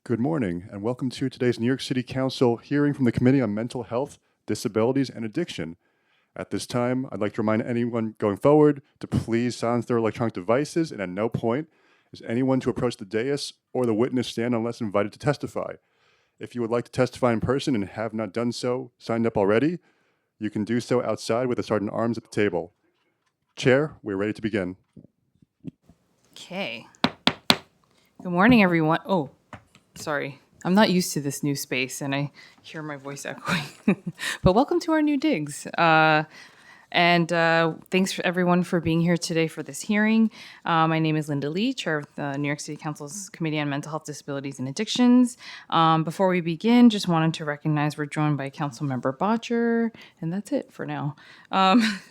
Good morning, and welcome to today's New York City Council hearing from the Committee on Mental Health, Disabilities, and Addiction. At this time, I'd like to remind anyone going forward to please silence their electronic devices, and at no point is anyone to approach the dais or the witness stand unless invited to testify. If you would like to testify in person and have not done so, signed up already, you can do so outside with the sergeant at arms at the table. Chair, we're ready to begin. Okay. Good morning, everyone. Oh, sorry. I'm not used to this new space, and I hear my voice echoing. But welcome to our new digs. Thanks for everyone for being here today for this hearing. My name is Linda Lee, Chair of the New York City Council's Committee on Mental Health, Disabilities, and Addictions. Before we begin, just wanted to recognize we're joined by Councilmember Botcher, and that's it for now.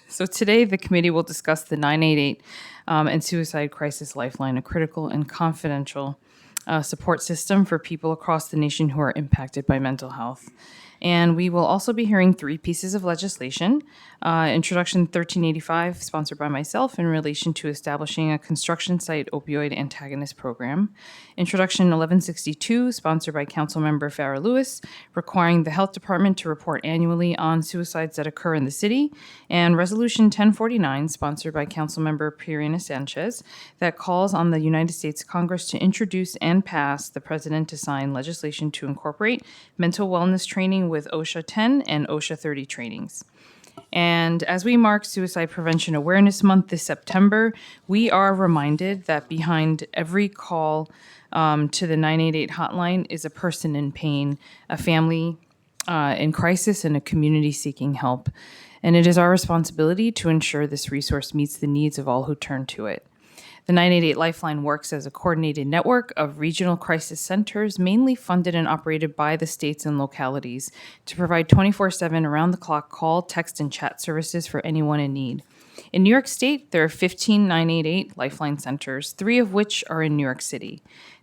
So today, the committee will discuss the 988 and Suicide Crisis Lifeline, a critical and confidential support system for people across the nation who are impacted by mental health. And we will also be hearing 3 pieces of legislation. Introduction 1385, sponsored by myself in relation to establishing a construction site opioid antagonist program. Introduction 1162, sponsored by Councilmember Farrah Lewis, requiring the Health Department to report annually on suicides that occur in the city. And Resolution 1049, sponsored by Councilmember Pirina Sanchez, that calls on the United States Congress to introduce and pass the President to sign legislation to incorporate mental wellness training with OSHA 10 and OSHA 30 trainings. And as we mark Suicide Prevention Awareness Month this September, we are reminded that behind every call to the 988 hotline is a person in pain, a family in crisis, and a community seeking help. And it is our responsibility to ensure this resource meets the needs of all who turn to it. The 988 Lifeline works as a coordinated network of regional crisis centers, mainly funded and operated by the states and localities, to provide 24/7 around-the-clock call, text, and chat services for anyone in need. In New York State, there are 15 988 Lifeline centers, 3 of which are in New York City.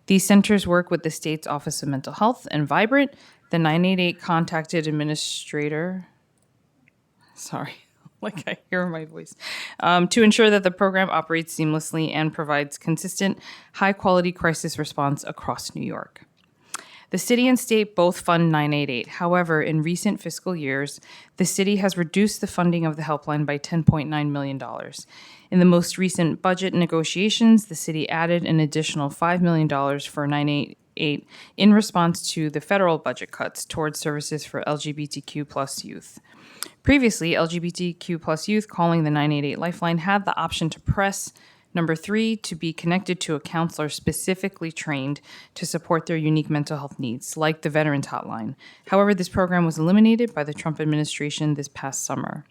These centers work with the state's Office of Mental Health and Vibrant, the 988 contacted administrator. Sorry. Like I hear my voice, to ensure that the program operates seamlessly and provides consistent, high-quality crisis response across New York. The city and state both fund 988. However, in recent fiscal years, the city has reduced the funding of the helpline by $10.9 million. In the most recent budget negotiations, the city added an additional $5 million for 988 in response to the federal budget cuts towards services for LGBTQ plus youth. Previously, LGBTQ plus youth calling the 988 Lifeline had the option to press number 3 to be connected to a counselor specifically trained to support their unique mental health needs, like the Veterans Hotline. However, this program was eliminated by the Trump administration this past summer.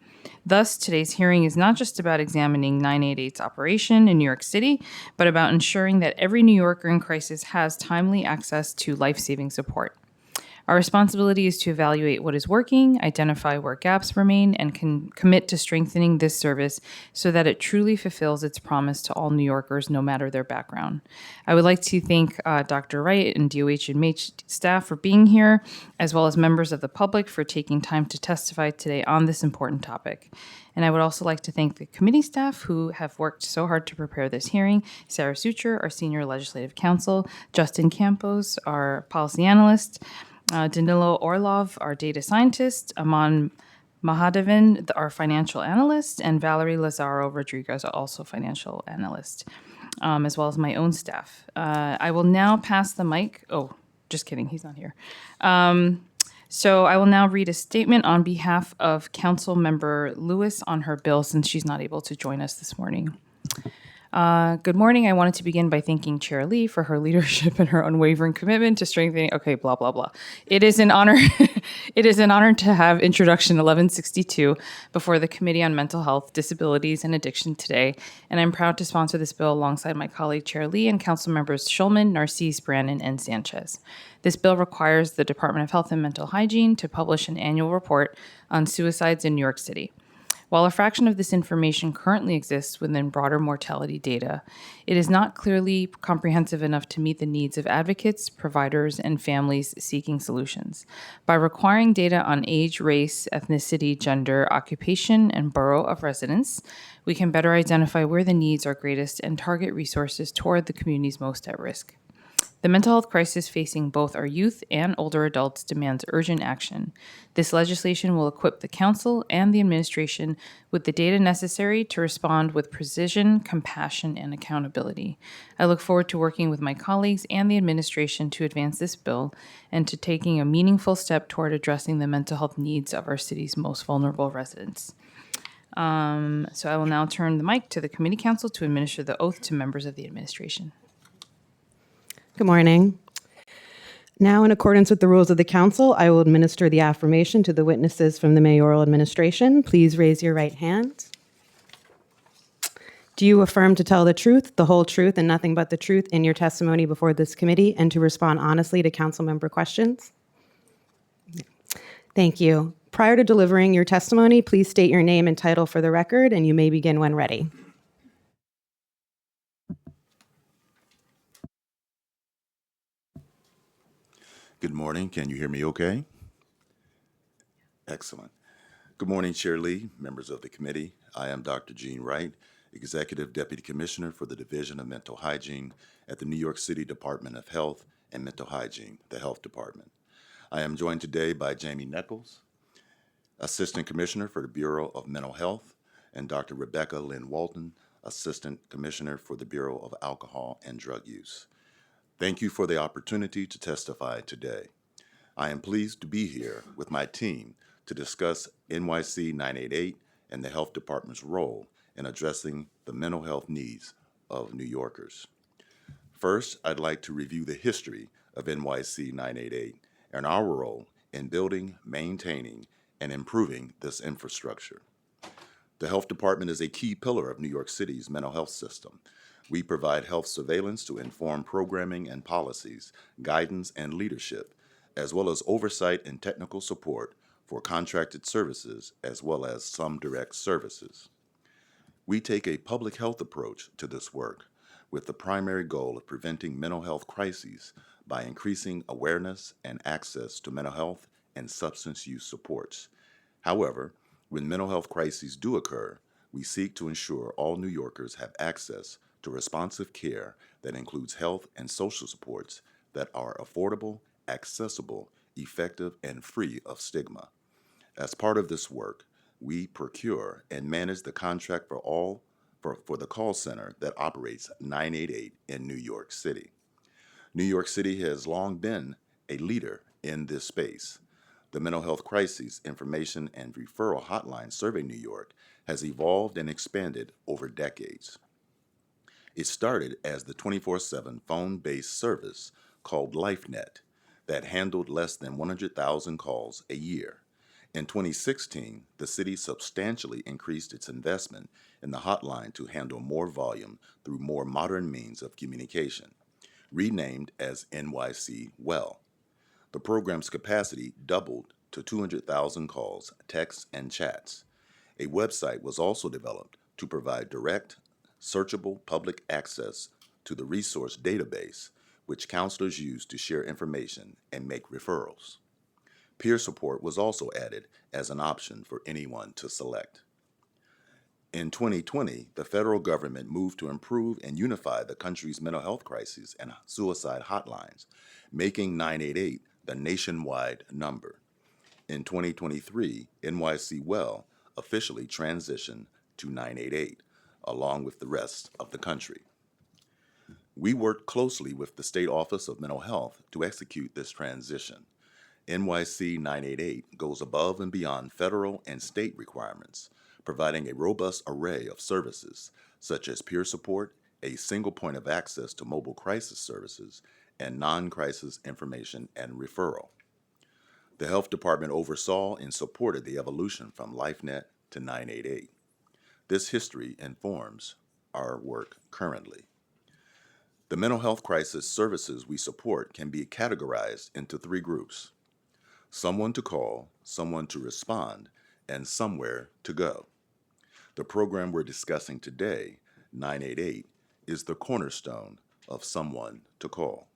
Thus, today's hearing is not just about examining 988's operation in New York City, but about ensuring that every New Yorker in crisis has timely access to life-saving support. Our responsibility is to evaluate what is working, identify where gaps remain, and can commit to strengthening this service so that it truly fulfills its promise to all New Yorkers, no matter their background. I would like to thank Dr. Wright and DOH and MH staff for being here, as well as members of the public for taking time to testify today on this important topic. And I would also like to thank the committee staff who have worked so hard to prepare this hearing. Sarah Sucher, our senior legislative counsel, Justin Campos, our policy analyst, Danilo Orlov, our data scientist, Aman Mahadevan, our financial analyst, and Valerie Lazaro Rodriguez, also financial analyst, as well as my own staff. I will now pass the mic. Oh, just kidding, he's not here. So I will now read a statement on behalf of Council Member Lewis on her bill since she's not able to join us this morning. Good morning. I wanted to begin by thanking Chair Lee for her leadership and her unwavering commitment to strengthening. Okay, blah, blah, blah. It is an honor. It is an honor to have Introduction 1162 before the Committee on Mental Health, Disabilities, and Addiction today. And I'm proud to sponsor this bill alongside my colleague Chair Lee and Council Members Shulman, Nycc, Brannon, and Sanchez. This bill requires the Department of Health and Mental Hygiene to publish an annual report on suicides in New York City. While a fraction of this information currently exists within broader mortality data, it is not clearly comprehensive enough to meet the needs of advocates, providers, and families seeking solutions. By requiring data on age, race, ethnicity, gender, occupation, and borough of residence, we can better identify where the needs are greatest and target resources toward the communities most at risk. The mental health crisis facing both our youth and older adults demands urgent action. This legislation will equip the Council and the administration with the data necessary to respond with precision, compassion, and accountability. I look forward to working with my colleagues and the administration to advance this bill and to taking a meaningful step toward addressing the mental health needs of our city's most vulnerable residents. So I will now turn the mic to the Committee Council to administer the oath to members of the administration. Good morning. Now, in accordance with the rules of the council, I will administer the affirmation to the witnesses from the mayoral administration. Please raise your right hand. Do you affirm to tell the truth, the whole truth, and nothing but the truth in your testimony before this committee and to respond honestly to council member questions? Thank you. Prior to delivering your testimony, please state your name and title for the record, and you may begin when ready. Good morning. Can you hear me okay? Excellent. Good morning, Chair Lee, members of the committee. I am Dr. Gene Wright, Executive Deputy Commissioner for the Division of Mental Hygiene at the New York City Department of Health and Mental Hygiene, the Health Department. I am joined today by Jamie Nichols, Assistant Commissioner for the Bureau of Mental Health, and Dr. Rebecca Lynn Walton, Assistant Commissioner for the Bureau of Alcohol and Drug Use. Thank you for the opportunity to testify today. I am pleased to be here with my team to discuss NYC 988 and the Health Department's role in addressing the mental health needs of New Yorkers. First, I'd like to review the history of NYC 988 and our role in building, maintaining, and improving this infrastructure. The Health Department is a key pillar of New York City's mental health system. We provide health surveillance to inform programming and policies, guidance and leadership, as well as oversight and technical support for contracted services, as well as some direct services. We take a public health approach to this work with the primary goal of preventing mental health crises by increasing awareness and access to mental health and substance use supports. However, when mental health crises do occur, we seek to ensure all New Yorkers have access to responsive care that includes health and social supports that are affordable, accessible, effective, and free of stigma. As part of this work, we procure and manage the contract for the call center that operates 988 in New York City. New York City has long been a leader in this space. The Mental Health Crises Information and Referral Hotline Survey New York has evolved and expanded over decades. It started as the 24/7 phone-based service called LifeNet that handled less than 100,000 calls a year. In 2016, the city substantially increased its investment in the hotline to handle more volume through more modern means of communication, renamed as NYC Well. The program's capacity doubled to 200,000 calls, texts, and chats. A website was also developed to provide direct, searchable public access to the resource database, which counselors use to share information and make referrals. Peer support was also added as an option for anyone to select. In 2020, the federal government moved to improve and unify the country's mental health crises and suicide hotlines, making 988 the nationwide number. In 2023, NYC Well officially transitioned to 988, along with the rest of the country. We worked closely with the State Office of Mental Health to execute this transition. NYC 988 goes above and beyond federal and state requirements, providing a robust array of services, such as peer support, a single point of access to mobile crisis services, and non-crisis information and referral. The Health Department oversaw and supported the evolution from LifeNet to 988. This history informs our work currently. The mental health crisis services we support can be categorized into three groups: someone to call, someone to respond, and somewhere to go. The program we're discussing today, 988, is the cornerstone of someone to call.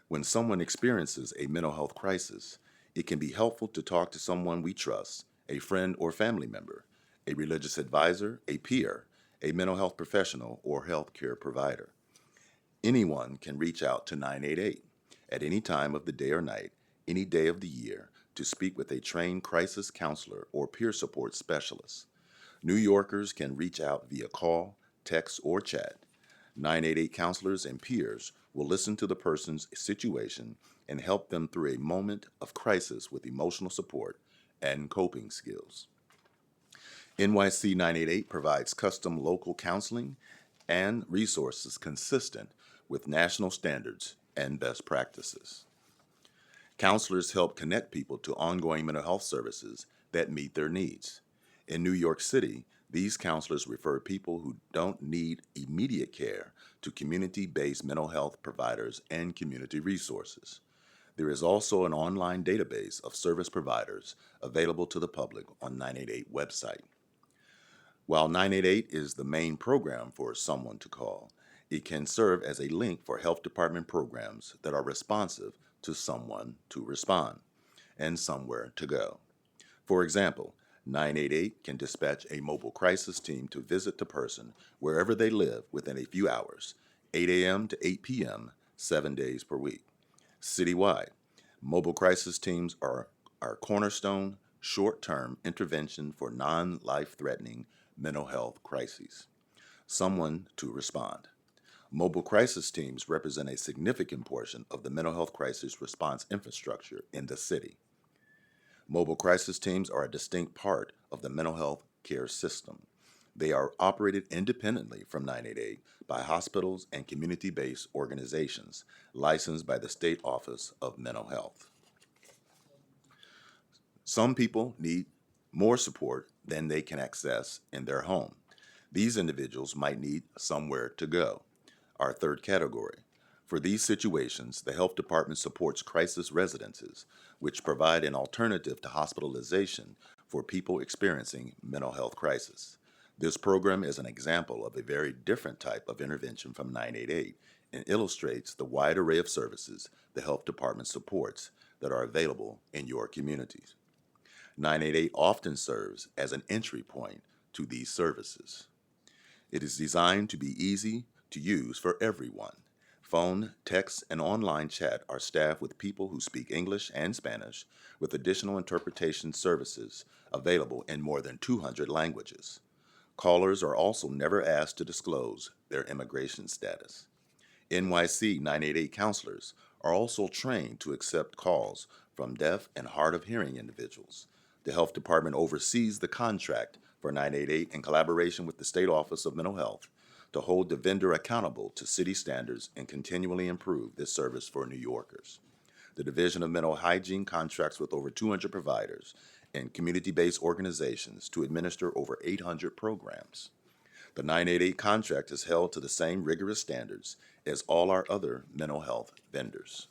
When someone experiences a mental health crisis, it can be helpful to talk to someone we trust, a friend or family member, a religious advisor, a peer, a mental health professional, or healthcare provider. Anyone can reach out to 988 at any time of the day or night, any day of the year, to speak with a trained crisis counselor or peer support specialist. New Yorkers can reach out via call, text, or chat. 988 counselors and peers will listen to the person's situation and help them through a moment of crisis with emotional support and coping skills. NYC 988 provides custom local counseling and resources consistent with national standards and best practices. Counselors help connect people to ongoing mental health services that meet their needs. In New York City, these counselors refer people who don't need immediate care to community-based mental health providers and community resources. There is also an online database of service providers available to the public on 988 website. While 988 is the main program for someone to call, it can serve as a link for health department programs that are responsive to someone to respond and somewhere to go. For example, 988 can dispatch a mobile crisis team to visit the person wherever they live within a few hours, 8 a.m. to 8 p.m., 7 days per week. Citywide, mobile crisis teams are our cornerstone short-term intervention for non-life-threatening mental health crises. Someone to respond. Mobile crisis teams represent a significant portion of the mental health crisis response infrastructure in the city. Mobile crisis teams are a distinct part of the mental health care system. They are operated independently from 988 by hospitals and community-based organizations licensed by the State Office of Mental Health. Some people need more support than they can access in their home. These individuals might need somewhere to go, our third category. For these situations, the health department supports crisis residences, which provide an alternative to hospitalization for people experiencing mental health crisis. This program is an example of a very different type of intervention from 988 and illustrates the wide array of services the health department supports that are available in your communities. 988 often serves as an entry point to these services. It is designed to be easy to use for everyone. Phone, text, and online chat are staffed with people who speak English and Spanish, with additional interpretation services available in more than 200 languages. Callers are also never asked to disclose their immigration status. NYC 988 counselors are also trained to accept calls from deaf and hard of hearing individuals. The health department oversees the contract for 988 in collaboration with the State Office of Mental Health to hold the vendor accountable to city standards and continually improve this service for New Yorkers. The Division of Mental Hygiene contracts with over 200 providers and community-based organizations to administer over 800 programs. The 988 contract is held to the same rigorous standards as all our other mental health vendors.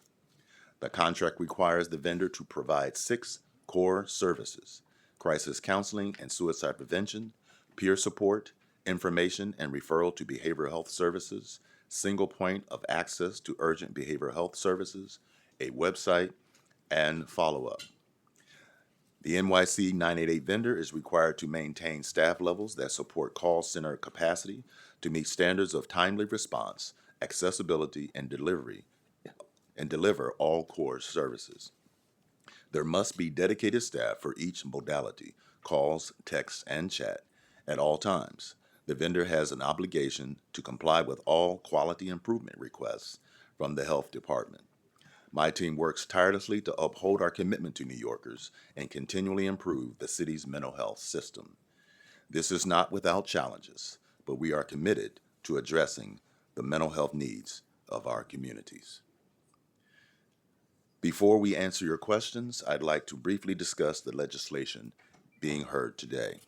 The contract requires the vendor to provide 6 core services: crisis counseling and suicide prevention, peer support, information and referral to behavioral health services, single point of access to urgent behavioral health services, a website, and follow-up. The NYC 988 vendor is required to maintain staff levels that support call center capacity to meet standards of timely response, accessibility, and deliver all core services. There must be dedicated staff for each modality, calls, texts, and chat, at all times. The vendor has an obligation to comply with all quality improvement requests from the health department. My team works tirelessly to uphold our commitment to New Yorkers and continually improve the city's mental health system. This is not without challenges, but we are committed to addressing the mental health needs of our communities. Before we answer your questions, I'd like to briefly discuss the legislation being heard today.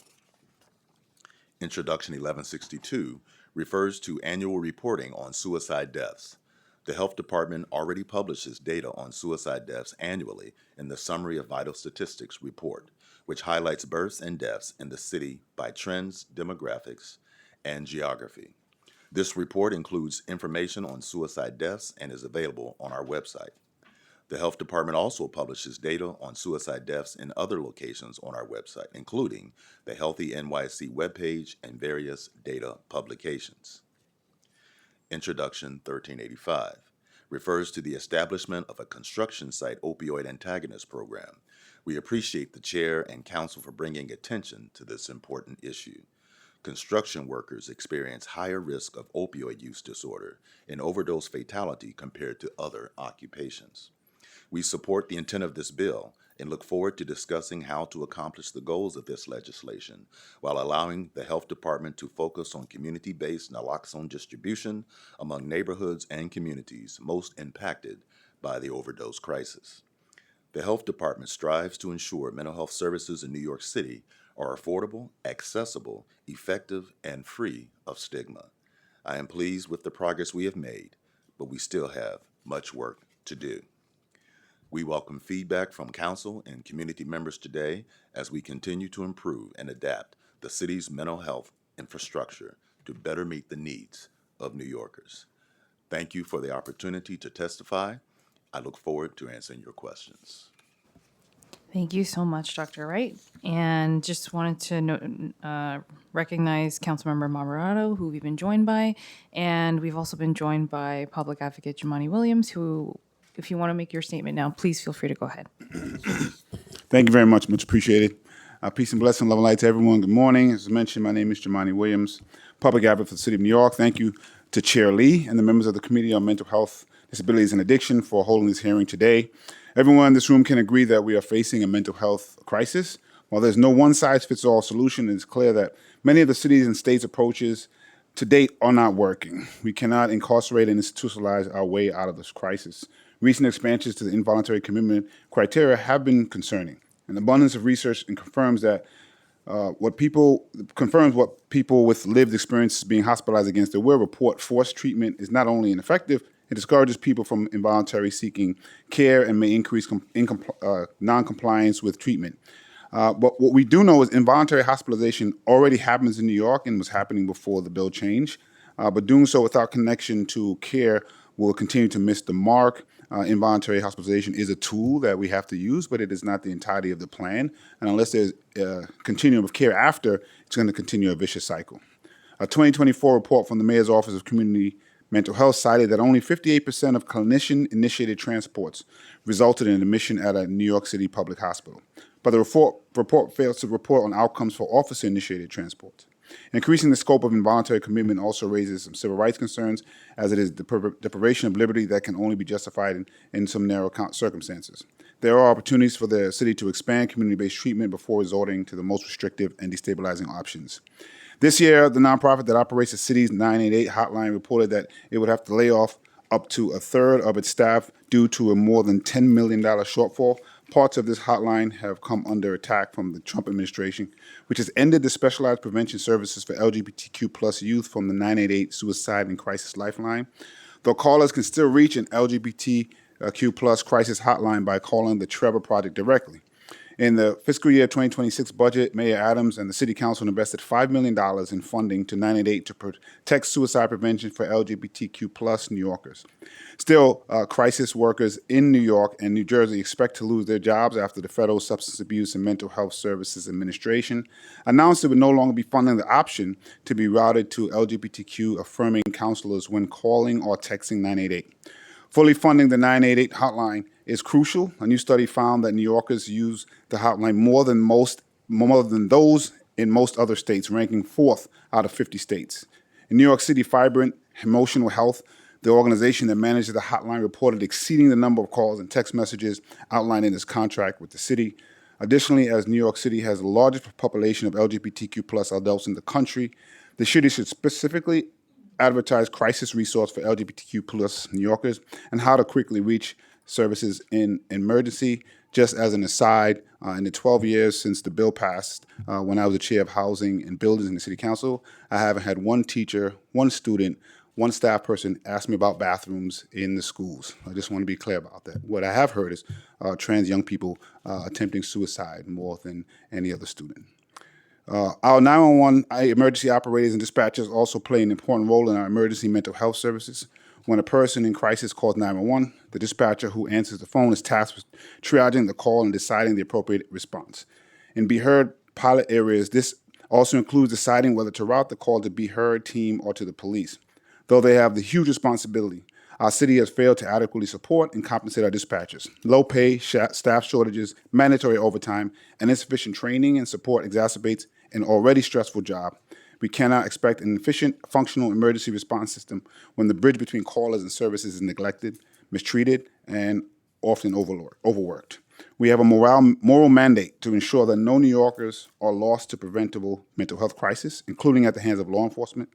Introduction 1162 refers to annual reporting on suicide deaths. The Health Department already publishes data on suicide deaths annually in the Summary of Vital Statistics report, which highlights births and deaths in the city by trends, demographics, and geography. This report includes information on suicide deaths and is available on our website. The Health Department also publishes data on suicide deaths in other locations on our website, including the Healthy NYC webpage and various data publications. Introduction 1385, refers to the establishment of a construction site opioid antagonist program. We appreciate the Chair and Council for bringing attention to this important issue. Construction workers experience higher risk of opioid use disorder and overdose fatality compared to other occupations. We support the intent of this bill and look forward to discussing how to accomplish the goals of this legislation while allowing the Health Department to focus on community-based naloxone distribution among neighborhoods and communities most impacted by the overdose crisis. The Health Department strives to ensure mental health services in New York City are affordable, accessible, effective, and free of stigma. I am pleased with the progress we have made, but we still have much work to do. We welcome feedback from council and community members today as we continue to improve and adapt the city's mental health infrastructure to better meet the needs of New Yorkers. Thank you for the opportunity to testify. I look forward to answering your questions. Thank you so much, Dr. Wright. And just wanted to recognize Councilmember Moderato, who we've been joined by. And we've also been joined by Public Advocate Jumani Williams, who, if you want to make your statement now, please feel free to go ahead. Thank you very much. Much appreciated. Peace and blessing, love and light to everyone. Good morning. As mentioned, my name is Jumani Williams, Public Advocate for the City of New York. Thank you to Chair Lee and the members of the Committee on Mental Health, Disabilities, and Addiction for holding this hearing today. Everyone in this room can agree that we are facing a mental health crisis. While there's no one-size-fits-all solution, it's clear that many of the cities and states' approaches to date are not working. We cannot incarcerate and institutionalize our way out of this crisis. Recent expansions to the involuntary commitment criteria have been concerning. An abundance of research confirms what people with lived experiences being hospitalized against their will report. Forced treatment is not only ineffective, it discourages people from involuntary seeking care and may increase non-compliance with treatment. But what we do know is involuntary hospitalization already happens in New York and was happening before the bill changed. But doing so without connection to care will continue to miss the mark. Involuntary hospitalization is a tool that we have to use, but it is not the entirety of the plan. And unless there's a continuum of care after, it's going to continue a vicious cycle. A 2024 report from the Mayor's Office of Community Mental Health cited that only 58% of clinician-initiated transports resulted in admission at a New York City public hospital. But the report fails to report on outcomes for officer-initiated transports. Increasing the scope of involuntary commitment also raises some civil rights concerns, as it is deprivation of liberty that can only be justified in some narrow circumstances. There are opportunities for the city to expand community-based treatment before resorting to the most restrictive and destabilizing options. This year, the nonprofit that operates the city's 988 hotline reported that it would have to lay off up to a third of its staff due to a more than $10 million shortfall. Parts of this hotline have come under attack from the Trump administration, which has ended the specialized prevention services for LGBTQ plus youth from the 988 Suicide and Crisis Lifeline. Though callers can still reach an LGBTQ plus crisis hotline by calling the Trevor Project directly. In the fiscal year 2026 budget, Mayor Adams and the City Council invested $5 million in funding to 988 to protect suicide prevention for LGBTQ plus New Yorkers. Still, crisis workers in New York and New Jersey expect to lose their jobs after the Federal Substance Abuse and Mental Health Services Administration announced it would no longer be funding the option to be routed to LGBTQ affirming counselors when calling or texting 988. Fully funding the 988 hotline is crucial. A new study found that New Yorkers use the hotline more than those in most other states, ranking 4th out of 50 states. In New York City, Vibrant Emotional Health, the organization that manages the hotline, reported exceeding the number of calls and text messages outlined in its contract with the city. Additionally, as New York City has the largest population of LGBTQ plus adults in the country, the city should specifically advertise crisis resource for LGBTQ plus New Yorkers and how to quickly reach services in emergency. Just as an aside, in the 12 years since the bill passed, when I was the chair of housing and buildings in the city council, I haven't had one teacher, one student, one staff person ask me about bathrooms in the schools. I just want to be clear about that. What I have heard is trans young people attempting suicide more than any other student. Our 911 emergency operators and dispatchers also play an important role in our emergency mental health services. When a person in crisis calls 911, the dispatcher who answers the phone is tasked with triaging the call and deciding the appropriate response. In Be Heard pilot areas, this also includes deciding whether to route the call to Be Heard team or to the police. though they have the huge responsibility. Our city has failed to adequately support and compensate our dispatchers. Low pay, staff shortages, mandatory overtime, and insufficient training and support exacerbates an already stressful job. We cannot expect an efficient, functional emergency response system when the bridge between callers and services is neglected, mistreated, and often overworked. We have a moral mandate to ensure that no New Yorkers are lost to preventable mental health crisis, including at the hands of law enforcement.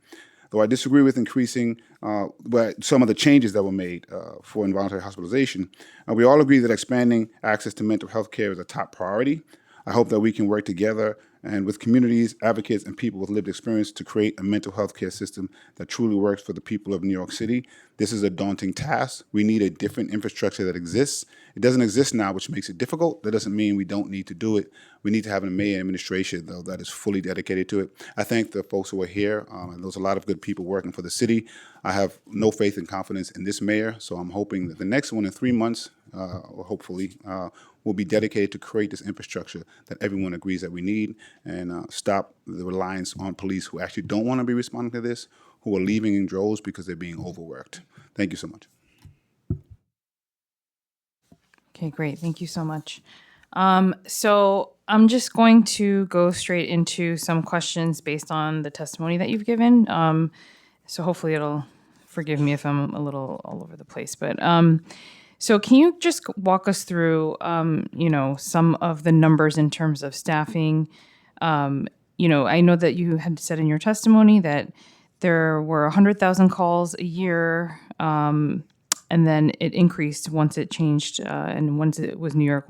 Though I disagree with increasing some of the changes that were made for involuntary hospitalization, we all agree that expanding access to mental health care is a top priority. I hope that we can work together and with communities, advocates, and people with lived experience to create a mental health care system that truly works for the people of New York City. This is a daunting task. We need a different infrastructure that exists. It doesn't exist now, which makes it difficult. That doesn't mean we don't need to do it. We need to have an mayor administration, though, that is fully dedicated to it. I thank the folks who are here, and there's a lot of good people working for the city. I have no faith and confidence in this mayor, so I'm hoping that the next one in 3 months, or hopefully, will be dedicated to create this infrastructure that everyone agrees that we need and stop the reliance on police who actually don't want to be responding to this, who are leaving in droves because they're being overworked. Thank you so much. Okay, great. Thank you so much. So I'm just going to go straight into some questions based on the testimony that you've given. So hopefully it'll forgive me if I'm a little all over the place, but so can you just walk us through, some of the numbers in terms of staffing? I know that you had said in your testimony that there were 100,000 calls a year, and then it increased once it changed, and once it was New York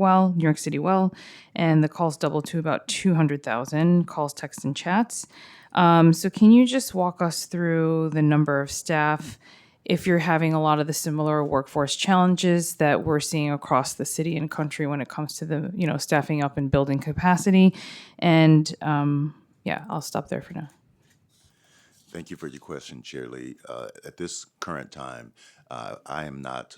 City Well, and the calls doubled to about 200,000 calls, texts, and chats. So can you just walk us through the number of staff, if you're having a lot of the similar workforce challenges that we're seeing across the city and country when it comes to the, staffing up and building capacity? And I'll stop there for now. Thank you for your question, Chair Lee. At this current time, I am not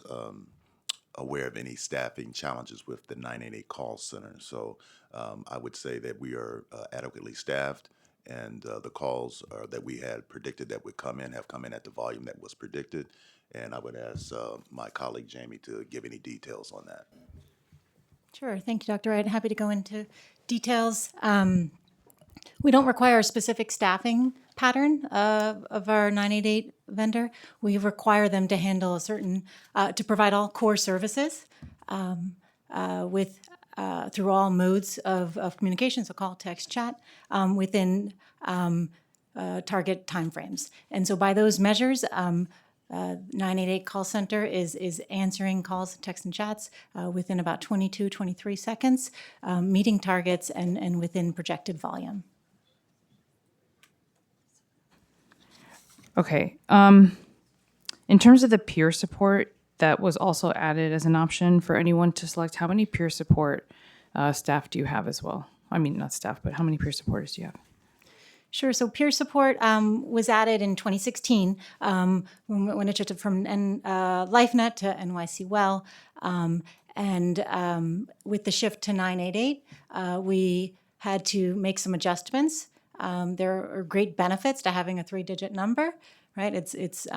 aware of any staffing challenges with the 988 call center. So I would say that we are adequately staffed, and the calls that we had predicted that would come in have come in at the volume that was predicted. And I would ask my colleague Jamie to give any details on that. Sure. Thank you, Dr. Wright. Happy to go into details. We don't require a specific staffing pattern of our 988 vendor. We require them to handle a certain, to provide all core services with through all modes of communication, so call, text, chat, within target timeframes. And so by those measures, 988 call center is answering calls, texts, and chats within about 22, 23 seconds, meeting targets and within projected volume. Okay. In terms of the peer support, that was also added as an option for anyone to select. How many peer support staff do you have as well? I mean, not staff, but how many peer supporters do you have? Sure. So peer support was added in 2016 when it shifted from LifeNet to NYC Well. And with the shift to 988, we had to make some adjustments. There are great benefits to having a 3-digit number, right? It's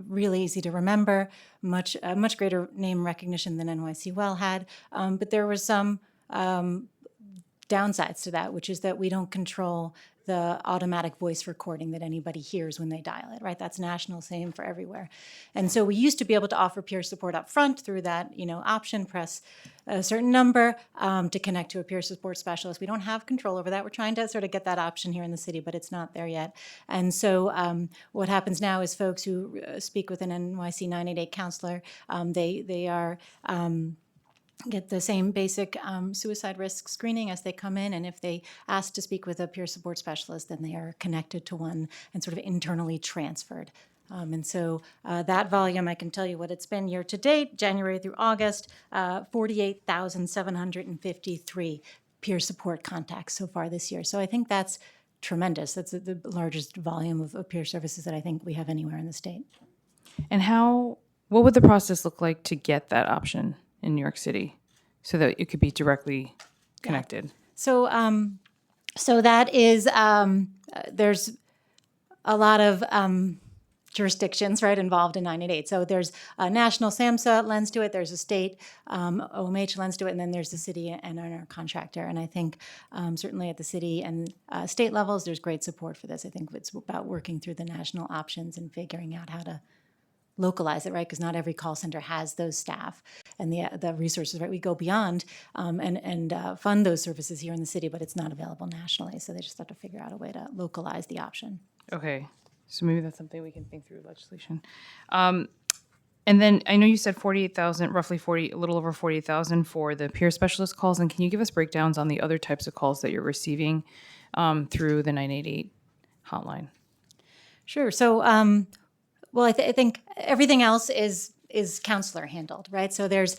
really easy to remember, much greater name recognition than NYC Well had. But there were some downsides to that, which is that we don't control the automatic voice recording that anybody hears when they dial it, right? That's national, same for everywhere. And so we used to be able to offer peer support up front through that, option, press a certain number to connect to a peer support specialist. We don't have control over that. We're trying to sort of get that option here in the city, but it's not there yet. And so what happens now is folks who speak with an NYC 988 counselor, they are get the same basic suicide risk screening as they come in, and if they ask to speak with a peer support specialist, then they are connected to one and sort of internally transferred. And so that volume, I can tell you what it's been year to date, January through August, 48,753 peer support contacts so far this year. So I think that's tremendous. That's the largest volume of peer services that I think we have anywhere in the state. And what would the process look like to get that option in New York City so that it could be directly connected? So so that is, there's a lot of jurisdictions, right, involved in 988. So there's a national SAMHSA lens to it, there's a state OMH lens to it, and then there's the city and our contractor. And I think certainly at the city and state levels, there's great support for this. I think it's about working through the national options and figuring out how to localize it, right? Because not every call center has those staff and the resources, right? We go beyond and fund those services here in the city, but it's not available nationally. So they just have to figure out a way to localize the option. Okay, so maybe that's something we can think through legislation. And then I know you said 48,000, roughly 40, a little over 48,000 for the peer specialist calls. And can you give us breakdowns on the other types of calls that you're receiving through the 988 hotline? Sure. So, well, I think everything else is counselor handled, right? So there's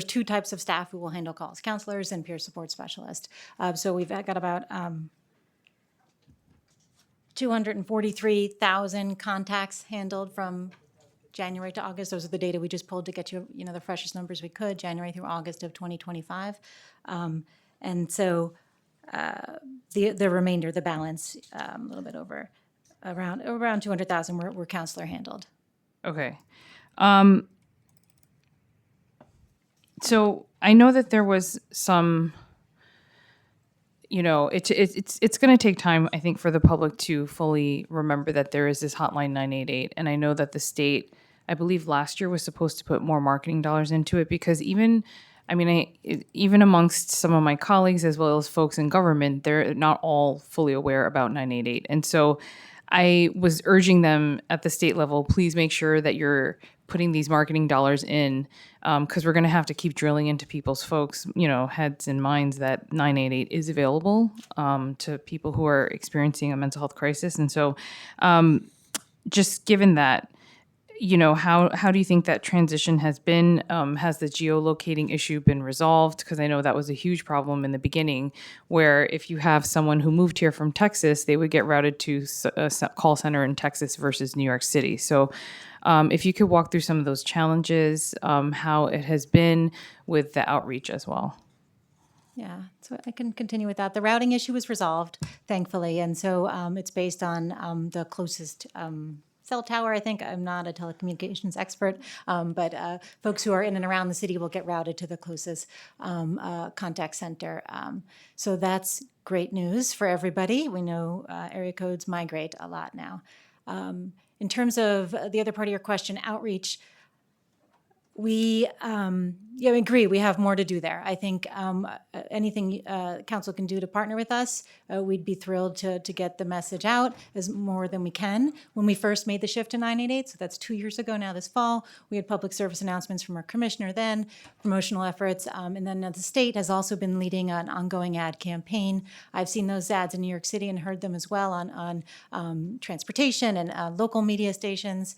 two types of staff who will handle calls: counselors and peer support specialists. So we've got about 243,000 contacts handled from January to August. Those are the data we just pulled to get you the freshest numbers we could, January through August of 2025. And so the remainder, the balance, a little bit over, around 200,000 were counselor handled. Okay. So I know that there was some, it's going to take time, I think, for the public to fully remember that there is this hotline 988. And I know that the state, I believe last year, was supposed to put more marketing dollars into it, because even amongst some of my colleagues, as well as folks in government, they're not all fully aware about 988. And so I was urging them at the state level, please make sure that you're putting these marketing dollars in, because we're going to have to keep drilling into people's heads and minds that 988 is available to people who are experiencing a mental health crisis. And so just given that, how do you think that transition has been? Has the geolocating issue been resolved? Because I know that was a huge problem in the beginning, where if you have someone who moved here from Texas, they would get routed to a call center in Texas versus New York City. So if you could walk through some of those challenges, how it has been with the outreach as well. Yeah, so I can continue with that. The routing issue was resolved, thankfully, and so it's based on the closest cell tower. I think I'm not a telecommunications expert, but folks who are in and around the city will get routed to the closest contact center. So that's great news for everybody. We know area codes migrate a lot now. In terms of the other part of your question, outreach, we agree we have more to do there. I think anything council can do to partner with us, we'd be thrilled to get the message out as more than we can. When we first made the shift to 988, so that's 2 years ago now this fall, we had public service announcements from our commissioner then, promotional efforts, and then the state has also been leading an ongoing ad campaign. I've seen those ads in New York City and heard them as well on transportation and local media stations.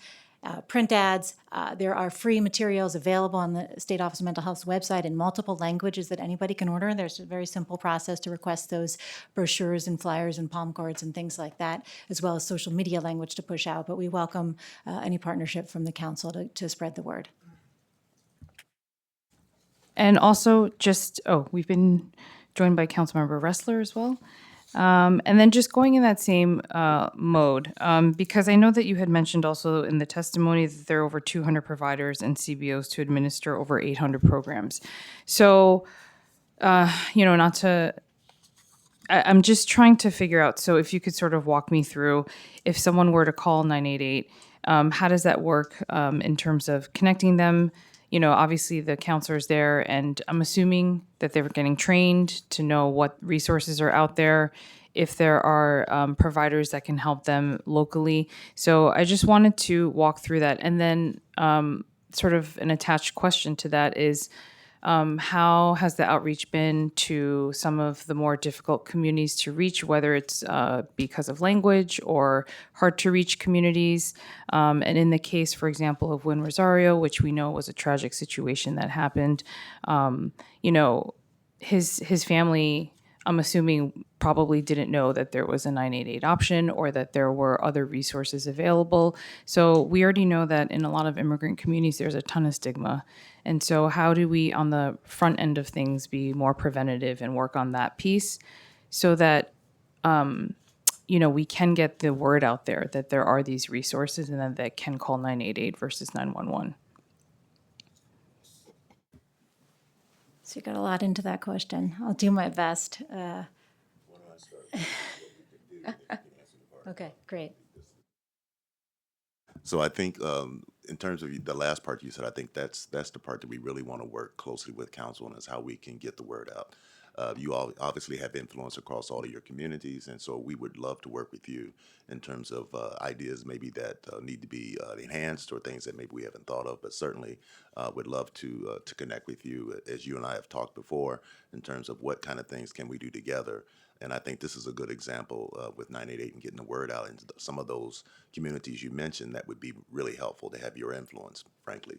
Print ads. There are free materials available on the State Office of Mental Health's website in multiple languages that anybody can order. There's a very simple process to request those brochures and flyers and palm cards and things like that, as well as social media language to push out. But we welcome any partnership from the council to spread the word. And also we've been joined by Councilmember Ressler as well. And then just going in that same mode, because I know that you had mentioned also in the testimony that there are over 200 providers and CBOs to administer over 800 programs. So, I'm just trying to figure out, so if you could sort of walk me through, if someone were to call 988, how does that work in terms of connecting them? Obviously the counselor's there, and I'm assuming that they were getting trained to know what resources are out there, if there are providers that can help them locally. So I just wanted to walk through that. And then sort of an attached question to that is, how has the outreach been to some of the more difficult communities to reach, whether it's because of language or hard to reach communities? And in the case, for example, of Wynn Rosario, which we know was a tragic situation that happened, his family, I'm assuming, probably didn't know that there was a 988 option or that there were other resources available. So we already know that in a lot of immigrant communities, there's a ton of stigma. And so how do we, on the front end of things, be more preventative and work on that piece so that, we can get the word out there that there are these resources and that they can call 988 versus 911. So you got a lot into that question. I'll do my best. Okay, great. So I think in terms of the last part you said, I think that's the part that we really want to work closely with council on, is how we can get the word out. You all obviously have influence across all of your communities, and so we would love to work with you in terms of ideas maybe that need to be enhanced, or things that maybe we haven't thought of. But certainly would love to connect with you, as you and I have talked before, in terms of what kind of things can we do together. And I think this is a good example with 988 and getting the word out into some of those communities you mentioned. That would be really helpful to have your influence, frankly.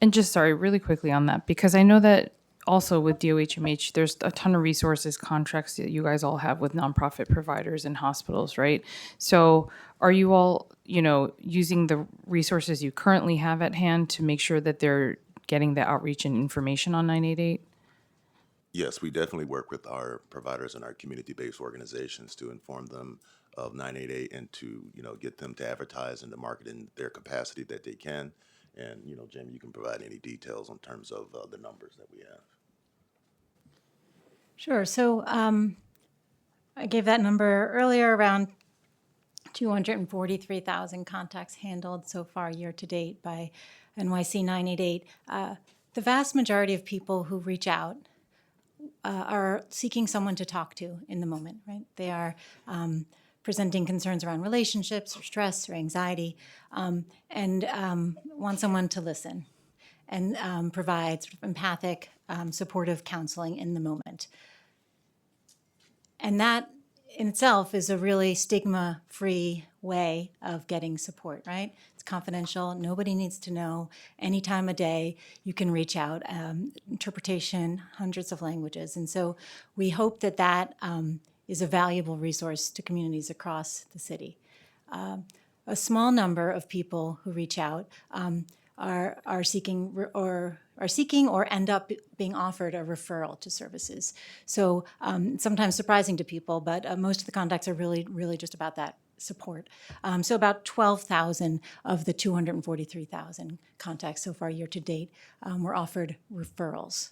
And just sorry, really quickly on that, because I know that also with DOHMH, there's a ton of resources, contracts that you guys all have with nonprofit providers and hospitals, right? So are you all, using the resources you currently have at hand to make sure that they're getting the outreach and information on 988? Yes, we definitely work with our providers and our community-based organizations to inform them of 988, and to get them to advertise and to market in their capacity that they can. And Jim, you can provide any details in terms of the numbers that we have. Sure. So I gave that number earlier, around 243,000 contacts handled so far year to date by NYC 988. The vast majority of people who reach out are seeking someone to talk to in the moment, right? They are presenting concerns around relationships or stress or anxiety, and want someone to listen and provide sort of empathic, supportive counseling in the moment. And that in itself is a really stigma-free way of getting support, right? It's confidential. Nobody needs to know. Any time of day, you can reach out. Interpretation, hundreds of languages. And so we hope that that is a valuable resource to communities across the city. A small number of people who reach out are seeking or end up being offered a referral to services. So sometimes surprising to people, but most of the contacts are really just about that support. So about 12,000 of the 243,000 contacts so far year to date were offered referrals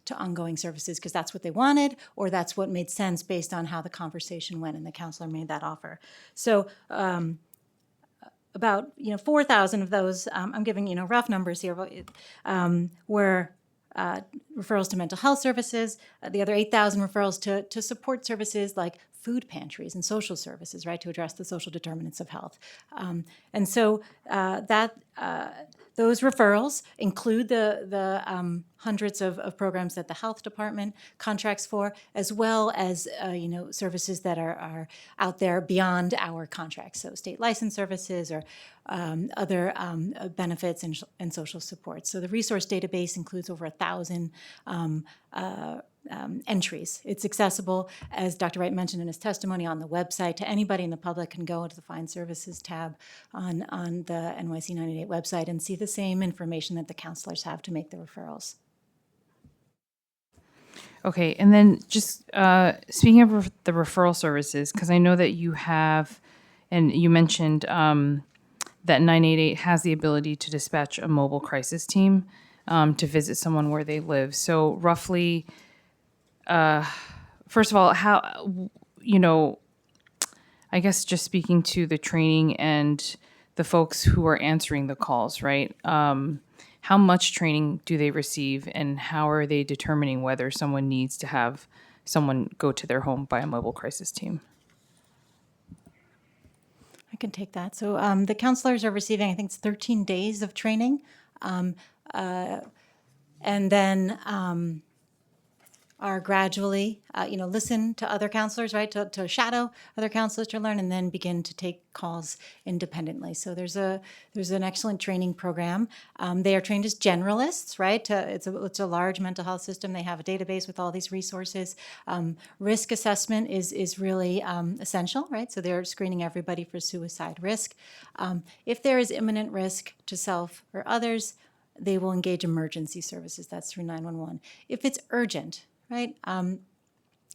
to ongoing services, because that's what they wanted, or that's what made sense based on how the conversation went and the counselor made that offer. So about 4,000 of those, I'm giving rough numbers here, but were referrals to mental health services. The other 8,000 referrals to support services like food pantries and social services, right, to address the social determinants of health. And so those referrals include the hundreds of programs that the health department contracts for, as well as services that are out there beyond our contracts, so state license services or other benefits and social support. So the resource database includes over 1,000 entries. It's accessible, as Dr. Wright mentioned in his testimony, on the website. To anybody in the public can go into the Find Services tab on the NYC 988 website and see the same information that the counselors have to make the referrals. Okay, and then just speaking of the referral services, because I know that you have, and you mentioned that 988 has the ability to dispatch a mobile crisis team to visit someone where they live. So roughly, first of all, how, I guess just speaking to the training and the folks who are answering the calls, right? How much training do they receive, and how are they determining whether someone needs to have someone go to their home by a mobile crisis team? I can take that. So the counselors are receiving, I think it's 13 days of training, and then are gradually, listen to other counselors, right, to shadow other counselors to learn, and then begin to take calls independently. So there's an excellent training program. They are trained as generalists, right? It's a large mental health system. They have a database with all these resources. Risk assessment is really essential, right? So they're screening everybody for suicide risk. If there is imminent risk to self or others, they will engage emergency services. That's through 911. If it's urgent, right?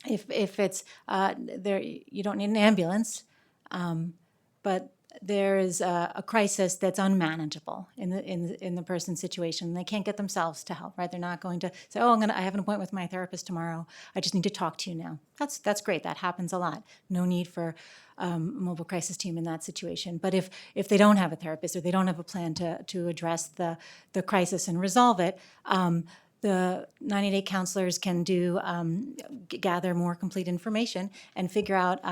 if it's there, you don't need an ambulance, but there is a crisis that's unmanageable in the person's situation. They can't get themselves to help, right? They're not going to say, "Oh, I have an appointment with my therapist tomorrow. I just need to talk to you now." That's great. That happens a lot. No need for a mobile crisis team in that situation. But if they don't have a therapist or they don't have a plan to address the crisis and resolve it, the 988 counselors can gather more complete information and figure out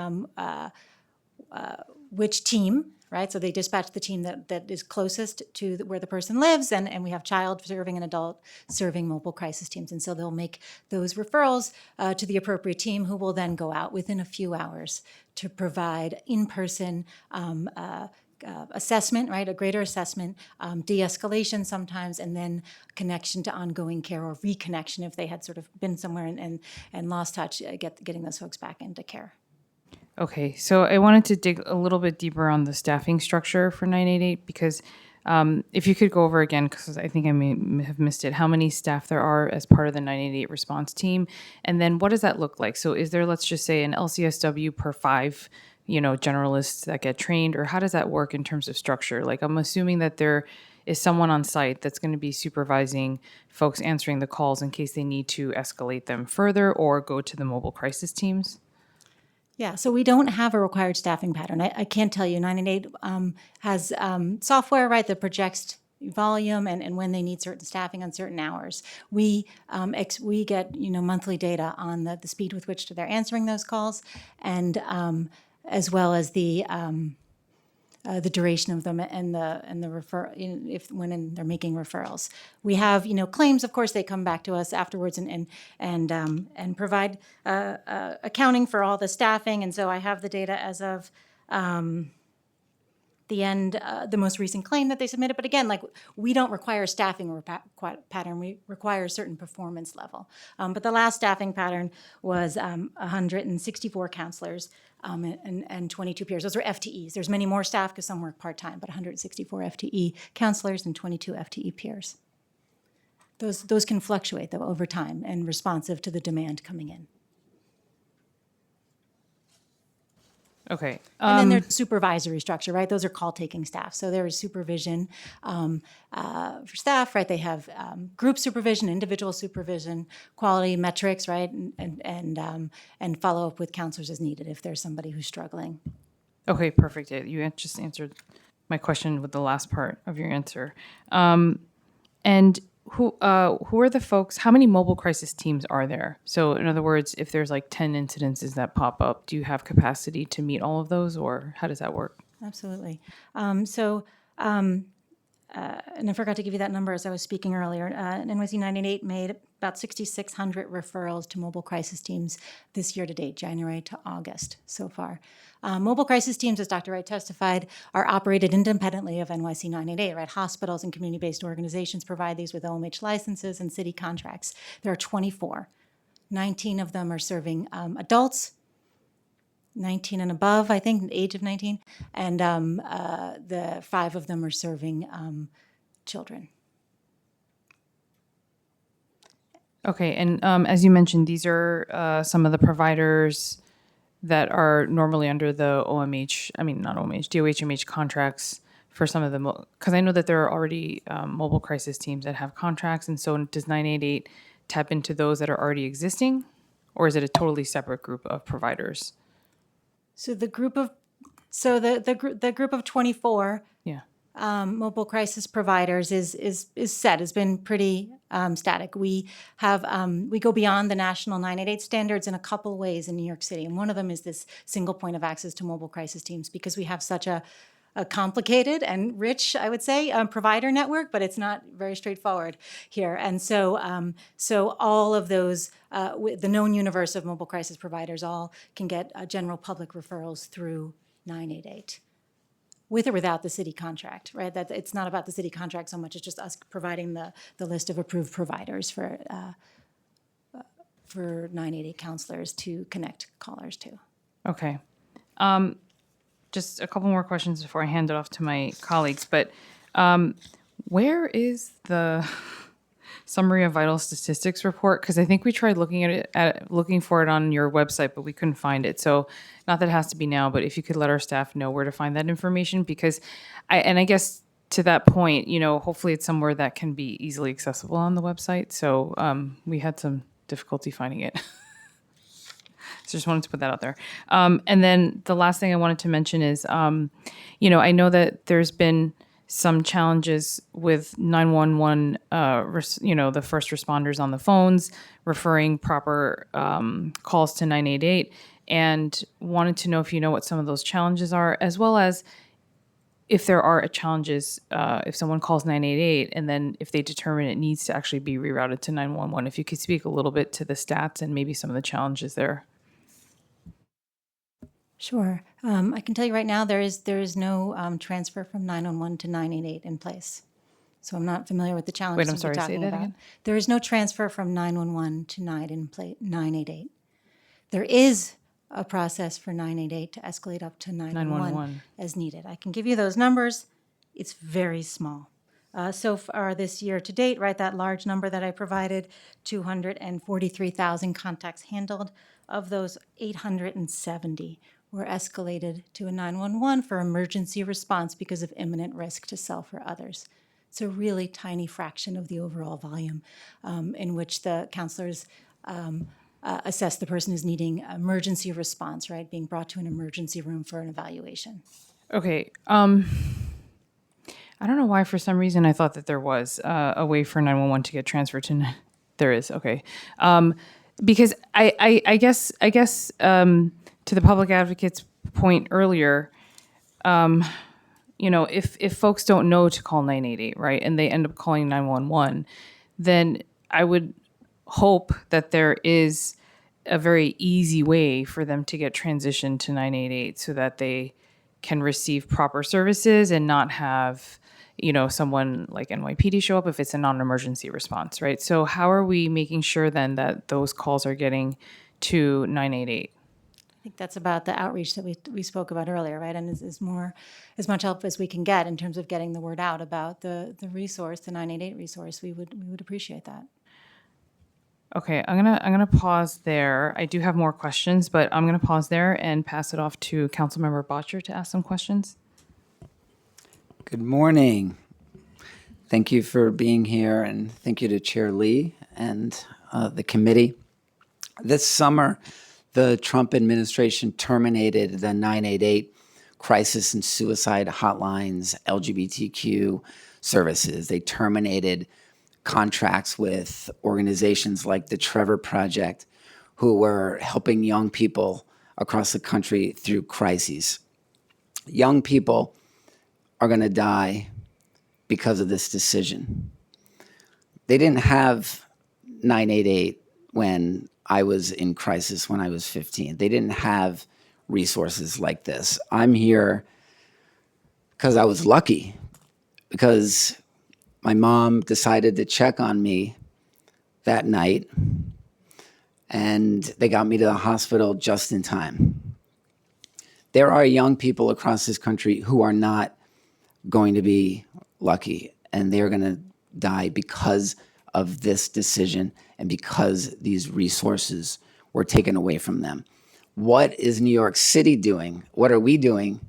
which team, right? So they dispatch the team that is closest to where the person lives, and we have child serving and adult serving mobile crisis teams. And so they'll make those referrals to the appropriate team, who will then go out within a few hours to provide in-person assessment, right? A greater assessment, de-escalation sometimes, and then connection to ongoing care or reconnection if they had sort of been somewhere and lost touch, getting those folks back into care. Okay, so I wanted to dig a little bit deeper on the staffing structure for 988 because if you could go over again, because I think I may have missed it, how many staff there are as part of the 988 response team, and then what does that look like? So is there, let's just say, an LCSW per 5, generalists that get trained, or how does that work in terms of structure? Like, I'm assuming that there is someone on site that's going to be supervising folks answering the calls in case they need to escalate them further or go to the mobile crisis teams. Yeah, so we don't have a required staffing pattern. I can't tell you. 988 has software, right, that projects volume and when they need certain staffing on certain hours. We get monthly data on the speed with which they're answering those calls, and as well as the duration of them and the when they're making referrals. We have claims. Of course, they come back to us afterwards and provide accounting for all the staffing. And so I have the data as of the end, the most recent claim that they submitted. But again, we don't require a staffing pattern. We require a certain performance level. But the last staffing pattern was 164 counselors and 22 peers. Those are FTEs. There's many more staff because some work part-time, but 164 FTE counselors and 22 FTE peers. Those can fluctuate, though, over time and responsive to the demand coming in. Okay. And then there's supervisory structure, right? Those are call-taking staff. So there is supervision for staff, right? They have group supervision, individual supervision, quality metrics, right? And follow up with counselors as needed if there's somebody who's struggling. Okay, perfect. You just answered my question with the last part of your answer. And who are the folks? How many mobile crisis teams are there? So, in other words, if there's like 10 incidences that pop up, do you have capacity to meet all of those, or how does that work? Absolutely. And I forgot to give you that number as I was speaking earlier. NYC 98 made about 6,600 referrals to mobile crisis teams this year to date, January to August so far. Mobile crisis teams, as Dr. Wright testified, are operated independently of NYC 988, right? Hospitals and community-based organizations provide these with OMH licenses and city contracts. There are 24. 19 of them are serving adults, 19 and above, I think, age of 19, and the 5 of them are serving children. Okay, and as you mentioned, these are some of the providers that are normally under the DOHMH contracts for some of them, because I know that there are already mobile crisis teams that have contracts, and so does 988 tap into those that are already existing, or is it a totally separate group of providers? So the group of 24 Yeah. mobile crisis providers has been pretty static. We go beyond the national 988 standards in a couple ways in New York City, and one of them is this single point of access to mobile crisis teams, because we have such a complicated and rich, I would say, provider network, but it's not very straightforward here. And so, all of those, the known universe of mobile crisis providers, all can get general public referrals through 988. With or without the city contract, right? That it's not about the city contract so much; it's just us providing the list of approved providers for 988 counselors to connect callers to. Okay. Just a couple more questions before I hand it off to my colleagues. But where is the summary of vital statistics report? Because I think we tried looking for it on your website, but we couldn't find it. So not that it has to be now, but if you could let our staff know where to find that information, because I guess to that point, hopefully it's somewhere that can be easily accessible on the website. So we had some difficulty finding it. So just wanted to put that out there. And then the last thing I wanted to mention is, I know that there's been some challenges with 911, the first responders on the phones, referring proper calls to 988, and wanted to know if you know what some of those challenges are, as well as if there are challenges, if someone calls 988 and then if they determine it needs to actually be rerouted to 911, if you could speak a little bit to the stats and maybe some of the challenges there. Sure. I can tell you right now there is no transfer from 911 to 988 in place. So I'm not familiar with the challenges Wait, I'm you're sorry, say talking that about. again? There is no transfer from 911 to 988. There is a process for 988 to escalate up to 911 as needed. I can give you those numbers. It's very small. So far this year to date, right, that large number that I provided, 243,000 contacts handled. Of those, 870 were escalated to a 911 for emergency response because of imminent risk to self or others. It's a really tiny fraction of the overall volume in which the counselors assess the person is needing emergency response, right, being brought to an emergency room for an evaluation. Okay. I don't know why, for some reason, I thought that there was a way for 911 to get transferred to. There is, okay. Because I guess to the public advocate's point earlier, if folks don't know to call 988, right, and they end up calling 911, then I would hope that there is a very easy way for them to get transitioned to 988 so that they can receive proper services and not have, someone like NYPD show up if it's a non-emergency response, right? So how are we making sure then that those calls are getting to 988? I think that's about the outreach that we spoke about earlier, right? And is more as much help as we can get in terms of getting the word out about the resource, the 988 resource. We would appreciate that. Okay, I'm gonna pause there. I do have more questions, but I'm gonna pause there and pass it off to Councilmember Botcher to ask some questions. Good morning. Thank you for being here, and thank you to Chair Lee and the committee. This summer, the Trump administration terminated the 988 crisis and suicide hotlines, LGBTQ services. They terminated contracts with organizations like the Trevor Project, who were helping young people across the country through crises. Young people are going to die because of this decision. They didn't have 988 when I was in crisis when I was 15. They didn't have resources like this. I'm here because I was lucky, because my mom decided to check on me that night, and they got me to the hospital just in time. There are young people across this country who are not going to be lucky, and they're going to die because of this decision and because these resources were taken away from them. What is New York City doing? What are we doing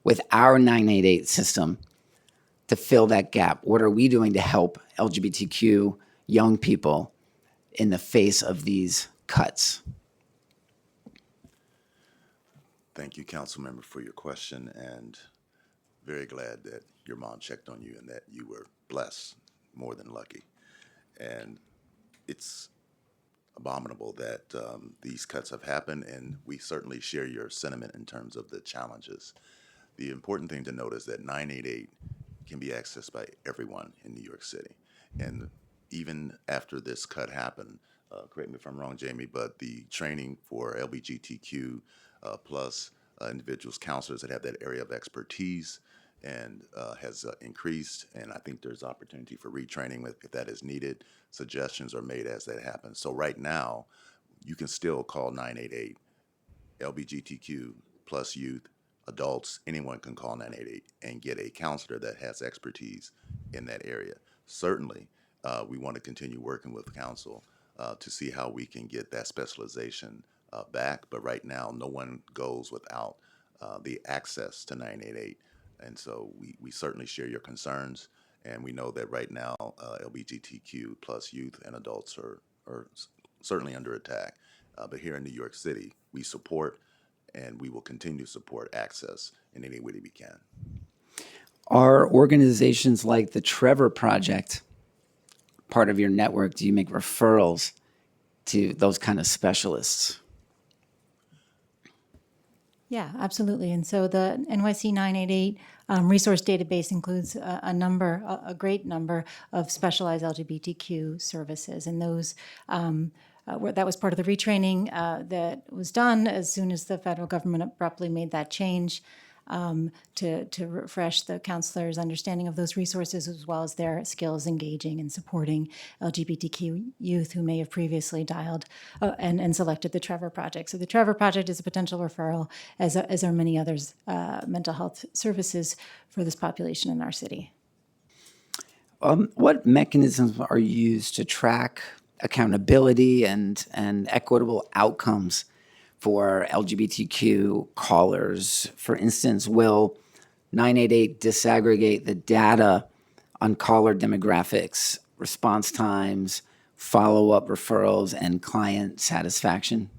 with our 988 system to fill that gap? What are we doing to help LGBTQ young people in the face of these cuts? Thank you, council member, for your question, and very glad that your mom checked on you and that you were blessed, more than lucky. And it's abominable that these cuts have happened, and we certainly share your sentiment in terms of the challenges. The important thing to note is that 988 can be accessed by everyone in New York City. And even after this cut happened, correct me if I'm wrong, Jamie, but the training for LGBTQ plus individuals, counselors that have that area of expertise and has increased, and I think there's opportunity for retraining if that is needed. Suggestions are made as that happens. So right now, you can still call 988, LGBTQ plus youth, adults, anyone can call 988 and get a counselor that has expertise in that area. Certainly, we want to continue working with council to see how we can get that specialization back. But right now, no one goes without the access to 988. And so we certainly share your concerns. And we know that right now, LGBTQ plus youth and adults are certainly under attack. But here in New York City, we support and we will continue to support access in any way that we can. Are organizations like the Trevor Project part of your network? Do you make referrals to those kind of specialists? Yeah, absolutely. And so the NYC 988 resource database includes a great number of specialized LGBTQ services. And those, that was part of the retraining that was done as soon as the federal government abruptly made that change to refresh the counselors' understanding of those resources as well as their skills engaging and supporting LGBTQ youth who may have previously dialed and selected the Trevor Project. So the Trevor Project is a potential referral, as are many others, mental health services for this population in our city. What mechanisms are used to track accountability and equitable outcomes for LGBTQ callers? For instance, will 988 disaggregate the data on caller demographics, response times, follow-up referrals, and client satisfaction?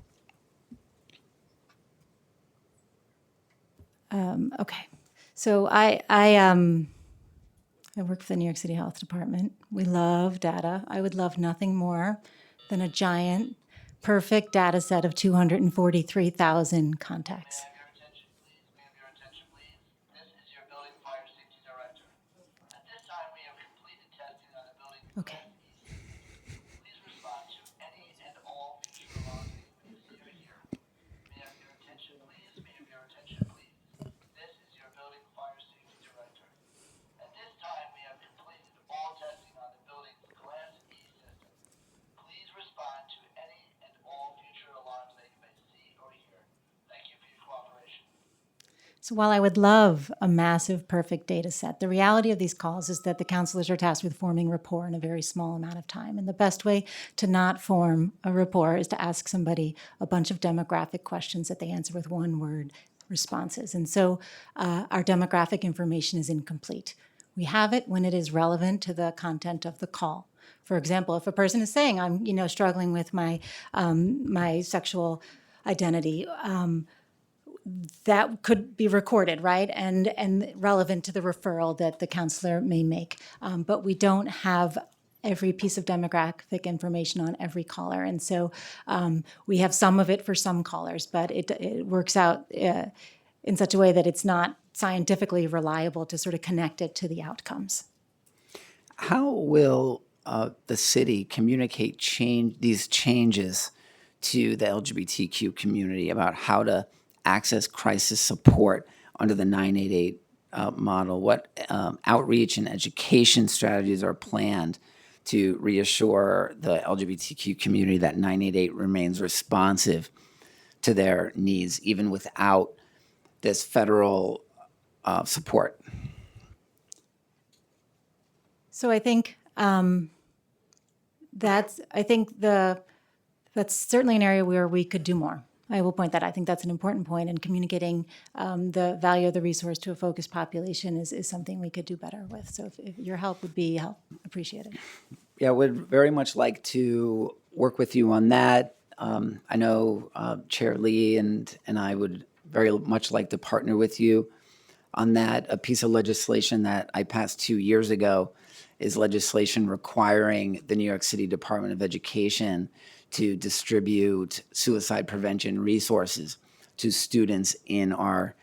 Okay, so I work for the New York City Health Department. We love data. I would love nothing more than a giant, perfect data set of 243,000 contacts. May I have your attention, please? May I have your attention, please? This is your building fire safety director. At this time, we have completed testing on the building. Okay. Please respond to any and all future alarms that you may see or hear. May I have your attention, please? May I have your attention, please? This is your building fire safety director. At this time, we have completed all testing on the building's Glass E system. Please respond to any and all future alarms that you may see or hear. Thank you for your cooperation. So while I would love a massive, perfect data set, the reality of these calls is that the counselors are tasked with forming rapport in a very small amount of time. And the best way to not form a rapport is to ask somebody a bunch of demographic questions that they answer with one-word responses. And so our demographic information is incomplete. We have it when it is relevant to the content of the call. For example, if a person is saying, I'm struggling with my sexual identity, that could be recorded, right, and relevant to the referral that the counselor may make. But we don't have every piece of demographic information on every caller, and so we have some of it for some callers, but it works out in such a way that it's not scientifically reliable to sort of connect it to the outcomes. How will the city communicate these changes to the LGBTQ community about how to access crisis support under the 988 model? What outreach and education strategies are planned to reassure the LGBTQ community that 988 remains responsive to their needs, even without this federal support? So I think that's certainly an area where we could do more. I will point that. I think that's an important point, and communicating the value of the resource to a focused population is something we could do better with. So if your help would be appreciated. Yeah, would very much like to work with you on that. I know Chair Lee and I would very much like to partner with you on that. A piece of legislation that I passed 2 years ago is legislation requiring the New York City Department of Education to distribute suicide prevention resources to students in our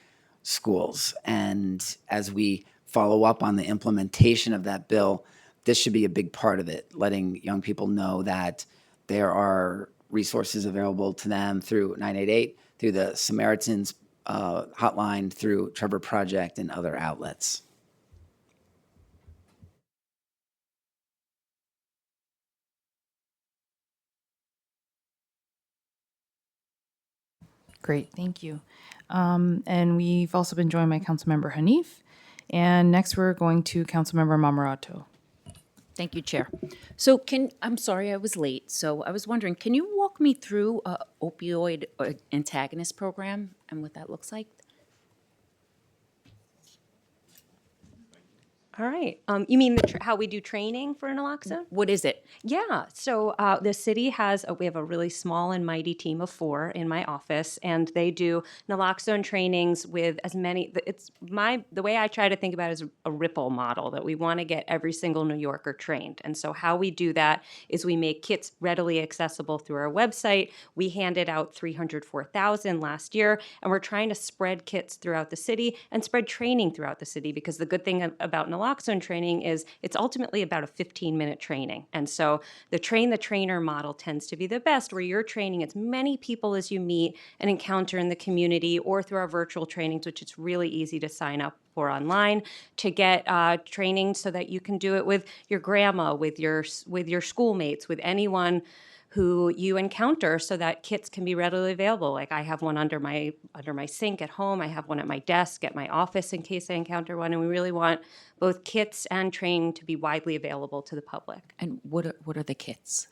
schools. And as we follow up on the implementation of that bill, this should be a big part of it, letting young people know that there are resources available to them through 988, through the Samaritans hotline, through Trevor Project, and other outlets. Great, thank you. And we've also been joined by Councilmember Hanif. And next we're going to Councilmember Mamarato. Thank you, Chair. So I'm sorry I was late. So I was wondering, can you walk me through a opioid antagonist program and what that looks like? All right. You mean how we do training for naloxone? What is it? Yeah. So the city we have a really small and mighty team of 4 in my office, and they do naloxone trainings with as many. The way I try to think about it is a ripple model that we want to get every single New Yorker trained. And so how we do that is we make kits readily accessible through our website. We handed out 304,000 last year, and we're trying to spread kits throughout the city and spread training throughout the city, because the good thing about naloxone training is it's ultimately about a 15-minute training. And so the train the trainer model tends to be the best, where you're training as many people as you meet and encounter in the community, or through our virtual trainings, which it's really easy to sign up for online, to get training so that you can do it with your grandma, with your schoolmates, with anyone who you encounter, so that kits can be readily available. Like, I have one under my sink at home. I have one at my desk at my office in case I encounter one. And we really want both kits and training to be widely available to the public. And what are the kits?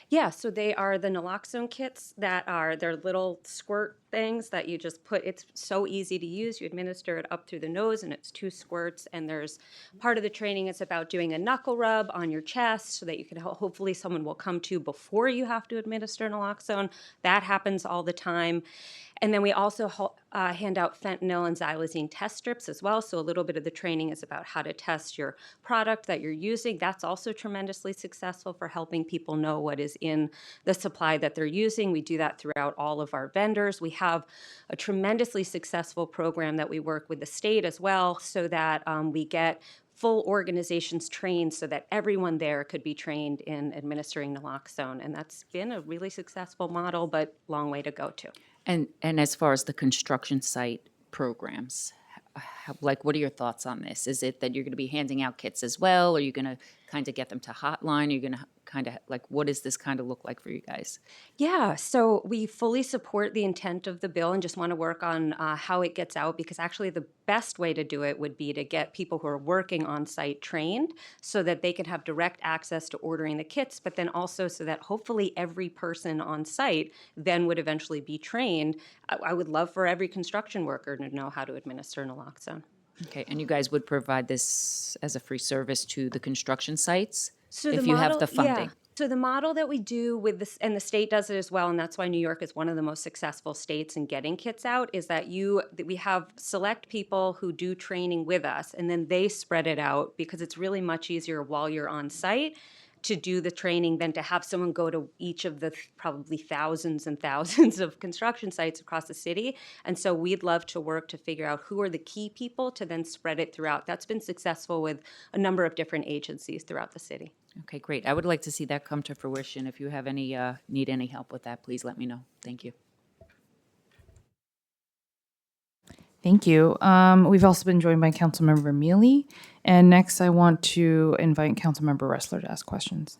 Yeah, so they are the naloxone kits they're little squirt things that you just put. It's so easy to use. You administer it up through the nose, and it's 2 squirts. And there's part of the training is about doing a knuckle rub on your chest so that you can hopefully someone will come to before you have to administer naloxone. That happens all the time. And then we also hand out fentanyl and xylazine test strips as well. So a little bit of the training is about how to test your product that you're using. That's also tremendously successful for helping people know what is in the supply that they're using. We do that throughout all of our vendors. We have a tremendously successful program that we work with the state as well, so that we get full organizations trained so that everyone there could be trained in administering naloxone. And that's been a really successful model, but long way to go too. And as far as the construction site programs, what are your thoughts on this? Is it that you're going to be handing out kits as well? Are you going to kind of get them to hotline? Are you going to kind of what does this kind of look like for you guys? Yeah, so we fully support the intent of the bill and just want to work on how it gets out, because actually the best way to do it would be to get people who are working on site trained so that they can have direct access to ordering the kits, but then also so that hopefully every person on site then would eventually be trained. I would love for every construction worker to know how to administer naloxone. Okay, and you guys would provide this as a free service to the construction sites So if the you model, have the funding? Yeah. So the model that we do with this, and the state does it as well, and that's why New York is one of the most successful states in getting kits out, is that we have select people who do training with us, and then they spread it out, because it's really much easier while you're on site to do the training than to have someone go to each of the probably thousands and thousands of construction sites across the city. And so we'd love to work to figure out who are the key people to then spread it throughout. That's been successful with a number of different agencies throughout the city. Okay, great. I would like to see that come to fruition. If you have need any help with that, please let me know. Thank you. Thank you. We've also been joined by Councilmember Mealy. And next, I want to invite Councilmember Ressler to ask questions.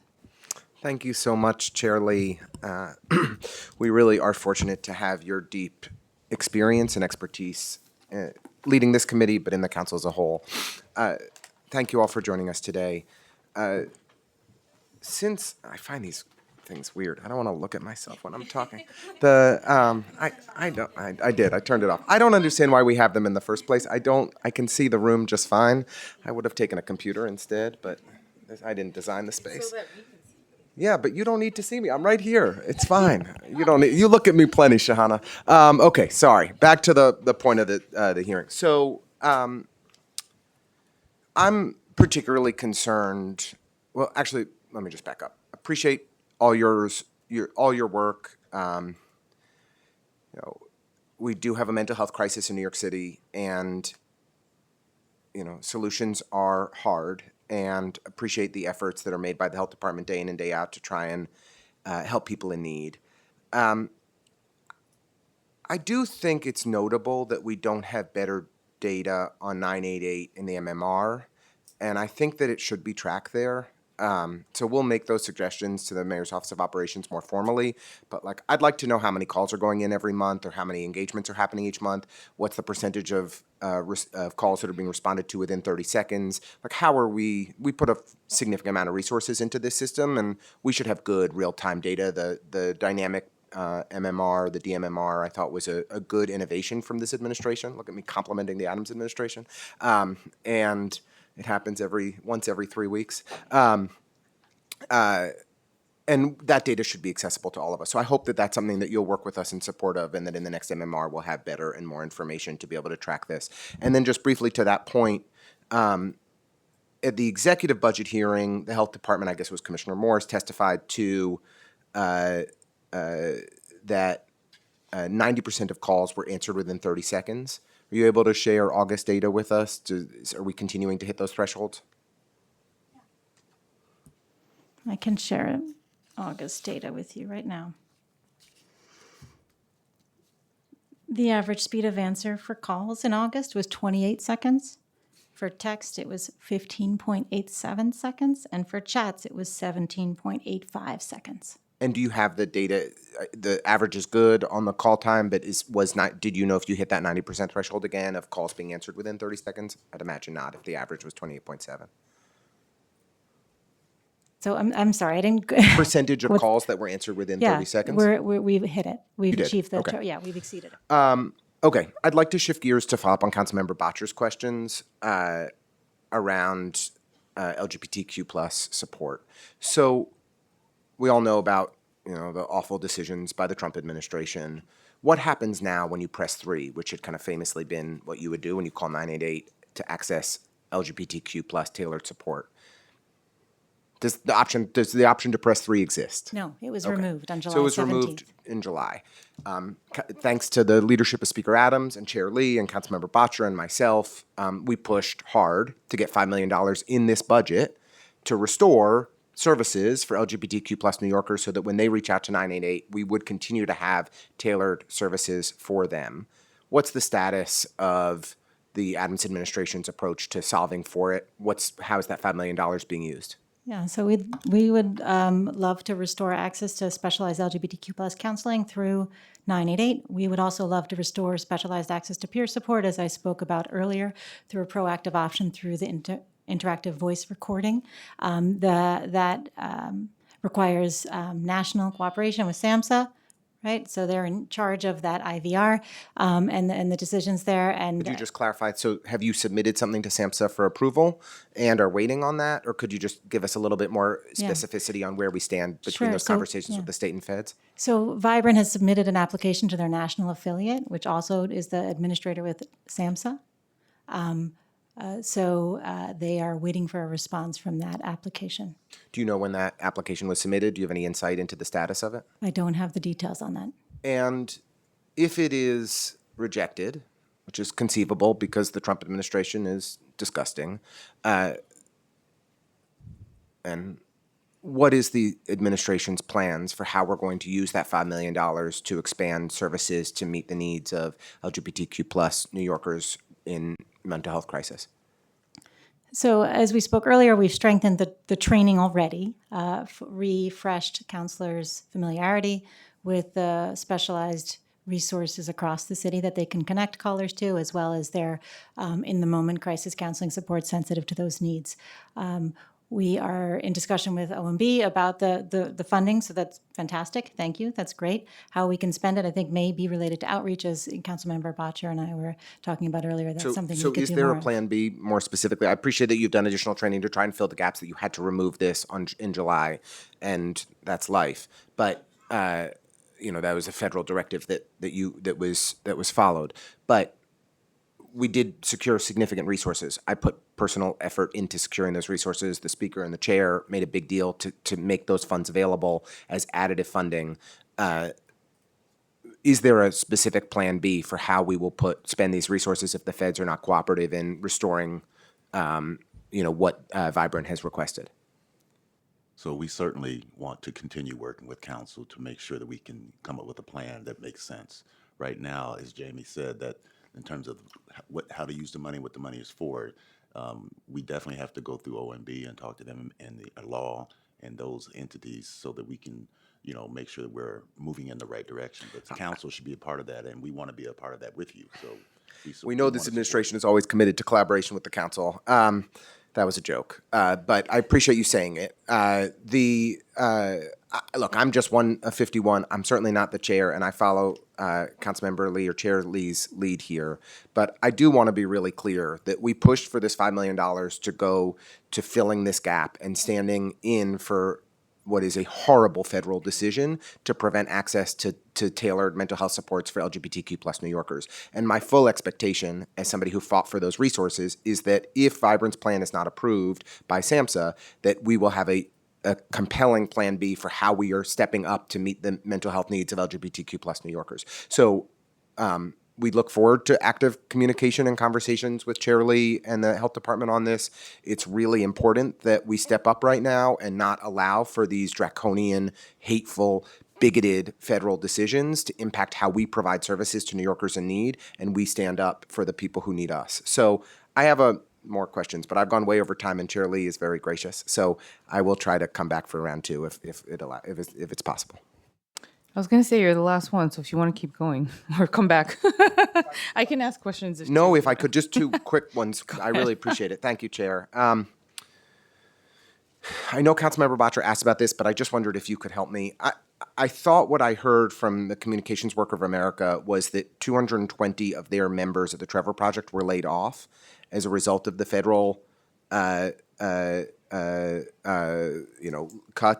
Thank you so much, Chair Lee. We really are fortunate to have your deep experience and expertise leading this committee, but in the council as a whole. Thank you all for joining us today. Since I find these things weird, I don't want to look at myself when I'm talking. I did. I turned it off. I don't understand why we have them in the first place. I can see the room just fine. I would have taken a computer instead, but I didn't design the space. Yeah, but you don't need to see me. I'm right here. It's fine. You look at me plenty, Shahana. Okay, sorry. Back to the point of the hearing. So I'm particularly concerned. Well, actually, let me just back up. Appreciate all your work. We do have a mental health crisis in New York City, and solutions are hard. And appreciate the efforts that are made by the health department day in and day out to try and help people in need. I do think it's notable that we don't have better data on 988 in the MMR, and I think that it should be tracked there. So we'll make those suggestions to the Mayor's Office of Operations more formally. But like, I'd like to know how many calls are going in every month, or how many engagements are happening each month. What's the percentage of calls that are being responded to within 30 seconds? Like, how are we put a significant amount of resources into this system, and we should have good real-time data. The dynamic MMR, the DMMR, I thought was a good innovation from this administration. Look at me complimenting the Adams administration. And it happens once every 3 weeks. And that data should be accessible to all of us. So I hope that that's something that you'll work with us in support of, and that in the next MMR we'll have better and more information to be able to track this. And then just briefly to that point, at the executive budget hearing, the health department, I guess it was Commissioner Morris, testified to that 90% of calls were answered within 30 seconds. Are you able to share August data with us? Are we continuing to hit those thresholds? I can share August data with you right now. The average speed of answer for calls in August was 28 seconds. For text, it was 15.87 seconds, and for chats, it was 17.85 seconds. And do you have the data? The average is good on the call time, but did you know if you hit that 90% threshold again of calls being answered within 30 seconds? I'd imagine not if the average was 28.7. So I'm sorry, I didn't. Percentage of calls that were answered within 30 seconds? We've hit it. We've did? achieved the, Okay. we've exceeded it. Okay, I'd like to shift gears to follow up on Councilmember Botcher's questions around LGBTQ plus support. So we all know about the awful decisions by the Trump administration. What happens now when you press 3, which had kind of famously been what you would do when you call 988 to access LGBTQ plus tailored support? Does the option to press 3 exist? No, it was removed on July 17th. So it was removed in July. Thanks to the leadership of Speaker Adams and Chair Lee and Councilmember Bottcher and myself, we pushed hard to get $5 million in this budget to restore services for LGBTQ plus New Yorkers, so that when they reach out to 988, we would continue to have tailored services for them. What's the status of the Adams administration's approach to solving for it? How is that $5 million being used? Yeah, so we would love to restore access to specialized LGBTQ plus counseling through 988. We would also love to restore specialized access to peer support, as I spoke about earlier, through a proactive option through the interactive voice recording. That requires national cooperation with SAMHSA, right? So they're in charge of that IVR and the decisions there. And Could you just clarify? So have you submitted something to SAMHSA for approval and are waiting on that? Or could you just give us a little bit more specificity on where we stand between Sure. those conversations with the state and feds? So Vibrant has submitted an application to their national affiliate, which also is the administrator with SAMHSA. So they are waiting for a response from that application. Do you know when that application was submitted? Do you have any insight into the status of it? I don't have the details on that. And if it is rejected, which is conceivable because the Trump administration is disgusting, and what is the administration's plans for how we're going to use that $5 million to expand services to meet the needs of LGBTQ plus New Yorkers in mental health crisis? So as we spoke earlier, we've strengthened the training already, refreshed counselors' familiarity with the specialized resources across the city that they can connect callers to, as well as their in-the-moment crisis counseling support sensitive to those needs. We are in discussion with OMB about the funding, so that's fantastic. Thank you. That's great. How we can spend it, I think, may be related to outreach, as Councilmember Bottcher and I were talking about earlier. That's something we could do So is there more a of. plan B more specifically? I appreciate that you've done additional training to try and fill the gaps that you had to remove this in July, and that's life. But that was a federal directive that was followed. But we did secure significant resources. I put personal effort into securing those resources. The speaker and the chair made a big deal to make those funds available as additive funding. Is there a specific plan B for how we will spend these resources if the feds are not cooperative in restoring, what Vibrant has requested? So we certainly want to continue working with council to make sure that we can come up with a plan that makes sense. Right now, as Jamie said, that in terms of how to use the money, what the money is for, We definitely have to go through OMB and talk to them and the law and those entities so that we can, make sure that we're moving in the right direction. But the council should be a part of that, and we want to be a part of that with you. So We know this administration is always committed to collaboration with the council. That was a joke, but I appreciate you saying it. Look, I'm just one of 51. I'm certainly not the chair, and I follow Councilmember Lee or Chair Lee's lead here. But I do want to be really clear that we pushed for this $5 million to go to filling this gap and standing in for what is a horrible federal decision to prevent access to tailored mental health supports for LGBTQ plus New Yorkers. And my full expectation, as somebody who fought for those resources, is that if Vibrant's plan is not approved by SAMHSA, that we will have a compelling plan B for how we are stepping up to meet the mental health needs of LGBTQ plus New Yorkers. So we look forward to active communication and conversations with Chair Lee and the health department on this. It's really important that we step up right now and not allow for these draconian, hateful, bigoted federal decisions to impact how we provide services to New Yorkers in need, and we stand up for the people who need us. So I have more questions, but I've gone way over time, and Chair Lee is very gracious. So I will try to come back for round two if it's possible. I was going to say you're the last one, so if you want to keep going or come back, I can ask questions. No, if I could, just two quick ones. I really appreciate it. Thank you, Chair. I know Councilmember Bottcher asked about this, but I just wondered if you could help me. I thought what I heard from the Communications Worker of America was that 220 of their members of the Trevor Project were laid off as a result of the federal, cuts.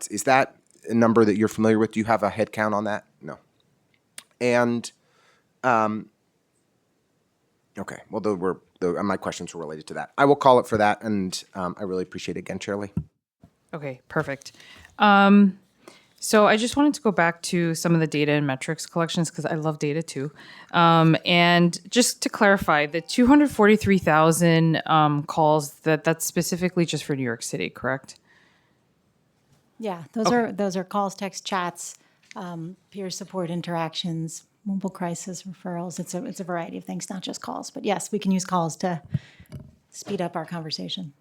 Is that a number that you're familiar with? Do you have a head count on that? No. And, okay, well, my questions were related to that. I will call it for that, and I really appreciate it again, Chair Lee. Okay, perfect. So I just wanted to go back to some of the data and metrics collections because I love data too. And just to clarify, the 243,000 calls, that's specifically just for New York City, correct? Yeah, those are calls, texts, chats, peer support interactions, mobile crisis referrals. It's a variety of things, not just calls. But yes, we can use calls to speed up our conversation.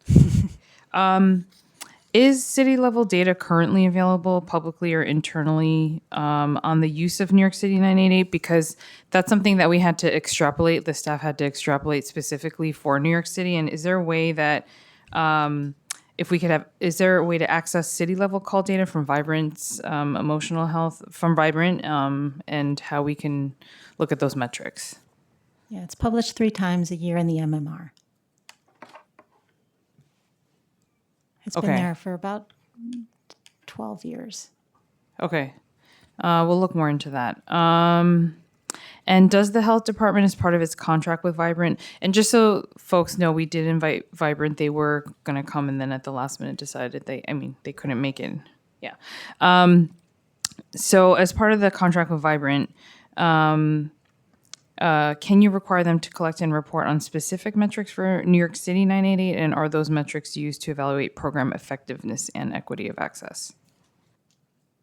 Is city-level data currently available publicly or internally on the use of New York City 988? Because that's something that we had to extrapolate, the staff had to extrapolate specifically for New York City. And is there a way that, is there a way to access city-level call data from Vibrant's emotional health, from Vibrant, and how we can look at those metrics? Yeah, it's published 3 times a year in the MMR. It's been there for about 12 years. Okay. We'll look more into that. And does the health department, as part of its contract with Vibrant, and just so folks know, we did invite Vibrant. They were going to come, and then at the last minute decided they couldn't make it. Yeah. So as part of the contract with Vibrant, can you require them to collect and report on specific metrics for New York City 988? And are those metrics used to evaluate program effectiveness and equity of access?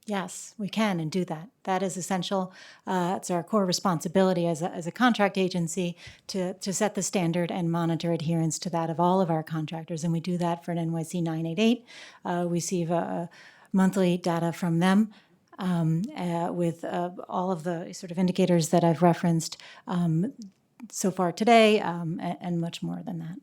Yes, we can and do that. That is essential. It's our core responsibility as a contract agency to set the standard and monitor adherence to that of all of our contractors. And we do that for an NYC 988. We receive monthly data from them. With all of the sort of indicators that I've referenced so far today, and much more than that.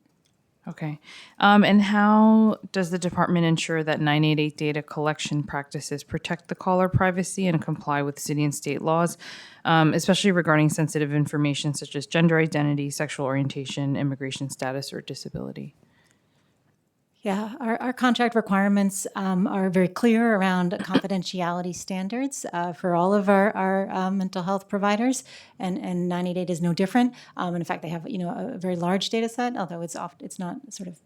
Okay. And how does the department ensure that 988 data collection practices protect the caller privacy and comply with city and state laws, especially regarding sensitive information such as gender identity, sexual orientation, immigration status, or disability? Yeah, our contract requirements are very clear around confidentiality standards for all of our mental health providers, and 988 is no different. And in fact, they have a very large data set, although it's not sort of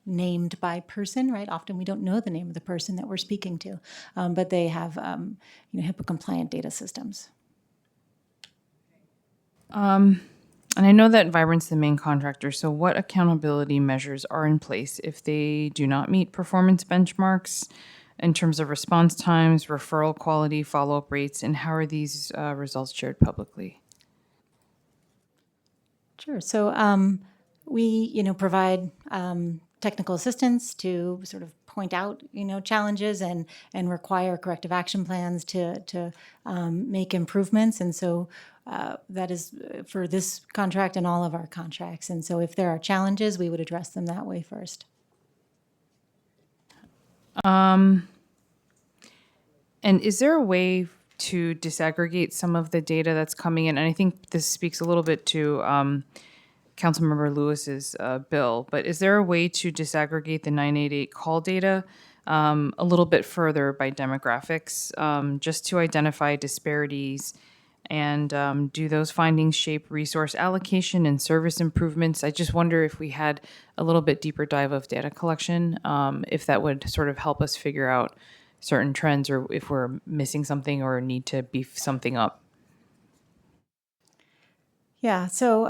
named by person, right? Often we don't know the name of the person that we're speaking to, but they have HIPAA compliant data systems. And I know that Vibrant's the main contractor, so what accountability measures are in place if they do not meet performance benchmarks in terms of response times, referral quality, follow-up rates, and how are these results shared publicly? Sure. So we provide technical assistance to sort of point out, challenges and require corrective action plans to make improvements. And so that is for this contract and all of our contracts. And so if there are challenges, we would address them that way first. And is there a way to disaggregate some of the data that's coming in? And I think this speaks a little bit to Councilmember Lewis's bill, but is there a way to disaggregate the 988 call data a little bit further by demographics, just to identify disparities? And do those findings shape resource allocation and service improvements? I just wonder if we had a little bit deeper dive of data collection, if that would sort of help us figure out certain trends, or if we're missing something or need to beef something up. Yeah, so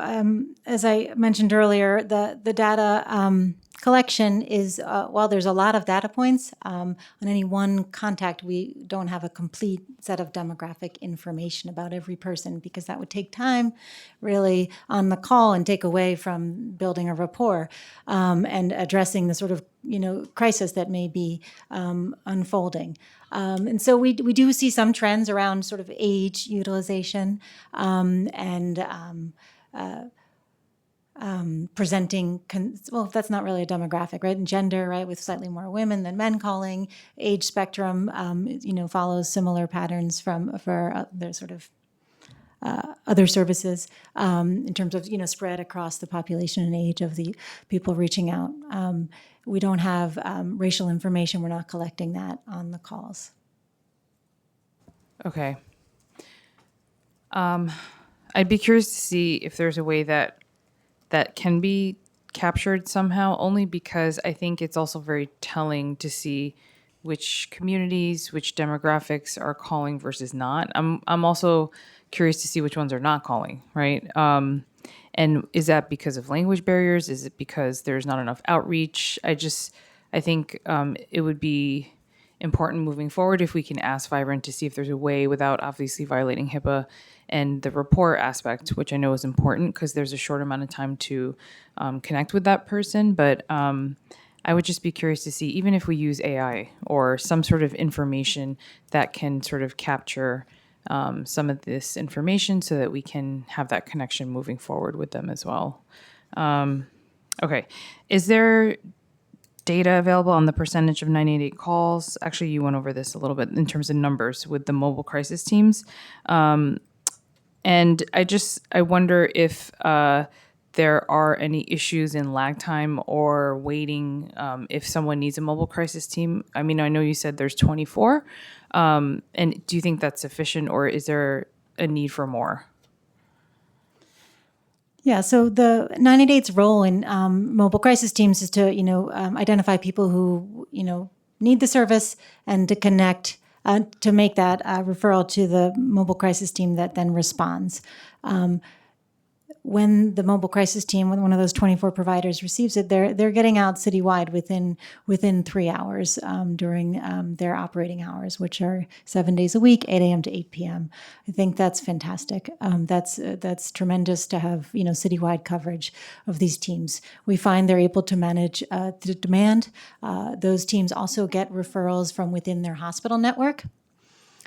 as I mentioned earlier, the data collection is, while there's a lot of data points, on any one contact, we don't have a complete set of demographic information about every person, because that would take time really on the call and take away from building a rapport and addressing the sort of crisis that may be unfolding. And so we do see some trends around sort of age utilization and presenting, well, that's not really a demographic, right? And gender, right, with slightly more women than men calling. Age spectrum, follows similar patterns for their sort of other services in terms of spread across the population and age of the people reaching out. We don't have racial information. We're not collecting that on the calls. Okay. I'd be curious to see if there's a way that can be captured somehow, only because I think it's also very telling to see which communities, which demographics are calling versus not. I'm also curious to see which ones are not calling, right? And is that because of language barriers? Is it because there's not enough outreach? I think it would be important moving forward if we can ask Vibrant to see if there's a way, without obviously violating HIPAA and the report aspect, which I know is important because there's a short amount of time to connect with that person. But I would just be curious to see, even if we use AI or some sort of information that can sort of capture some of this information so that we can have that connection moving forward with them as well. Okay. Is there data available on the percentage of 988 calls? Actually, you went over this a little bit in terms of numbers with the mobile crisis teams. And I wonder if there are any issues in lag time or waiting if someone needs a mobile crisis team. I mean, I know you said there's 24. And do you think that's sufficient, or is there a need for more? Yeah, so the 988's role in mobile crisis teams is to, identify people who, need the service and to connect, to make that referral to the mobile crisis team that then responds. When the mobile crisis team, when one of those 24 providers receives it, they're getting out citywide within 3 hours during their operating hours, which are 7 days a week, 8 a.m. to 8 p.m. I think that's fantastic. That's tremendous to have citywide coverage of these teams. We find they're able to manage the demand. Those teams also get referrals from within their hospital network.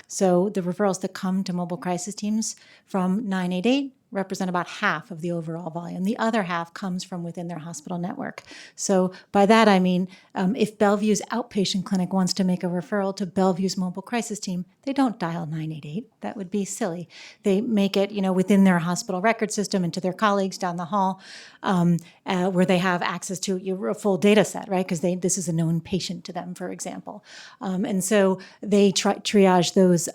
So the referrals that come to mobile crisis teams from 988 represent about half of the overall volume. The other half comes from within their hospital network. So by that, I mean, if Bellevue's outpatient clinic wants to make a referral to Bellevue's mobile crisis team, they don't dial 988. That would be silly. They make it, within their hospital record system and to their colleagues down the hall, where they have access to a full data set, right? Because this is a known patient to them, for example. And so they triage those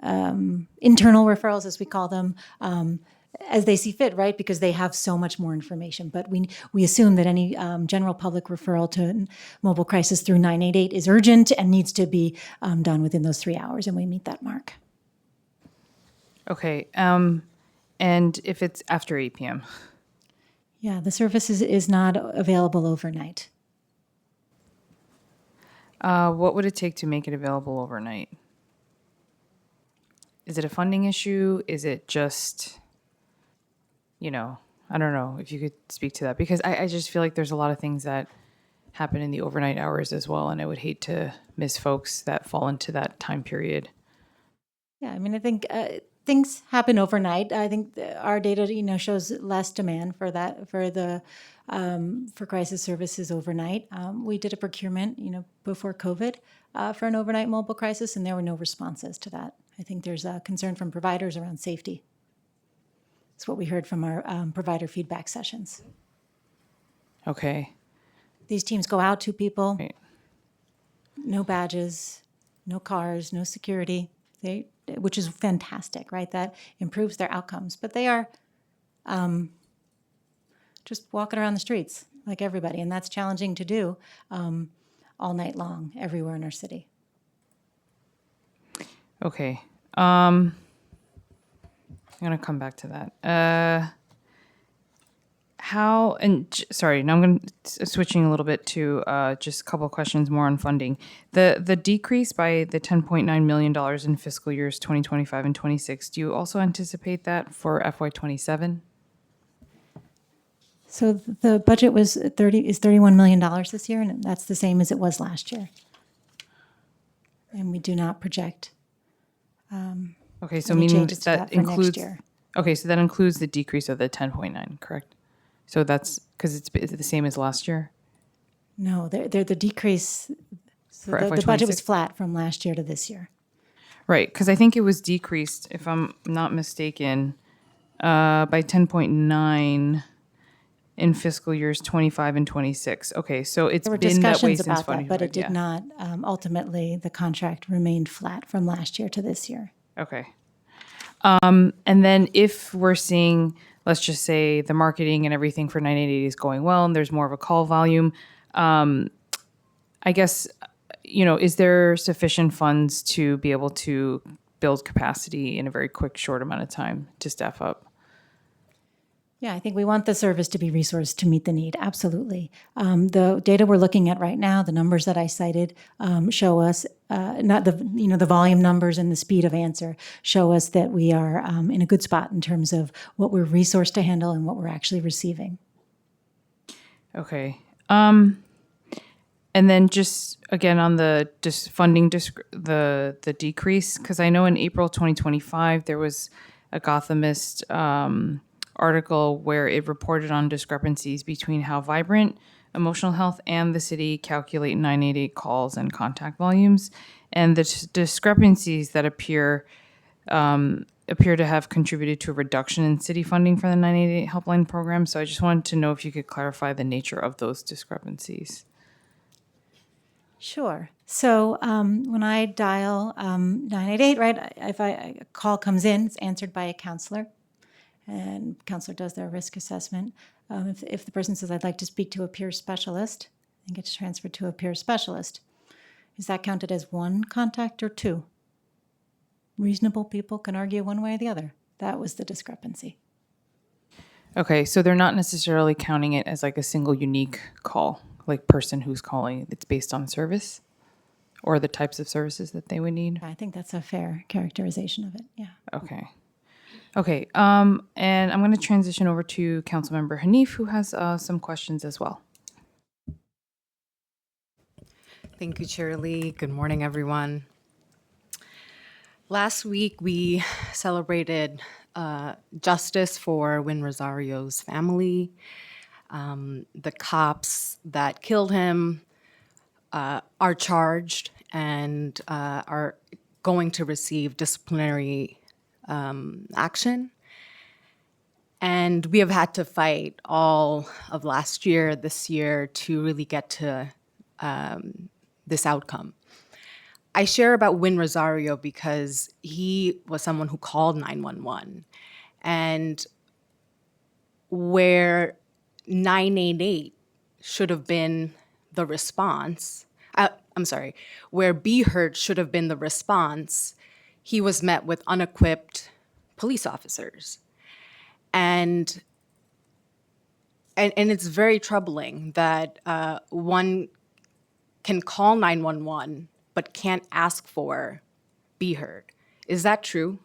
internal referrals, as we call them, as they see fit, right? Because they have so much more information. But we assume that any general public referral to mobile crisis through 988 is urgent and needs to be done within those 3 hours, and we meet that mark. Okay. And if it's after 8 p.m.? Yeah, the service is not available overnight. What would it take to make it available overnight? Is it a funding issue? Is it just, I don't know if you could speak to that, because I just feel like there's a lot of things that happen in the overnight hours as well, and I would hate to miss folks that fall into that time period. Yeah, I mean, I think things happen overnight. I think our data, shows less demand for that, for crisis services overnight. We did a procurement, before COVID for an overnight mobile crisis, and there were no responses to that. I think there's a concern from providers around safety. It's what we heard from our provider feedback sessions. Okay. These teams go out to people, Right. no badges, no cars, no security, which is fantastic, right? That improves their outcomes. But they are just walking around the streets like everybody, and that's challenging to do all night long, everywhere in our city. Okay. I'm gonna come back to that. Sorry, now I'm going to switching a little bit to just a couple of questions more on funding. The decrease by the $10.9 million in fiscal years 2025 and 26, do you also anticipate that for FY27? So the budget was $31 million this year, and that's the same as it was last year. And we do not project Okay, so any meaning changes to that for next includes, year. okay, so that includes the decrease of the 10.9, correct? So that's because it's the same as last year? No, they're the decrease. So For the budget was FY26? flat from last year to this year. Right, because I think it was decreased, if I'm not mistaken, by 10.9 in fiscal years 25 and 26. Okay, so it's There were been that way discussions since about that, 25. but it did Yeah. not. Ultimately, the contract remained flat from last year to this year. Okay. And then if we're seeing, let's just say the marketing and everything for 988 is going well and there's more of a call volume, I guess, is there sufficient funds to be able to build capacity in a very quick, short amount of time to staff up? Yeah, I think we want the service to be resourced to meet the need. Absolutely. The data we're looking at right now, the numbers that I cited, show us not the volume numbers and the speed of answer show us that we are in a good spot in terms of what we're resourced to handle and what we're actually receiving. Okay. And then just again on the funding, the decrease, because I know in April 2025 there was a Gothamist article where it reported on discrepancies between how vibrant emotional health and the city calculate 988 calls and contact volumes, and the discrepancies that appear to have contributed to a reduction in city funding for the 988 helpline program. So I just wanted to know if you could clarify the nature of those discrepancies. Sure. So when I dial 988, right, if a call comes in, it's answered by a counselor, and counselor does their risk assessment. If the person says, I'd like to speak to a peer specialist, and gets transferred to a peer specialist, is that counted as one contact or two? Reasonable people can argue one way or the other. That was the discrepancy. Okay, so they're not necessarily counting it as like a single unique call, like person who's calling. It's based on service or the types of services that they would need. I think that's a fair characterization of it. Yeah. Okay. Okay. And I'm going to transition over to Councilmember Hanif, who has some questions as well. Thank you, Chair Lee. Good morning, everyone. Last week, we celebrated justice for Win Rosario's family. The cops that killed him are charged and are going to receive disciplinary action. And we have had to fight all of last year, this year, to really get to this outcome. I share about Win Rosario because he was someone who called 911. And where 988 should have been the response, where Be Heard should have been the response, he was met with unequipped police officers. And it's very troubling that one can call 911 but can't ask for Be Heard. Is that true?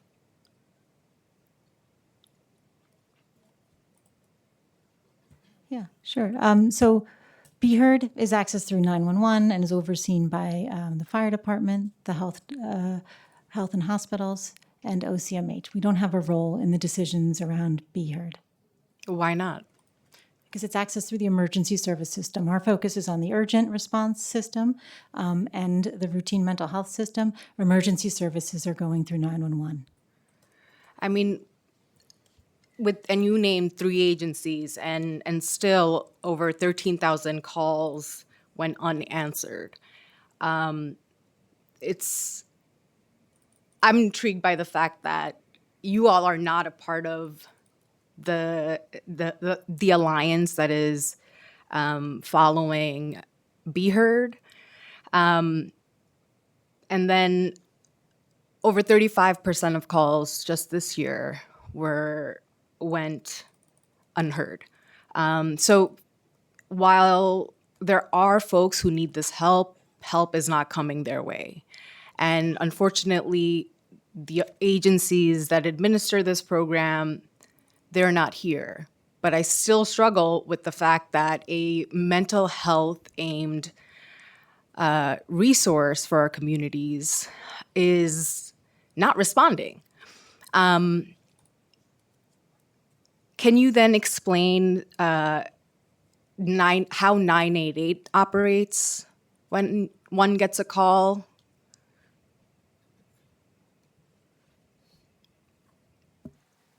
Yeah, sure. So Be Heard is accessed through 911 and is overseen by the fire department, the health and hospitals, and OCMH. We don't have a role in the decisions around Be Heard Why not? because it's accessed through the emergency service system. Our focus is on the urgent response system and the routine mental health system. Emergency services are going through 911. I mean, and you named 3 agencies, and still over 13,000 calls went unanswered. It's I'm intrigued by the fact that you all are not a part of the alliance that is following Be Heard, and then over 35% of calls just this year went unheard. So while there are folks who need this help is not coming their way. And unfortunately, the agencies that administer this program, they're not here. But I still struggle with the fact that a mental health aimed resource for our communities is not responding. Can you then explain how 988 operates when one gets a call?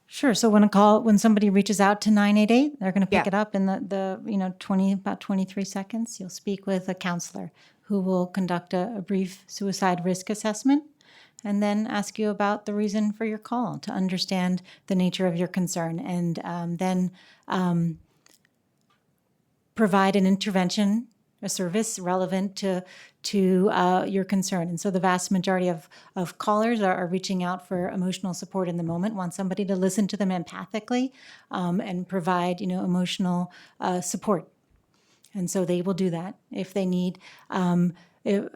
Sure. So when somebody reaches out to 988, they're going to pick Yeah. it up in about 23 seconds. You'll speak with a counselor who will conduct a brief suicide risk assessment and then ask you about the reason for your call to understand the nature of your concern, and then provide an intervention, a service relevant to your concern. And so the vast majority of callers are reaching out for emotional support in the moment, want somebody to listen to them empathically and provide emotional support. And so they will do that. If they need a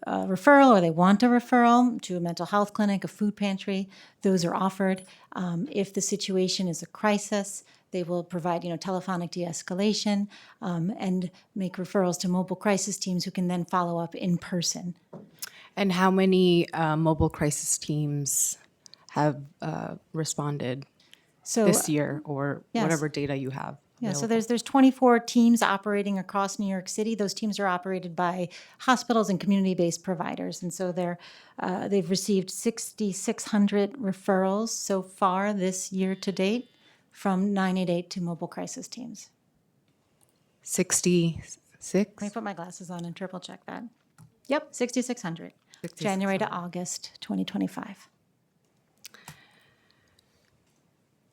referral or they want a referral to a mental health clinic, a food pantry, those are offered. If the situation is a crisis, they will provide telephonic de-escalation and make referrals to mobile crisis teams who can then follow up in person. And how many mobile crisis teams have responded So this year, or yes. whatever data you have? Yeah, so available? there's 24 teams operating across New York City. Those teams are operated by hospitals and community-based providers, and so they've received 6,600 referrals so far this year to date from 988 to mobile crisis teams. 66? Let me put my glasses on and triple check that. Yep, 6,600. January to August 2025.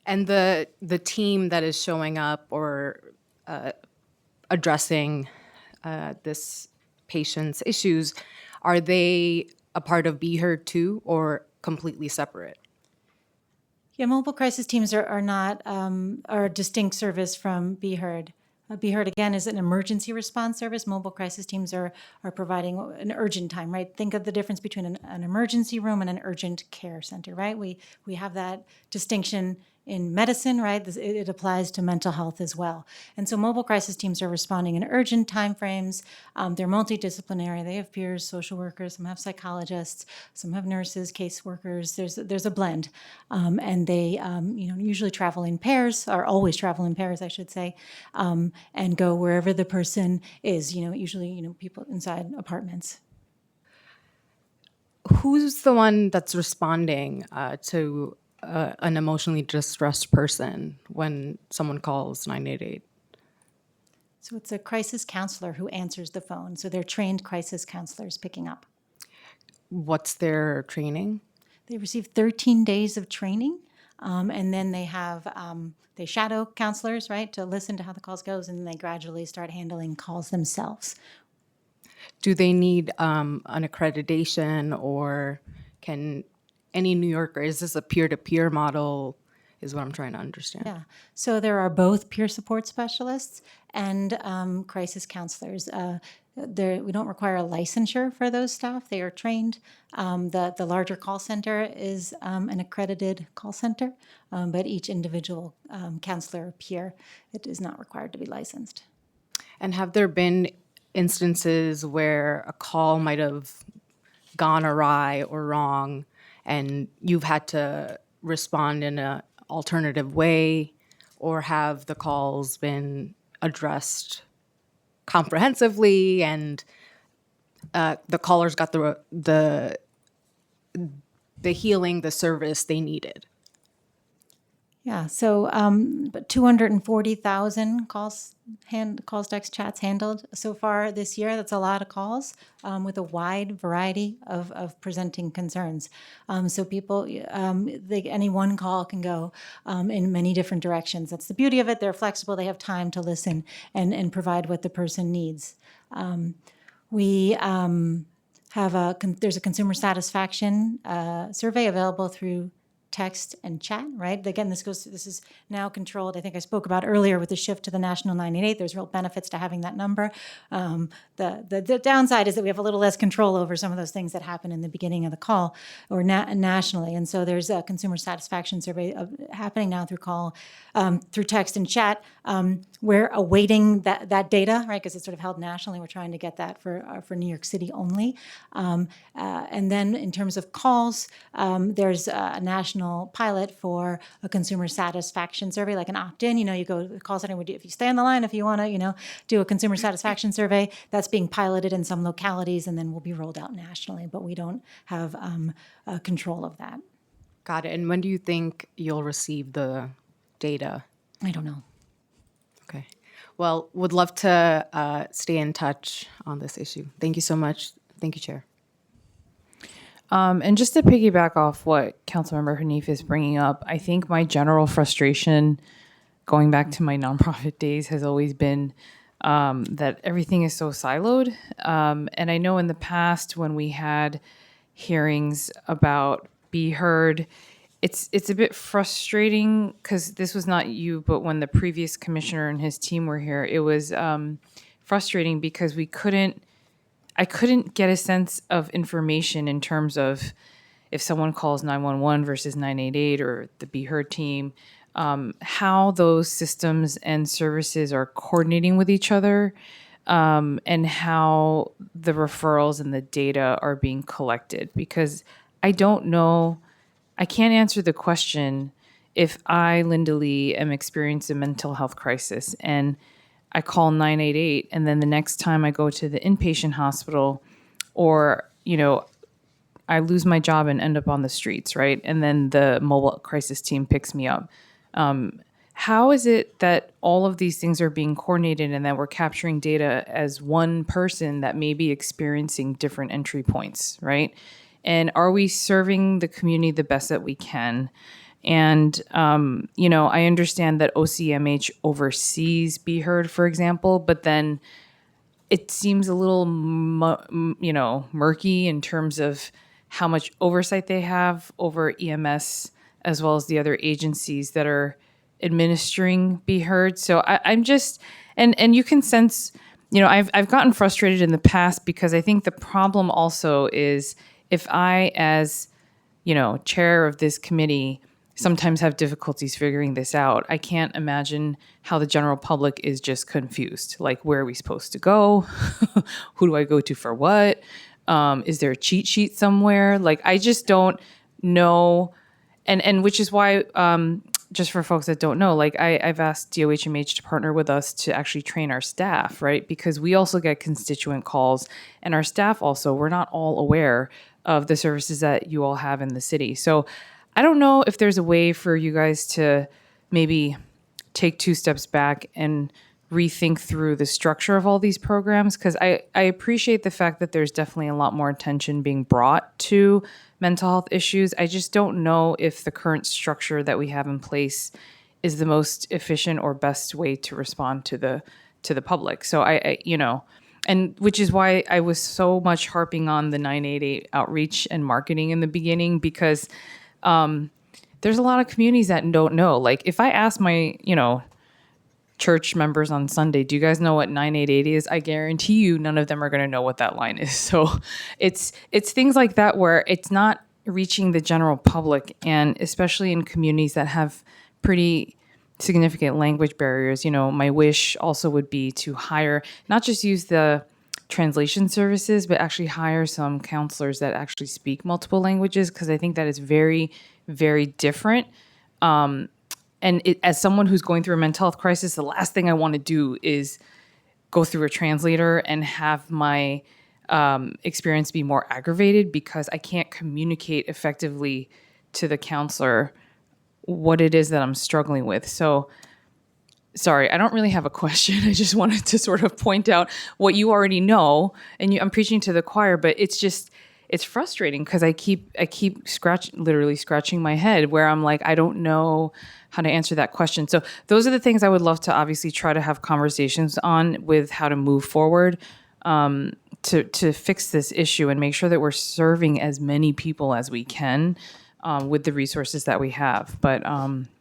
And the team that is showing up or addressing this patient's issues, are they a part of Be Heard too, or completely separate? Yeah, mobile crisis teams are not are a distinct service from Be Heard. Be Heard, again, is an emergency response service. Mobile crisis teams are providing an urgent time, right? Think of the difference between an emergency room and an urgent care center, right? We have that distinction in medicine, right? It applies to mental health as well. And so mobile crisis teams are responding in urgent timeframes. They're multidisciplinary. They have peers, social workers, some have psychologists, some have nurses, caseworkers. There's a blend. And they usually travel in pairs, or always travel in pairs, I should say, and go wherever the person is, usually people inside apartments. Who's the one that's responding to an emotionally distressed person when someone calls 988? So it's a crisis counselor who answers the phone. So they're trained crisis counselors picking up. What's their training? They receive 13 days of training, and then they have they shadow counselors, right, to listen to how the calls goes, and then they gradually start handling calls themselves. Do they need an accreditation, or can any New Yorker, is this a peer-to-peer model, is what I'm trying to understand? Yeah. So there are both peer support specialists and crisis counselors. We don't require a licensure for those staff. They are trained. The larger call center is an accredited call center, but each individual counselor or peer, it is not required to be licensed. And have there been instances where a call might have gone awry or wrong and you've had to respond in an alternative way, or have the calls been addressed comprehensively and the callers got the healing, the service they needed? Yeah, so but 240,000 calls, text, chats handled so far this year. That's a lot of calls with a wide variety of presenting concerns. So people, any one call can go in many different directions. That's the beauty of it. They're flexible. They have time to listen and provide what the person needs. We there's a consumer satisfaction survey available through text and chat, right? Again, this is now controlled. I think I spoke about earlier with the shift to the national 988. There's real benefits to having that number. The downside is that we have a little less control over some of those things that happen in the beginning of the call or nationally. And so there's a consumer satisfaction survey happening now through text and chat. We're awaiting that data, right? Because it's sort of held nationally. We're trying to get that for New York City only. And then in terms of calls, there's a national pilot for a consumer satisfaction survey, like an opt-in. You go to the call center, if you stay on the line, if you want to, do a consumer satisfaction survey. That's being piloted in some localities and then will be rolled out nationally. But we don't have control of that. Got it. And when do you think you'll receive the data? I don't know. Okay. Well, would love to stay in touch on this issue. Thank you so much. Thank you, Chair. And just to piggyback off what Councilmember Hanif is bringing up, I think my general frustration going back to my nonprofit days has always been that everything is so siloed. And I know in the past when we had hearings about Be Heard, it's a bit frustrating because this was not you, but when the previous commissioner and his team were here, it was frustrating because I couldn't get a sense of information in terms of if someone calls 911 versus 988 or the Be Heard team, how those systems and services are coordinating with each other, and how the referrals and the data are being collected. Because I don't know, I can't answer the question if I, Linda Lee, am experiencing a mental health crisis and I call 988, and then the next time I go to the inpatient hospital, or, I lose my job and end up on the streets, right? And then the mobile crisis team picks me up. How is it that all of these things are being coordinated and that we're capturing data as one person that may be experiencing different entry points, right? And are we serving the community the best that we can? And, I understand that OCMH oversees Be Heard, for example, but then it seems a little, murky in terms of how much oversight they have over EMS as well as the other agencies that are administering Be Heard. So I'm just, and you can sense, I've gotten frustrated in the past because I think the problem also is if I, as, chair of this committee, sometimes have difficulties figuring this out. I can't imagine how the general public is just confused. Like, where are we supposed to go? Who do I go to for what? Is there a cheat sheet somewhere? Like, I just don't know. And which is why, just for folks that don't know, like I've asked DOHMH to partner with us to actually train our staff, right? Because we also get constituent calls, and our staff also, we're not all aware of the services that you all have in the city. So I don't know if there's a way for you guys to maybe take two steps back and rethink through the structure of all these programs, because I appreciate the fact that there's definitely a lot more attention being brought to mental health issues. I just don't know if the current structure that we have in place is the most efficient or best way to respond to the public. So I and which is why I was so much harping on the 988 outreach and marketing in the beginning, because there's a lot of communities that don't know. Like, if I ask my, church members on Sunday, do you guys know what 988 is? I guarantee you none of them are going to know what that line is. So it's things like that where it's not reaching the general public, and especially in communities that have pretty significant language barriers. My wish also would be to hire, not just use the translation services, but actually hire some counselors that actually speak multiple languages, because I think that is very, very different. And as someone who's going through a mental health crisis, the last thing I want to do is go through a translator and have my experience be more aggravated because I can't communicate effectively to the counselor what it is that I'm struggling with. So, sorry, I don't really have a question. I just wanted to sort of point out what you already know, and I'm preaching to the choir, but it's frustrating because I keep literally scratching my head where I'm like, I don't know how to answer that question. So those are the things I would love to obviously try to have conversations on with how to move forward to fix this issue and make sure that we're serving as many people as we can with the resources that we have. But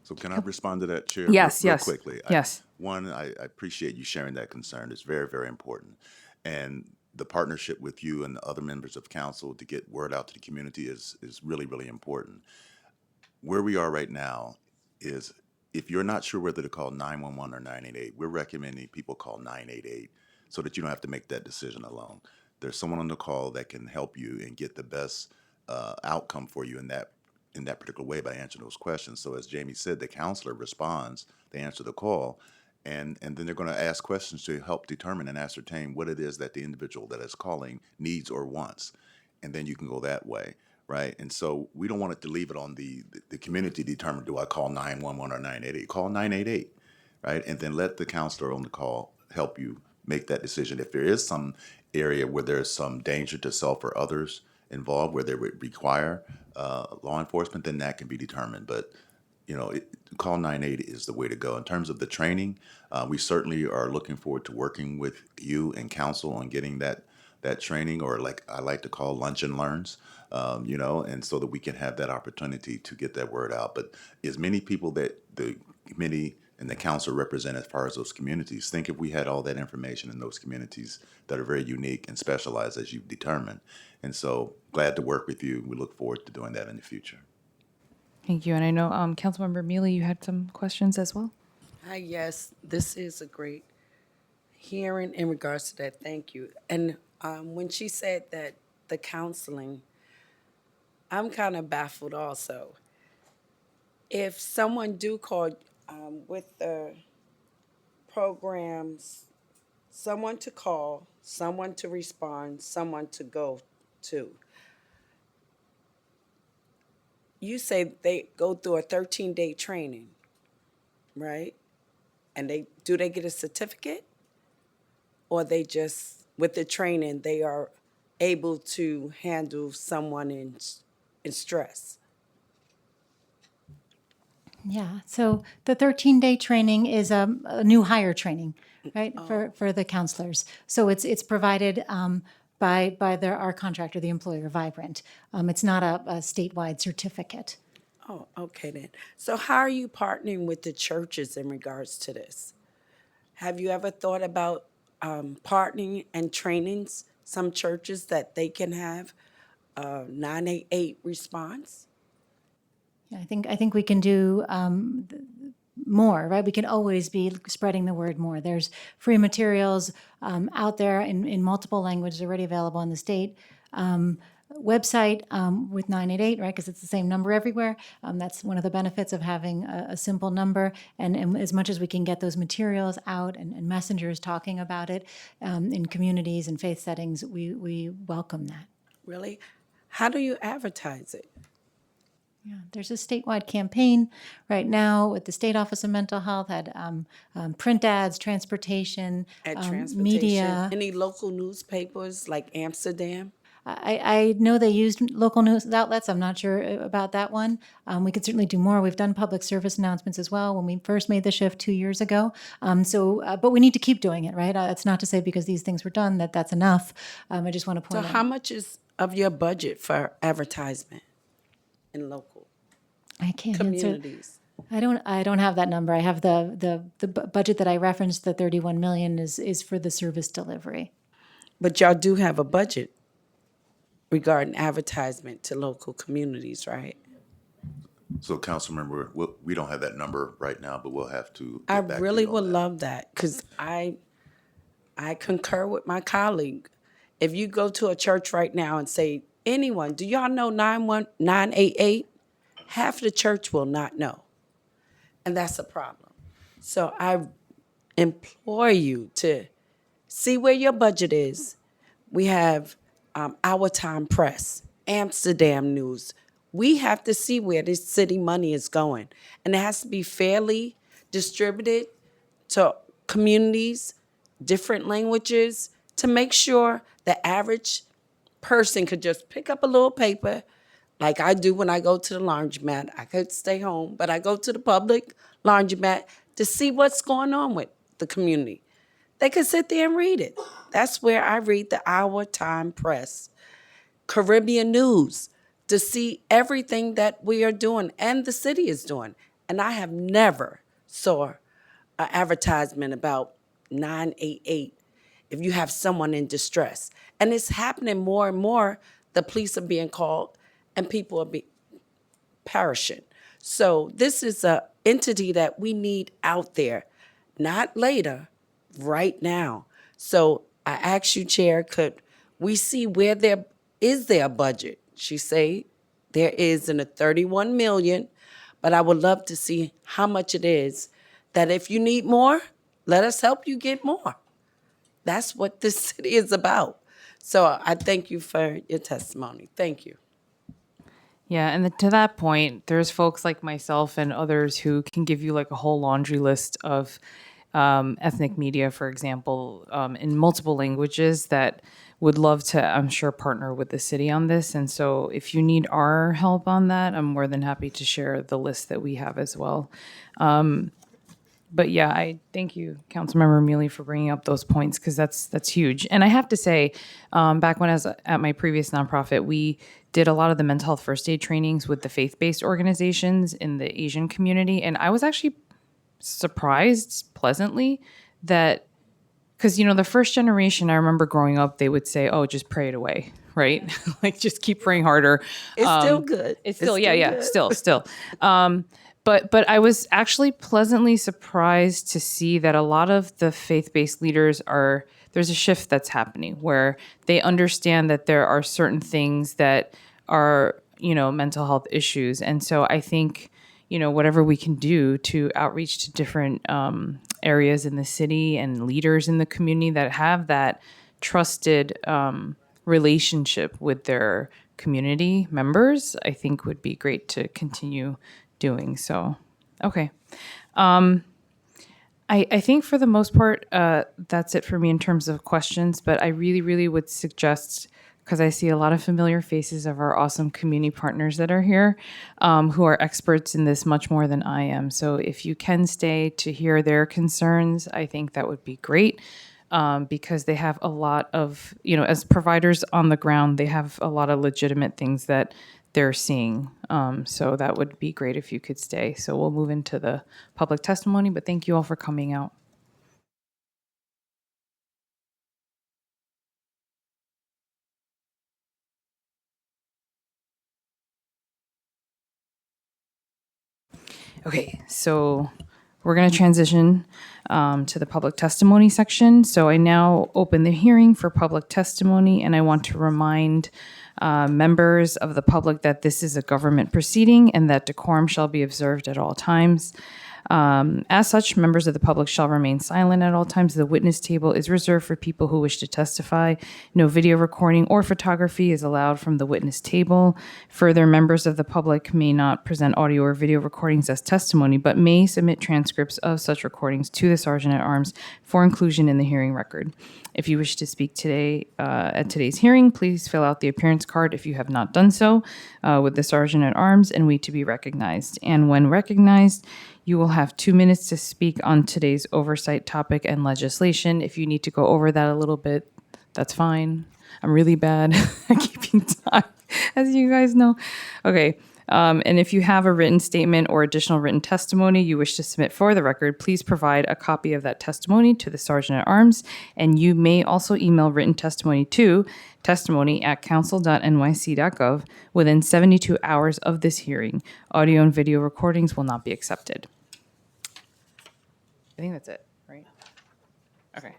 So can I respond to that, Chair? Yes, real yes, quickly. yes. I appreciate you sharing that concern. It's very, very important. And the partnership with you and the other members of council to get word out to the community is really, really important. Where we are right now is if you're not sure whether to call 911 or 988, we're recommending people call 988 so that you don't have to make that decision alone. There's someone on the call that can help you and get the best outcome for you in that particular way by answering those questions. So as Jamie said, the counselor responds, they answer the call, and then they're going to ask questions to help determine and ascertain what it is that the individual that is calling needs or wants, and then you can go that way, right? And so we don't want it to leave it on the community to determine, do I call 911 or 988? Call 988, right? And then let the counselor on the call help you make that decision. If there is some area where there's some danger to self or others involved, where they would require law enforcement, then that can be determined. But call 980 is the way to go. In terms of the training, we certainly are looking forward to working with you and council on getting that training, or like I like to call lunch and learns, and so that we can have that opportunity to get that word out. But as many people that the committee and the council represent as far as those communities, think if we had all that information in those communities that are very unique and specialized as you've determined. And so glad to work with you. We look forward to doing that in the future. Thank you. And I know Councilmember Mealy, you had some questions as well. Hi, yes, this is a great hearing in regards to that. Thank you. And when she said that the counseling, I'm kind of baffled also. If someone do call with the programs, someone to call, someone to respond, someone to go to, you say they go through a 13-day training, right? And they get a certificate? Or they just, with the training, they are able to handle someone in stress? Yeah, so the 13-day training is a new hire training, right, for the counselors. So it's provided by our contractor, the employer, Vibrant. It's not a statewide certificate. Oh, okay then. So how are you partnering with the churches in regards to this? Have you ever thought about partnering and trainings, some churches that they can have 988 response? Yeah, I think we can do more, right? We can always be spreading the word more. There's free materials out there in multiple languages already available in the state. Website with 988, right? Because it's the same number everywhere. That's one of the benefits of having a simple number. And as much as we can get those materials out and messengers talking about it in communities and faith settings, we welcome that. Really? How do you advertise it? Yeah, there's a statewide campaign right now with the State Office of Mental Health, had print ads, transportation, Transportation? media. Any local newspapers like Amsterdam? I know they used local news outlets. I'm not sure about that one. We could certainly do more. We've done public service announcements as well when we first made the shift 2 years ago. But we need to keep doing it, right? It's not to say because these things were done that's enough. I just want to point So out. how much is of your budget for advertisement in local I can't answer. communities? I don't have that number. I have the budget that I referenced. The 31 million is for the service delivery. But y'all do have a budget regarding advertisement to local communities, right? So council member, we don't have that number right now, but we'll have to I get back to really you on would that. love that because I concur with my colleague. If you go to a church right now and say, anyone, do y'all know 988? Half the church will not know. And that's a problem. So I implore you to see where your budget is. We have Our Time Press, Amsterdam News. We have to see where this city money is going. And it has to be fairly distributed to communities, different languages, to make sure the average person could just pick up a little paper like I do when I go to the laundromat. I could stay home, but I go to the public laundromat to see what's going on with the community. They could sit there and read it. That's where I read the Our Time Press, Caribbean News, to see everything that we are doing and the city is doing. And I have never saw an advertisement about 988 if you have someone in distress. And it's happening more and more. The police are being called and people are perishing. So this is a entity that we need out there, not later, right now. So I ask you, Chair, could we see where there is their budget? She say there is in a 31 million, but I would love to see how much it is. That if you need more, let us help you get more. That's what this city is about. So I thank you for your testimony. Thank you. Yeah, and to that point, there's folks like myself and others who can give you like a whole laundry list of ethnic media, for example, in multiple languages that would love to, I'm sure, partner with the city on this. And so if you need our help on that, I'm more than happy to share the list that we have as well. But yeah, I thank you, Councilmember Mealy, for bringing up those points because that's huge. And I have to say, back when I was at my previous nonprofit, we did a lot of the mental health first aid trainings with the faith-based organizations in the Asian community, and I was actually surprised pleasantly that because the first generation, I remember growing up, they would say, "Oh, just pray it away." Right? Like just keep praying harder. It's still good. It's still, yeah, still. But I was actually pleasantly surprised to see that a lot of the faith-based leaders there's a shift that's happening where they understand that there are certain things that are, mental health issues. And so I think, whatever we can do to outreach to different areas in the city and leaders in the community that have that trusted relationship with their community members, I think would be great to continue doing. So, okay. I think for the most part, that's it for me in terms of questions, but I really, really would suggest, because I see a lot of familiar faces of our awesome community partners that are here, who are experts in this much more than I am. So if you can stay to hear their concerns, I think that would be great. Because they have a lot of, as providers on the ground, they have a lot of legitimate things that they're seeing. So that would be great if you could stay. So we'll move into the public testimony, but thank you all for coming out. Okay, so we're going to transition to the public testimony section. So I now open the hearing for public testimony, and I want to remind members of the public that this is a government proceeding and that decorum shall be observed at all times. As such, members of the public shall remain silent at all times. The witness table is reserved for people who wish to testify. No video recording or photography is allowed from the witness table. Further, members of the public may not present audio or video recordings as testimony, but may submit transcripts of such recordings to the Sergeant at Arms for inclusion in the hearing record. If you wish to speak today at today's hearing, please fill out the appearance card if you have not done so with the Sergeant at Arms and wait to be recognized. And when recognized, you will have 2 minutes to speak on today's oversight topic and legislation. If you need to go over that a little bit, that's fine. I'm really bad at keeping time, as you guys know. Okay, And if you have a written statement or additional written testimony you wish to submit for the record, please provide a copy of that testimony to the Sergeant at Arms. And you may also email written testimony to testimony@council.nyc.gov within 72 hours of this hearing. Audio and video recordings will not be accepted. I think that's it, right? Okay.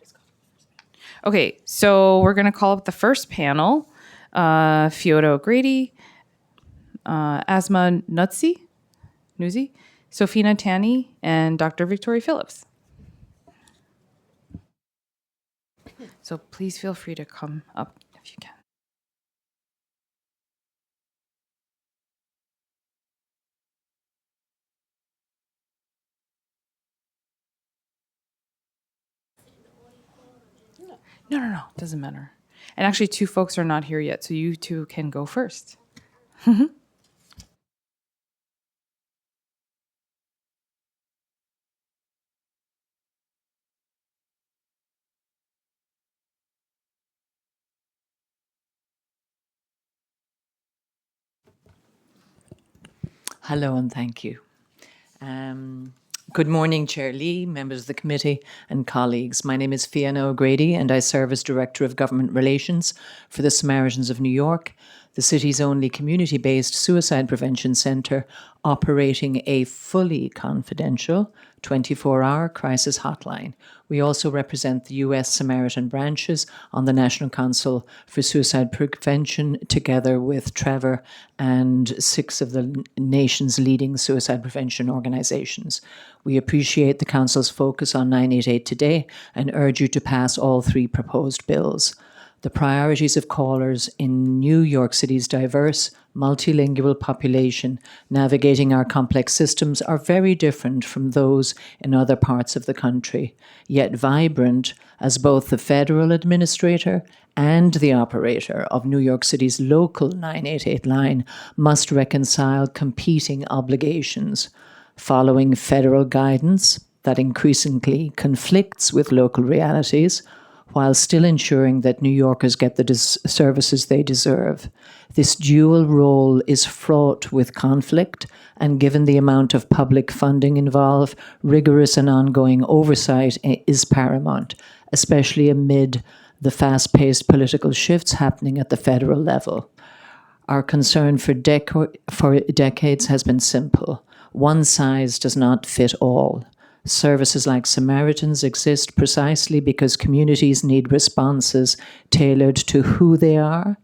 Okay, so we're going to call up the first panel, Fiona O'Grady, Asma Nycc, Sofina Tani, and Dr. Victoria Phillips. So please feel free to come up if you can. No, doesn't matter. And actually, two folks are not here yet, so you two can go first. Hello and thank you. Good morning, Chair Lee, members of the committee and colleagues. My name is Fiona O'Grady and I serve as Director of Government Relations for the Samaritans of New York, the city's only community-based suicide prevention centre operating a fully confidential 24-hour crisis hotline. We also represent the US Samaritan branches on the National Council for Suicide Prevention, together with Trevor and 6 of the nation's leading suicide prevention organizations. We appreciate the Council's focus on 988 today and urge you to pass all 3 proposed bills. The priorities of callers in New York City's diverse, multilingual population navigating our complex systems are very different from those in other parts of the country, yet vibrant as both the federal administrator and the operator of New York City's local 988 line must reconcile competing obligations. Following federal guidance that increasingly conflicts with local realities, while still ensuring that New Yorkers get the services they deserve. This dual role is fraught with conflict, and given the amount of public funding involved, rigorous and ongoing oversight is paramount, especially amid the fast-paced political shifts happening at the federal level. Our concern for decades has been simple. One size does not fit all. Services like Samaritans exist precisely because communities need responses tailored to who they are,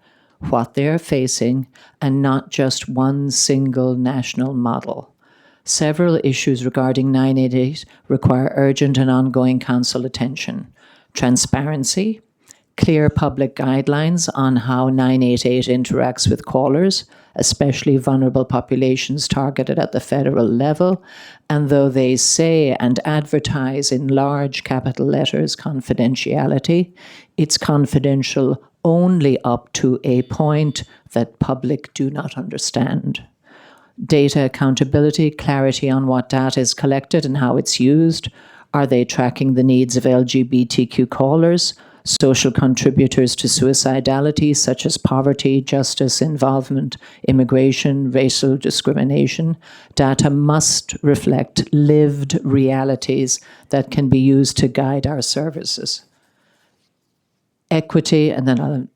what they are facing, and not just one single national model. Several issues regarding 988 require urgent and ongoing council attention. Transparency, clear public guidelines on how 988 interacts with callers, especially vulnerable populations targeted at the federal level, and though they say and advertise in large capital letters confidentiality, it's confidential only up to a point that public do not understand. Data accountability, clarity on what data is collected and how it's used. Are they tracking the needs of LGBTQ callers? Social contributors to suicidality, such as poverty, justice, involvement, immigration, racial discrimination. Data must reflect lived realities that can be used to guide our services. Equity, and then I'll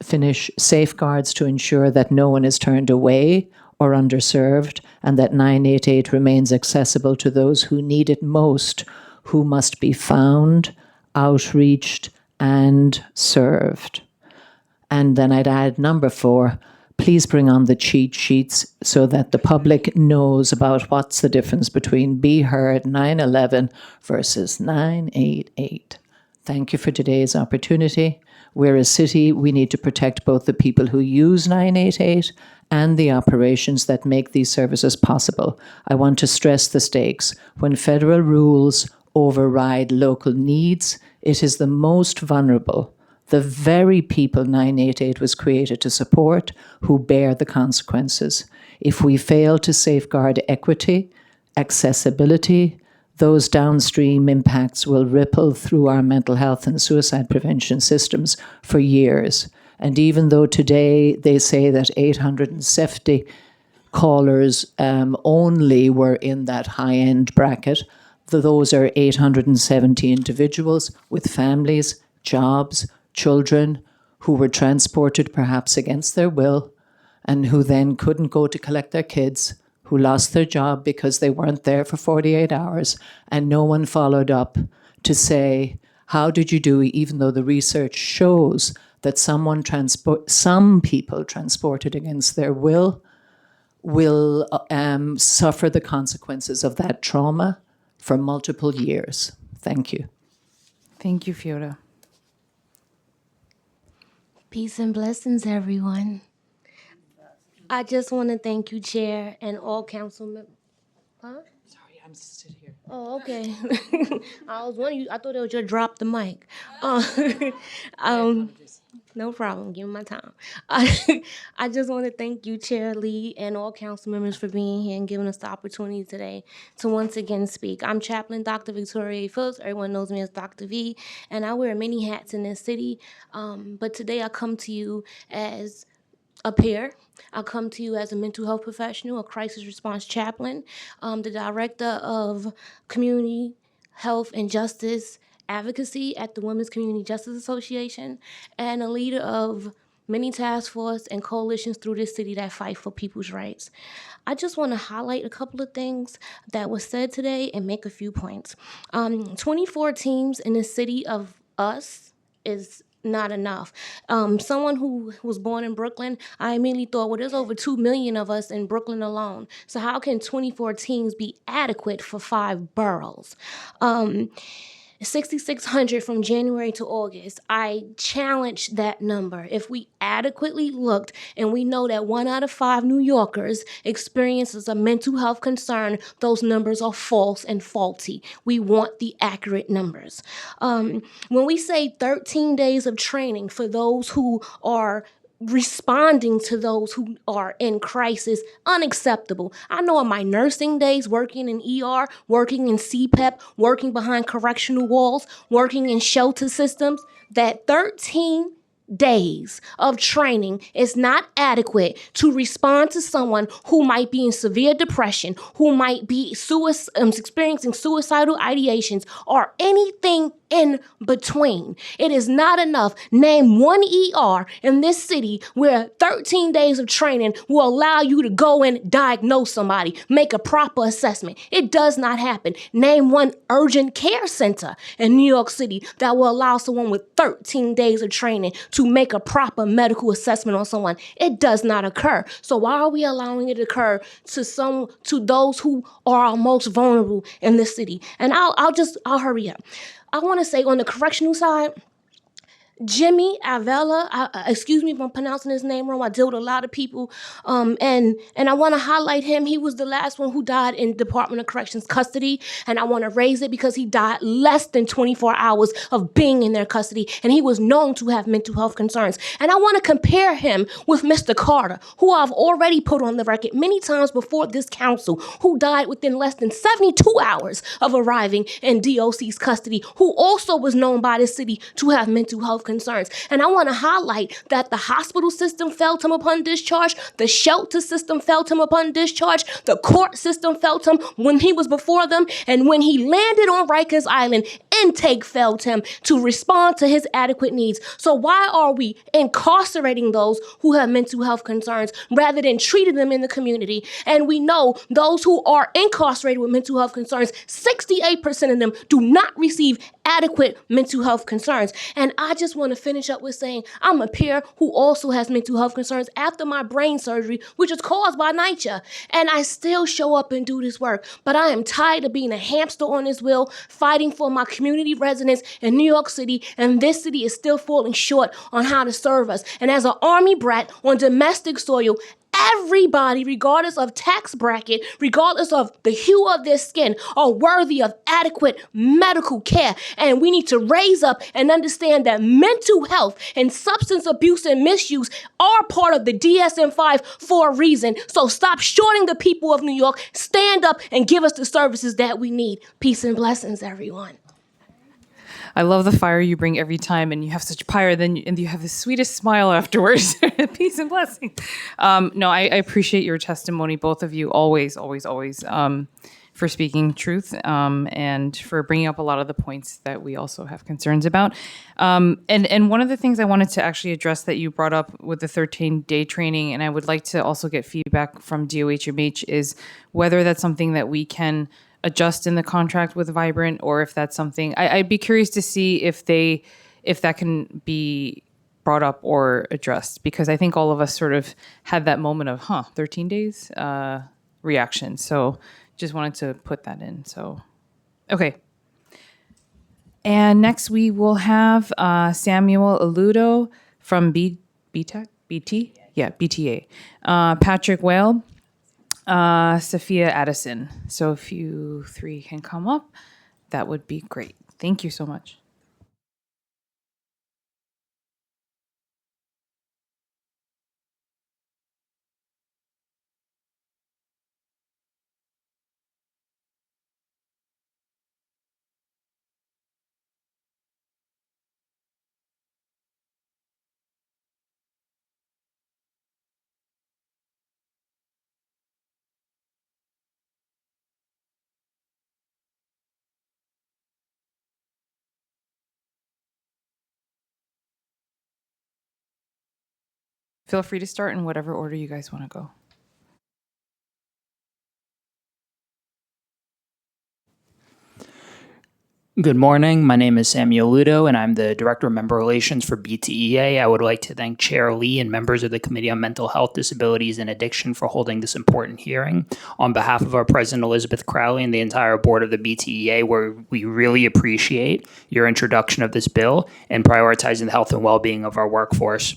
finish, safeguards to ensure that no one is turned away or underserved, and that 988 remains accessible to those who need it most, who must be found, outreached, and served. And then I'd add number 4, please bring on the cheat sheets so that the public knows about what's the difference between Be Heard 911 versus 988. Thank you for today's opportunity. We're a city, we need to protect both the people who use 988 and the operations that make these services possible. I want to stress the stakes. When federal rules override local needs, it is the most vulnerable, the very people 988 was created to support, who bear the consequences. If we fail to safeguard equity, accessibility, those downstream impacts will ripple through our mental health and suicide prevention systems for years. And even though today they say that 870 callers only were in that high-end bracket. Those are 870 individuals with families, jobs, children who were transported perhaps against their will and who then couldn't go to collect their kids, who lost their job because they weren't there for 48 hours, and no one followed up to say, how did you do, even though the research shows that some people transported against their will suffer the consequences of that trauma for multiple years. Thank you. Thank you, Fiona. Peace and blessings, everyone. I just want to thank you, Chair, and all council members. Huh? Sorry, I'm sitting here. Oh, okay. I was wondering, I thought it was just drop the mic. No problem. Give me my time. I just want to thank you, Chair Lee, and all council members for being here and giving us the opportunity today to once again speak. I'm Chaplain Dr. Victoria A. Phillips. Everyone knows me as Dr. V, and I wear many hats in this city. But today I come to you as a peer. I'll come to you as a mental health professional, a crisis response chaplain, the director of community health and justice advocacy at the Women's Community Justice Association, and a leader of many task force and coalitions through this city that fight for people's rights. I just want to highlight a couple of things that was said today and make a few points. 24 teams in the city of us is not enough. Someone who was born in Brooklyn, I immediately thought, well, there's over 2 million of us in Brooklyn alone. So how can 24 teams be adequate for 5 boroughs? 6,600 from January to August. I challenged that number. If we adequately looked and we know that 1 out of 5 New Yorkers experiences a mental health concern, those numbers are false and faulty. We want the accurate numbers. When we say 13 days of training for those who are responding to those who are in crisis, unacceptable. I know in my nursing days, working in ER, working in CPEP, working behind correctional walls, working in shelter systems, that 13 days of training is not adequate to respond to someone who might be in severe depression, who might be experiencing suicidal ideations, or anything in between. It is not enough. Name one ER in this city where 13 days of training will allow you to go and diagnose somebody, make a proper assessment. It does not happen. Name one urgent care center in New York City that will allow someone with 13 days of training to make a proper medical assessment on someone. It does not occur. So why are we allowing it to occur to those who are our most vulnerable in this city? And I'll hurry up. I want to say on the correctional side, Jimmy Avella, excuse me if I'm pronouncing his name wrong. I deal with a lot of people, and I want to highlight him. He was the last one who died in Department of Corrections custody, and I want to raise it because he died less than 24 hours of being in their custody, and he was known to have mental health concerns. And I want to compare him with Mr. Carter, who I've already put on the record many times before this council, who died within less than 72 hours of arriving in DOC's custody, who also was known by the city to have mental health concerns. And I want to highlight that the hospital system failed him upon discharge, the shelter system failed him upon discharge, the court system failed him when he was before them, and when he landed on Rikers Island, intake failed him to respond to his adequate needs. So why are we incarcerating those who have mental health concerns rather than treating them in the community? And we know those who are incarcerated with mental health concerns, 68% of them do not receive adequate mental health concerns. And I just want to finish up with saying I'm a peer who also has mental health concerns after my brain surgery, which is caused by Nycc. And I still show up and do this work. But I am tired of being a hamster on this wheel, fighting for my community residents in New York City, and this city is still falling short on how to serve us. And as an Army brat on domestic soil, everybody, regardless of tax bracket, regardless of the hue of their skin, are worthy of adequate medical care. And we need to raise up and understand that mental health and substance abuse and misuse are part of the DSM-5 for a reason. So stop shorting the people of New York. Stand up and give us the services that we need. Peace and blessings, everyone. I love the fire you bring every time, and you have such fire. And you have the sweetest smile afterwards. Peace and blessings. No, I appreciate your testimony, both of you, always, always, always, for speaking truth, and for bringing up a lot of the points that we also have concerns about. And one of the things I wanted to actually address that you brought up with the 13-day training, and I would like to also get feedback from DOHMH, is whether that's something that we can adjust in the contract with Vibrant, or if that's something I'd be curious to see if that can be brought up or addressed, because I think all of us sort of had that moment of 13 days reaction. So just wanted to put that in. So okay. And next we will have Samuel Aludo from BTA. Patrick Whale, Sophia Addison. So if you three can come up, that would be great. Thank you so much. Feel free to start in whatever order you guys want to go. Good morning. My name is Samuel Ludo, and I'm the Director of Member Relations for BTEA. I would like to thank Chair Lee and members of the Committee on Mental Health, Disabilities, and Addiction for holding this important hearing. On behalf of our President Elizabeth Crowley and the entire board of the BTEA, we really appreciate your introduction of this bill and prioritizing the health and well-being of our workforce.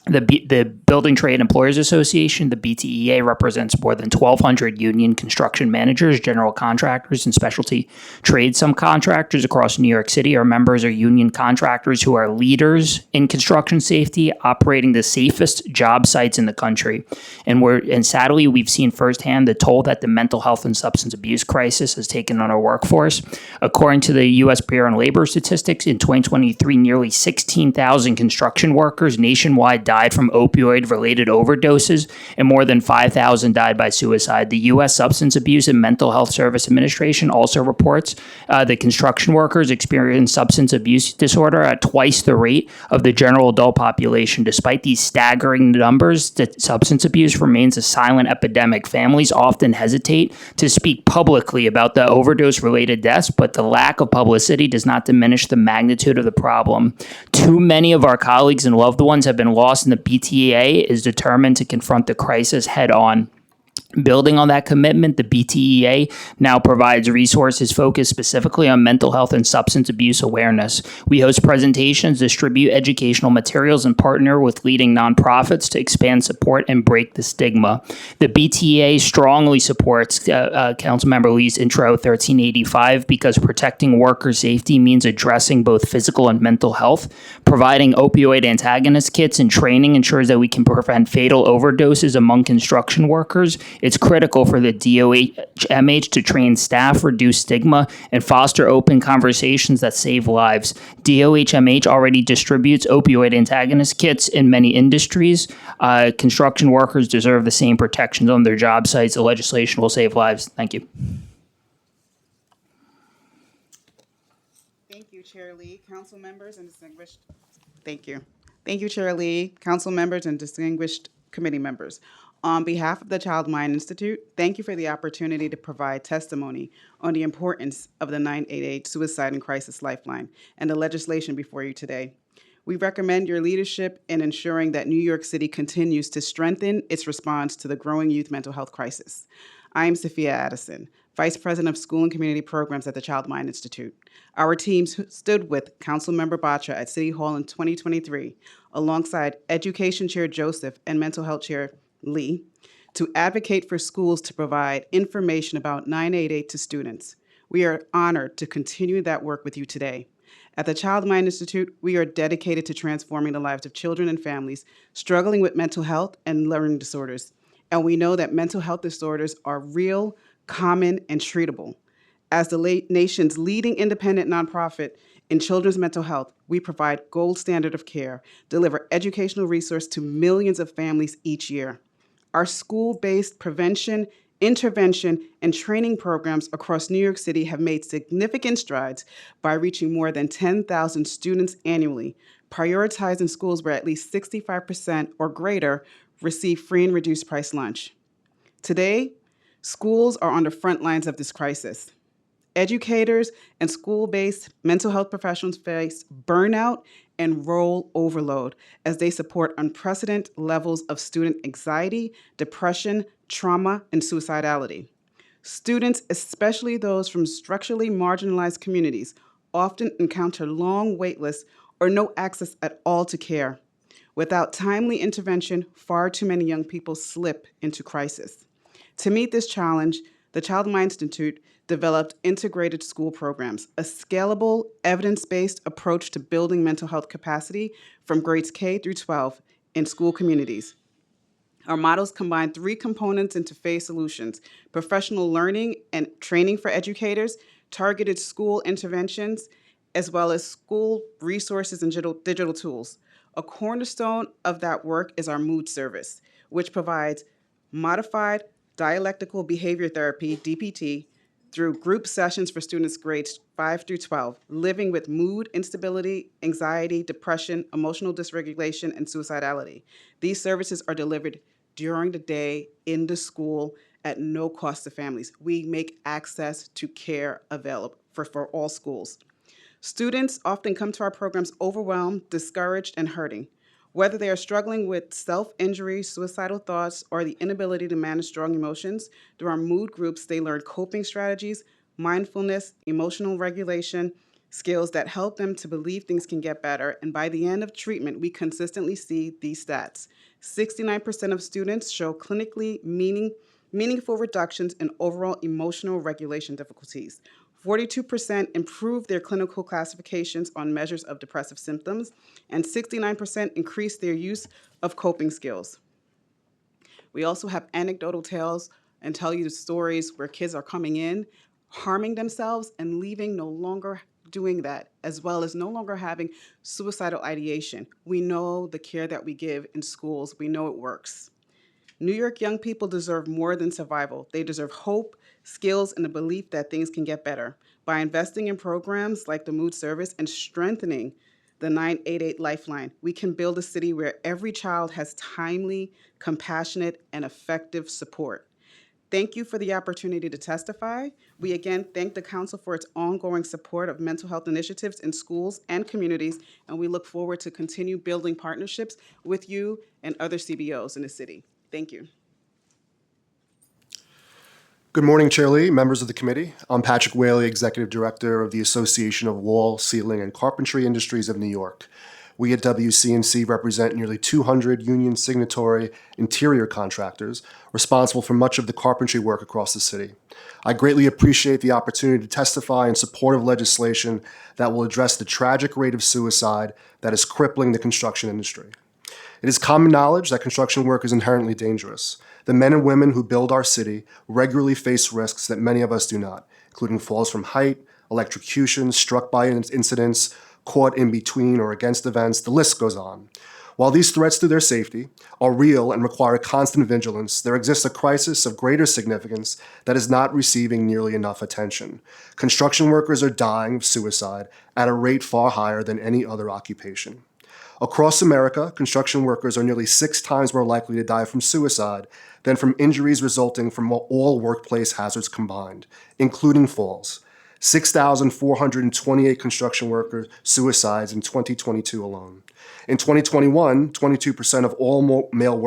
The Building Trade Employers Association, the BTEA, represents more than 1,200 union construction managers, general contractors, and specialty trade subcontractors across New York City. Our members are union contractors who are leaders in construction safety, operating the safest job sites in the country. And sadly, we've seen firsthand the toll that the mental health and substance abuse crisis has taken on our workforce. According to the U.S. Bureau of Labor Statistics, in 2023, nearly 16,000 construction workers nationwide died from opioid-related overdoses, and more than 5,000 died by suicide. The U.S. Substance Abuse and Mental Health Service Administration also reports that construction workers experience substance abuse disorder at twice the rate of the general adult population. Despite these staggering numbers, that substance abuse remains a silent epidemic. Families often hesitate to speak publicly about the overdose-related deaths, but the lack of publicity does not diminish the magnitude of the problem. Too many of our colleagues and loved ones have been lost, and the BTEA is determined to confront the crisis head on. Building on that commitment, the BTEA now provides resources focused specifically on mental health and substance abuse awareness. We host presentations, distribute educational materials, and partner with leading nonprofits to expand support and break the stigma. The BTEA strongly supports Councilmember Lee's Intro 1385 because protecting worker safety means addressing both physical and mental health. Providing opioid antagonist kits and training ensures that we can prevent fatal overdoses among construction workers. It's critical for the DOHMH to train staff, reduce stigma, and foster open conversations that save lives. DOHMH already distributes opioid antagonist kits in many industries. Construction workers deserve the same protections on their job sites. The legislation will save lives. Thank you. Thank you, Chair Lee, council members, and distinguished. Thank you. Thank you, Chair Lee, council members, and distinguished committee members. On behalf of the Child Mind Institute, thank you for the opportunity to provide testimony on the importance of the 988 Suicide and Crisis Lifeline and the legislation before you today. We recommend your leadership in ensuring that New York City continues to strengthen its response to the growing youth mental health crisis. I am Sophia Addison, Vice President of School and Community Programs at the Child Mind Institute. Our team stood with Councilmember Batra at City Hall in 2023, alongside Education Chair Joseph and Mental Health Chair Lee, to advocate for schools to provide information about 988 to students. We are honored to continue that work with you today. At the Child Mind Institute, we are dedicated to transforming the lives of children and families struggling with mental health and learning disorders. And we know that mental health disorders are real, common, and treatable. As the nation's leading independent nonprofit In children's mental health, we provide gold standard of care, deliver educational resource to millions of families each year. Our school-based prevention, intervention, and training programs across New York City have made significant strides by reaching more than 10,000 students annually, prioritizing schools where at least 65% or greater receive free and reduced price lunch. Today, schools are on the front lines of this crisis. Educators and school-based mental health professionals face burnout and role overload as they support unprecedented levels of student anxiety, depression, trauma, and suicidality. Students, especially those from structurally marginalized communities, often encounter long wait lists or no access at all to care. Without timely intervention, far too many young people slip into crisis. To meet this challenge, the Child Mind Institute developed integrated school programs, a scalable, evidence-based approach to building mental health capacity from grades K through 12 in school communities. Our models combine 3 components into phase solutions: professional learning and training for educators, targeted school interventions, as well as school resources and digital tools. A cornerstone of that work is our mood service, which provides modified dialectical behavior therapy, DBT, through group sessions for students grades 5 through 12, living with mood instability, anxiety, depression, emotional dysregulation, and suicidality. These services are delivered during the day in the school at no cost to families. We make access to care available for all schools. Students often come to our programs overwhelmed, discouraged, and hurting. Whether they are struggling with self-injury, suicidal thoughts, or the inability to manage strong emotions, through our mood groups, they learn coping strategies, mindfulness, emotional regulation, skills that help them to believe things can get better. And by the end of treatment, we consistently see these stats. 69% of students show clinically meaningful reductions in overall emotional regulation difficulties. 42% improved their clinical classifications on measures of depressive symptoms, and 69% increased their use of coping skills. We also have anecdotal tales and tell you the stories where kids are coming in, harming themselves, and leaving no longer doing that, as well as no longer having suicidal ideation. We know the care that we give in schools, we know it works. New York young people deserve more than survival. They deserve hope, skills, and the belief that things can get better. By investing in programs like the Mood Service and strengthening the 988 Lifeline, we can build a city where every child has timely, compassionate, and effective support. Thank you for the opportunity to testify. We again thank the Council for its ongoing support of mental health initiatives in schools and communities, and we look forward to continue building partnerships with you and other CBOs in the city. Thank you. Good morning, Chair Lee, members of the committee. I'm Patrick Whaley, Executive Director of the Association of Wall, Ceiling, and Carpentry Industries of New York. We at WCNC represent nearly 200 union signatory interior contractors responsible for much of the carpentry work across the city. I greatly appreciate the opportunity to testify in support of legislation that will address the tragic rate of suicide that is crippling the construction industry. It is common knowledge that construction work is inherently dangerous. The men and women who build our city regularly face risks that many of us do not, including falls from height, electrocution, struck by incidents, caught in between or against events, the list goes on. While these threats to their safety are real and require constant vigilance, there exists a crisis of greater significance that is not receiving nearly enough attention. Construction workers are dying of suicide at a rate far higher than any other occupation. Across America, construction workers are nearly 6 times more likely to die from suicide than from injuries resulting from all workplace hazards combined, including falls. 6,428 construction worker suicides in 2022 alone. In 2021, 22% of all male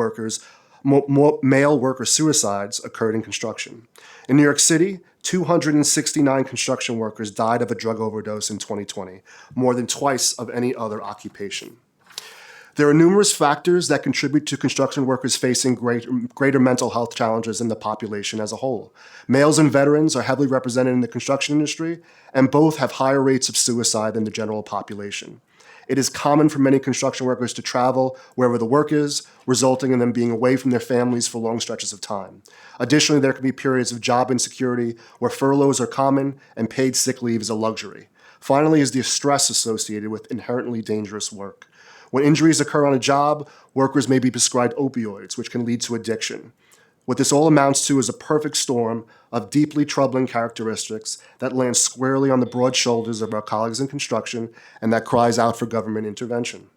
worker suicides occurred in construction. In New York City, 269 construction workers died of a drug overdose in 2020, more than twice of any other occupation. There are numerous factors that contribute to construction workers facing greater mental health challenges in the population as a whole. Males and veterans are heavily represented in the construction industry, and both have higher rates of suicide than the general population. It is common for many construction workers to travel wherever the work is, resulting in them being away from their families for long stretches of time. Additionally, there can be periods of job insecurity where furloughs are common and paid sick leave is a luxury. Finally, is the stress associated with inherently dangerous work. When injuries occur on a job, workers may be prescribed opioids, which can lead to addiction. What this all amounts to is a perfect storm of deeply troubling characteristics that lands squarely on the broad shoulders of our colleagues in construction and that cries out for government intervention.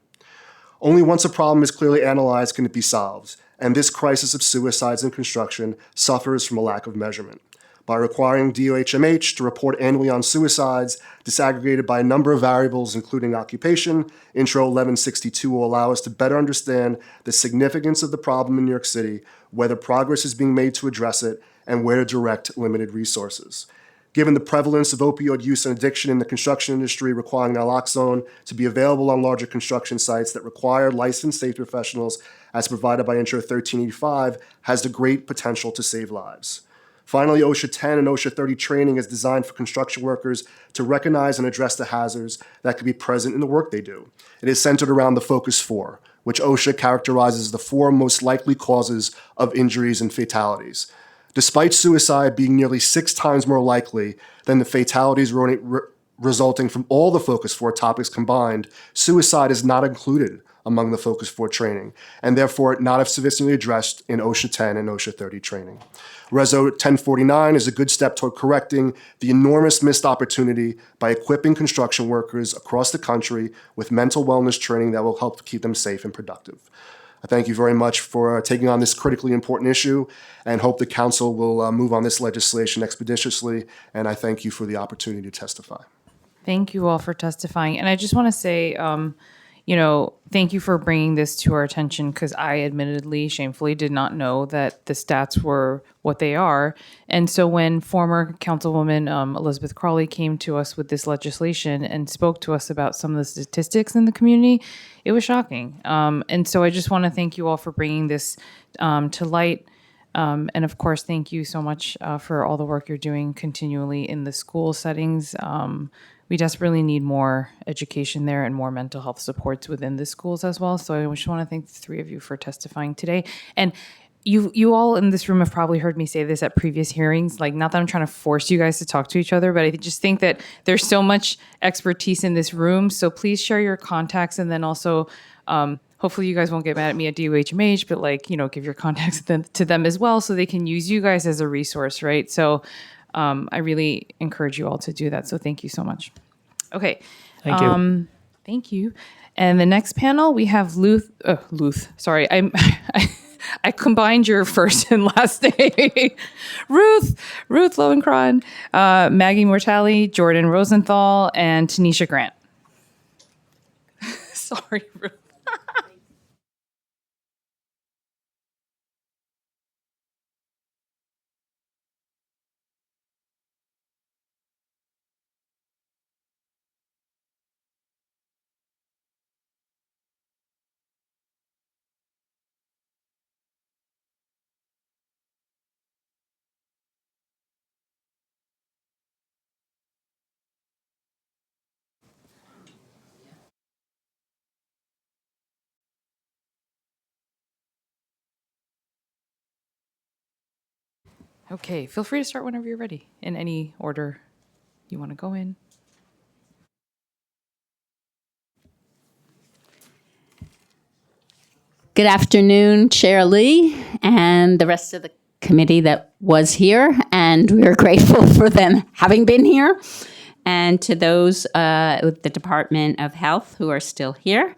Only once a problem is clearly analyzed can it be solved, and this crisis of suicides in construction suffers from a lack of measurement. By requiring DOHMH to report annually on suicides, disaggregated by a number of variables, including occupation, Intro 1162 will allow us to better understand the significance of the problem in New York City, whether progress is being made to address it, and where to direct limited resources. Given the prevalence of opioid use and addiction in the construction industry, requiring naloxone to be available on larger construction sites that require licensed safety professionals, as provided by Intro 1385, has the great potential to save lives. Finally, OSHA 10 and OSHA 30 training is designed for construction workers to recognize and address the hazards that could be present in the work they do. It is centered around the Focus 4, which OSHA characterizes as the 4 most likely causes of injuries and fatalities. Despite suicide being nearly 6 times more likely than the fatalities resulting from all the Focus 4 topics combined, suicide is not included among the Focus 4 training, and therefore not sufficiently addressed in OSHA 10 and OSHA 30 training. Reso 1049 is a good step toward correcting the enormous missed opportunity by equipping construction workers across the country with mental wellness training that will help keep them safe and productive. I thank you very much for taking on this critically important issue and hope the council will move on this legislation expeditiously, and I thank you for the opportunity to testify. Thank you all for testifying. And I just want to say, thank you for bringing this to our attention, because I admittedly, shamefully, did not know that the stats were what they are. And so when former Councilwoman Elizabeth Crawley came to us with this legislation and spoke to us about some of the statistics in the community, it was shocking. And so I just want to thank you all for bringing this to light. And of course, thank you so much for all the work you're doing continually in the school settings. We desperately need more education there and more mental health supports within the schools as well. So I just want to thank the 3 of you for testifying today. And you all in this room have probably heard me say this at previous hearings. Like, not that I'm trying to force you guys to talk to each other, but I just think that there's so much expertise in this room. So please share your contacts, and then also hopefully you guys won't get mad at me at DOHMH, but give your contacts to them as well, so they can use you guys as a resource, right? So I really encourage you all to do that. So thank you so much. Okay. Thank you. Thank you. And the next panel, we have Luth. Sorry, I combined your first and last name. Ruth Lowenkron, Maggie Mortali, Jordan Rosenthal, and Tanisha Grant. Sorry, Ruth. Okay, feel free to start whenever you're ready, in any order you want to go in. Good afternoon, Chair Lee, and the rest of the committee that was here, and we are grateful for them having been here, and to those with the Department of Health who are still here.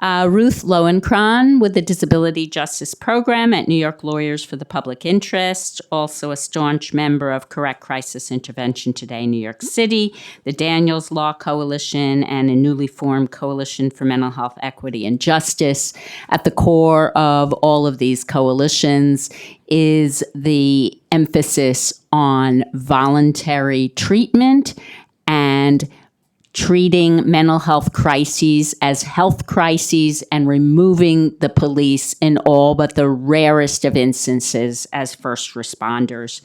Ruth Lowenkron with the Disability Justice Program at New York Lawyers for the Public Interest, also a staunch member of Correct Crisis Intervention Today, New York City, the Daniels Law Coalition, and a newly formed Coalition for Mental Health Equity and Justice. At the core of all of these coalitions is the emphasis on voluntary treatment and treating mental health crises as health crises and removing the police in all but the rarest of instances as first responders.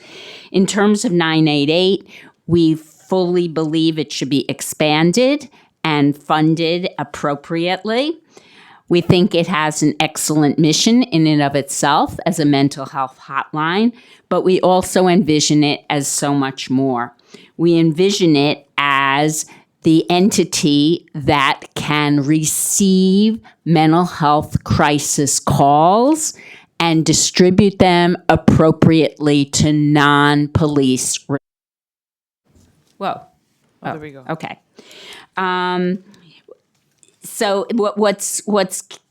In terms of 988, we fully believe it should be expanded and funded appropriately. We think it has an excellent mission in and of itself as a mental health hotline, but we also envision it as so much more. We envision it as the entity that can receive mental health crisis calls and distribute them appropriately to non-police. Whoa. Oh, there we go. Okay. So what's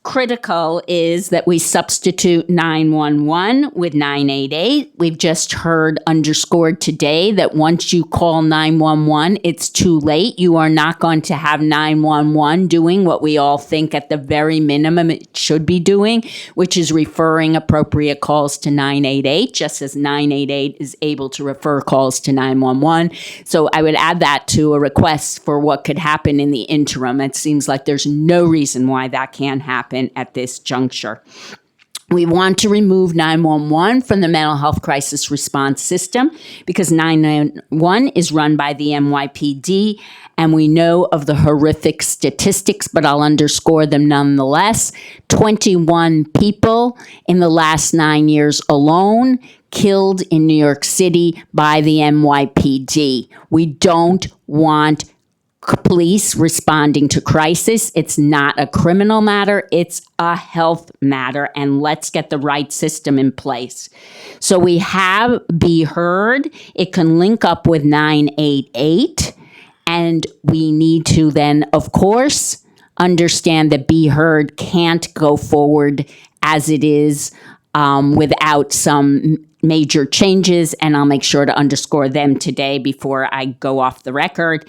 critical is that we substitute 911 with 988. We've just heard underscored today that once you call 911, it's too late. You are not going to have 911 doing what we all think at the very minimum it should be doing, which is referring appropriate calls to 988, just as 988 is able to refer calls to 911. So I would add that to a request for what could happen in the interim. It seems like there's no reason why that can't happen at this juncture. We want to remove 911 from the mental health crisis response system because 911 is run by the NYPD, and we know of the horrific statistics, but I'll underscore them nonetheless. 21 people in the last 9 years alone killed in New York City by the NYPD. We don't want police responding to crisis. It's not a criminal matter, it's a health matter, and let's get the right system in place. So we have Be Heard. It can link up with 988, and we need to then, of course, understand that Be Heard can't go forward as it is without some major changes, and I'll make sure to underscore them today before I go off the record.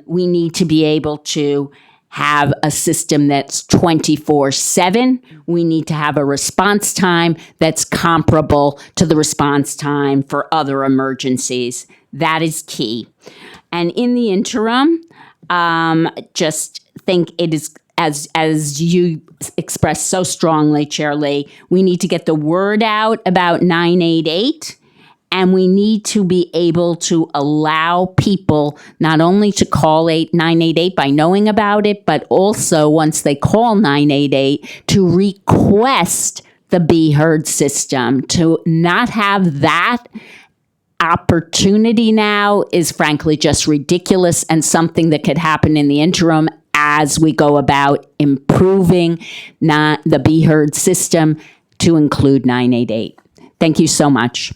We need to be able to have a system that's 24/7. We need to have a response time that's comparable to the response time for other emergencies. That is key. And in the interim, just think it is, as you expressed so strongly, Chair Lee, we need to get the word out about 988. And we need to be able to allow people not only to call 988 by knowing about it, but also once they call 988 to request the Be Heard system. To not have that opportunity now is frankly just ridiculous and something that could happen in the interim as we go about improving the Be Heard system to include 988. Thank you so much.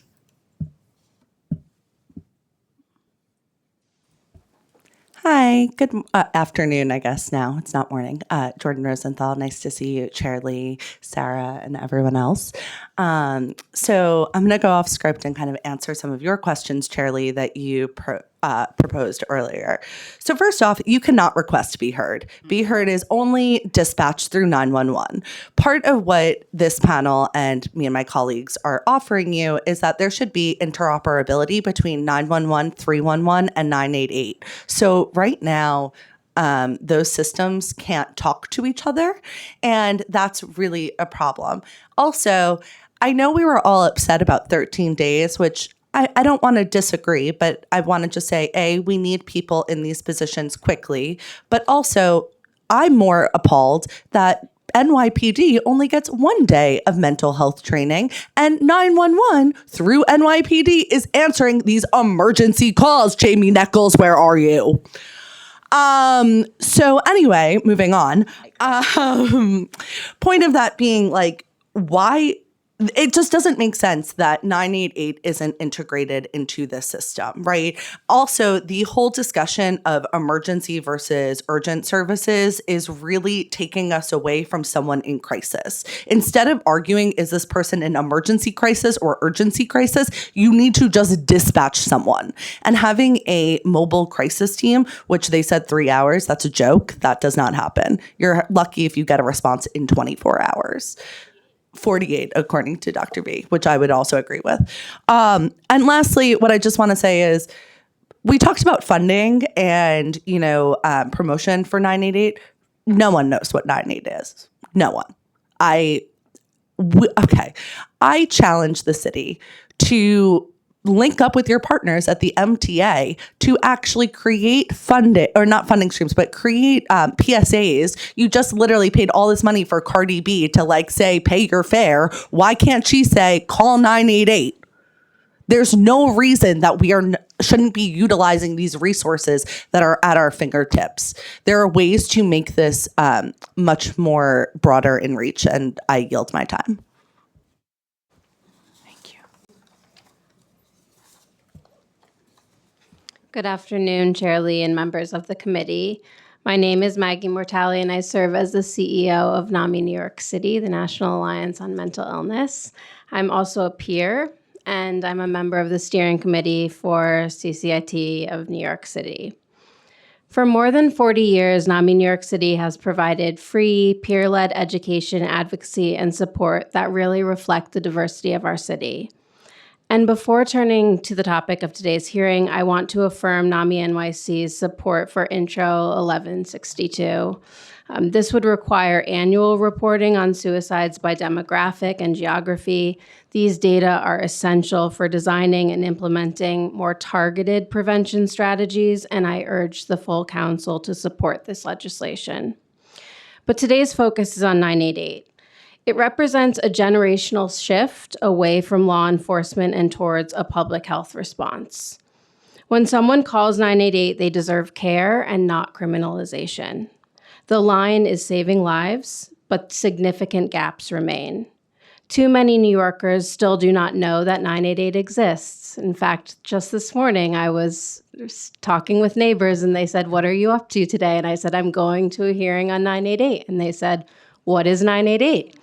Hi, good afternoon, I guess now. It's not morning. Jordan Rosenthal, nice to see you, Chair Lee, Sarah, and everyone else. So I'm going to go off script and kind of answer some of your questions, Chair Lee, that you proposed earlier. So first off, you cannot request Be Heard. Be Heard is only dispatched through 911. Part of what this panel and me and my colleagues are offering you is that there should be interoperability between 911, 311, and 988. So right now, those systems can't talk to each other, and that's really a problem. Also, I know we were all upset about 13 days, which I don't want to disagree, but I want to just say, A, we need people in these positions quickly, but also I'm more appalled that NYPD only gets 1 day of mental health training, and 911 through NYPD is answering these emergency calls. Jamie Nichols, where are you? So anyway, moving on. Point of that being, like, why it just doesn't make sense that 988 isn't integrated into the system, right? Also, the whole discussion of emergency versus urgent services is really taking us away from someone in crisis. Instead of arguing, is this person in emergency crisis or urgency crisis, you need to just dispatch someone. And having a mobile crisis team, which they said 3 hours, that's a joke. That does not happen. You're lucky if you get a response in 24 hours. 48, according to Dr. B, which I would also agree with. And lastly, what I just want to say is we talked about funding and, promotion for 988. No one knows what 988 is. No one. I challenge the city to link up with your partners at the MTA to actually create funding, or not funding streams, but create PSAs. You just literally paid all this money for Cardi B to say, pay your fare. Why can't she say, call 988? There's no reason that we are shouldn't be utilizing these resources that are at our fingertips. There are ways to make this much more broader in reach, and I yield my time. Good afternoon, Chair Lee and members of the committee. My name is Maggie Mortali, and I serve as the CEO of NAMI New York City, the National Alliance on Mental Illness. I'm also a peer, and I'm a member of the steering committee for CCIT of New York City. For more than 40 years, NAMI New York City has provided free, peer-led education, advocacy, and support that really reflect the diversity of our city. And before turning to the topic of today's hearing, I want to affirm NAMI NYC's support for Intro 1162. This would require annual reporting on suicides by demographic and geography. These data are essential for designing and implementing more targeted prevention strategies, and I urge the full council to support this legislation. But today's focus is on 988. It represents a generational shift away from law enforcement and towards a public health response. When someone calls 988, they deserve care and not criminalization. The line is saving lives, but significant gaps remain. Too many New Yorkers still do not know that 988 exists. In fact, just this morning, I was talking with neighbors and they said, "What are you up to today?" And I said, "I'm going to a hearing on 988. And they said, "What is 988?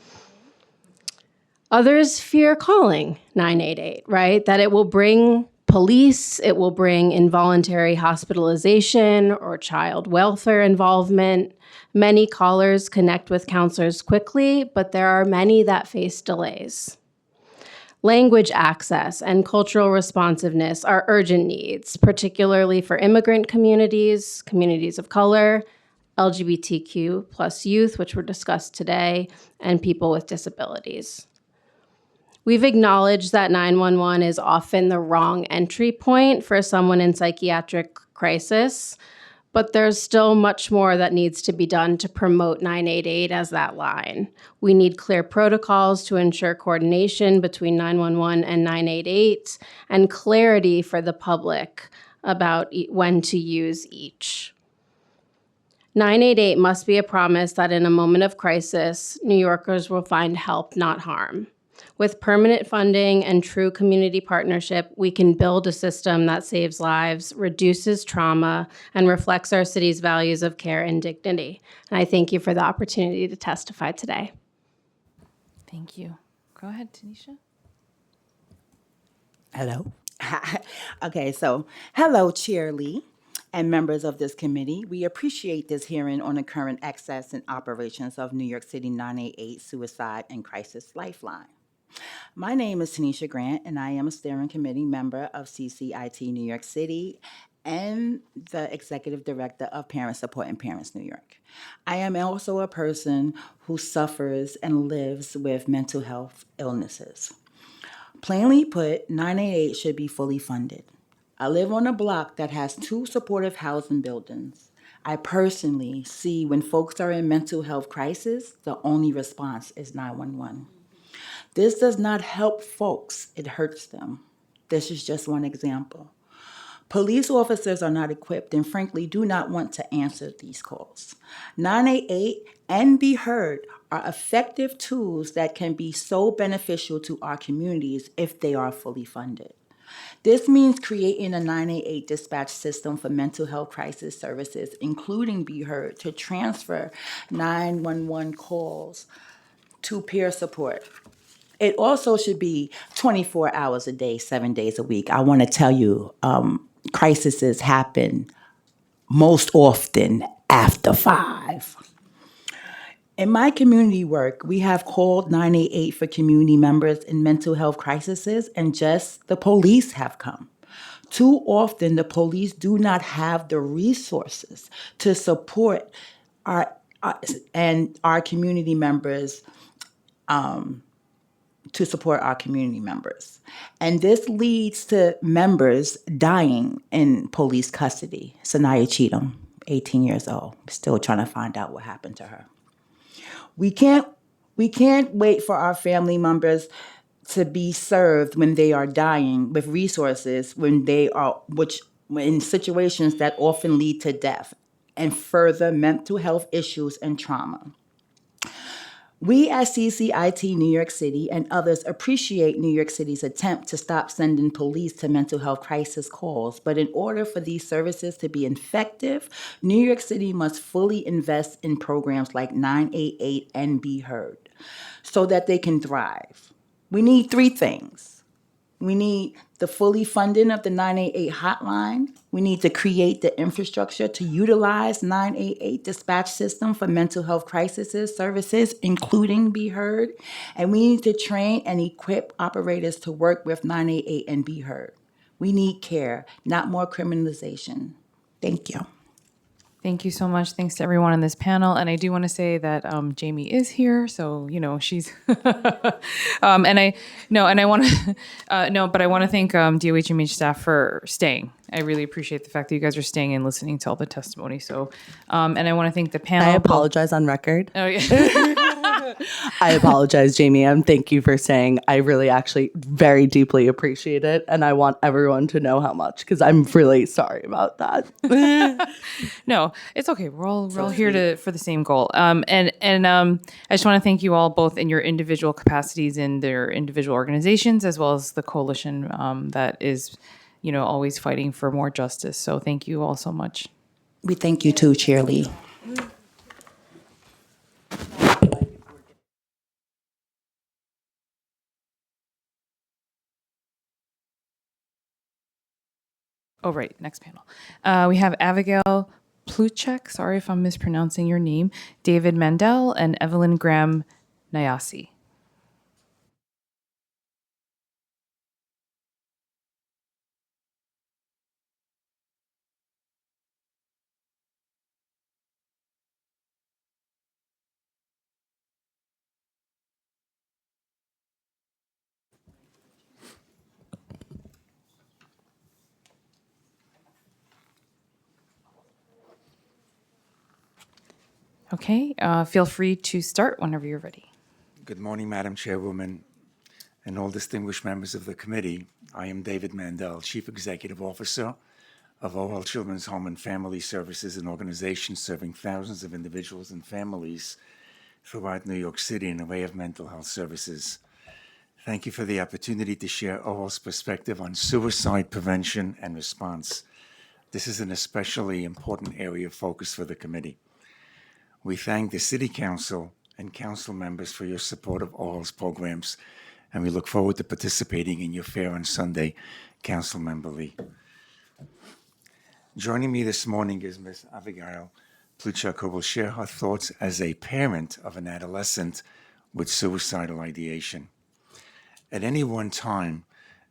Others fear calling 988, right? That it will bring police, it will bring involuntary hospitalization or child welfare involvement. Many callers connect with counselors quickly, but there are many that face delays. Language access and cultural responsiveness are urgent needs, particularly for immigrant communities, communities of color, LGBTQ plus youth, which were discussed today, and people with disabilities. We've acknowledged that 911 is often the wrong entry point for someone in psychiatric crisis, but there's still much more that needs to be done to promote 988 as that line. We need clear protocols to ensure coordination between 911 and 988 and clarity for the public about when to use each. 988 must be a promise that in a moment of crisis, New Yorkers will find help, not harm. With permanent funding and true community partnership, we can build a system that saves lives, reduces trauma, and reflects our city's values of care and dignity. And I thank you for the opportunity to testify today. Thank you. Go ahead, Tanisha. Hello. Okay, so hello, Chair Lee and members of this committee. We appreciate this hearing on the current access and operations of New York City 988 Suicide and Crisis Lifeline. My name is Tanisha Grant, and I am a steering committee member of CCIT New York City and the executive director of Parent Support and Parents New York. I am also a person who suffers and lives with mental health illnesses. Plainly put, 988 should be fully funded. I live on a block that has 2 supportive housing buildings. I personally see when folks are in mental health crisis, the only response is 911. This does not help folks, it hurts them. This is just one example. Police officers are not equipped and frankly do not want to answer these calls. 988 and Be Heard are effective tools that can be so beneficial to our communities if they are fully funded. This means creating a 988 dispatch system for mental health crisis services, including Be Heard, to transfer 911 calls to peer support. It also should be 24 hours a day, 7 days a week. I want to tell you, crises happen most often after 5. In my community work, we have called 988 for community members in mental health crises, and just the police have come. Too often, the police do not have the resources to support our community members. And this leads to members dying in police custody. Sanaya Cheatham, 18 years old, still trying to find out what happened to her. We can't wait for our family members to be served when they are dying with resources in situations that often lead to death and further mental health issues and trauma. We at CCIT New York City and others appreciate New York City's attempt to stop sending police to mental health crisis calls, but in order for these services to be effective, New York City must fully invest in programs like 988 and Be Heard so that they can thrive. We need three things. We need the fully funding of the 988 hotline. We need to create the infrastructure to utilize 988 dispatch system for mental health crisis services, including Be Heard. And we need to train and equip operators to work with 988 and Be Heard. We need care, not more criminalization. Thank you. Thank you so much. Thanks to everyone on this panel. And I do want to say that Jamie is here, so she's. And I want to but I want to thank DOHMH staff for staying. I really appreciate the fact that you guys are staying and listening to all the testimony. So, and I want to thank the panel. I apologize on record. Oh yeah. I apologize, Jamie, and thank you for saying I really actually very deeply appreciate it, and I want everyone to know how much because I'm really sorry about that. No, it's okay. We're all here for the same goal. I just want to thank you all both in your individual capacities in their individual organizations as well as the coalition that is, always fighting for more justice. So thank you all so much. We thank you too, Chair Lee. Oh, right. Next panel. We have Abigail Pluchek, sorry if I'm mispronouncing your name, David Mandel, and Evelyn Graham Nycc. Okay, feel free to start whenever you're ready. Good morning, Madam Chairwoman, and all distinguished members of the committee. I am David Mandel, Chief Executive Officer of OHEL Children's Home and Family Services, an organization serving thousands of individuals and families throughout New York City in the way of mental health services. Thank you for the opportunity to share OHEL's perspective on suicide prevention and response. This is an especially important area of focus for the committee. We thank the City Council and Council members for your support of OHEL's programs, and we look forward to participating in your fair on Sunday, Councilmember Lee. Joining me this morning is Ms. Abigail Pluchek, who will share her thoughts as a parent of an adolescent with suicidal ideation. At any one time,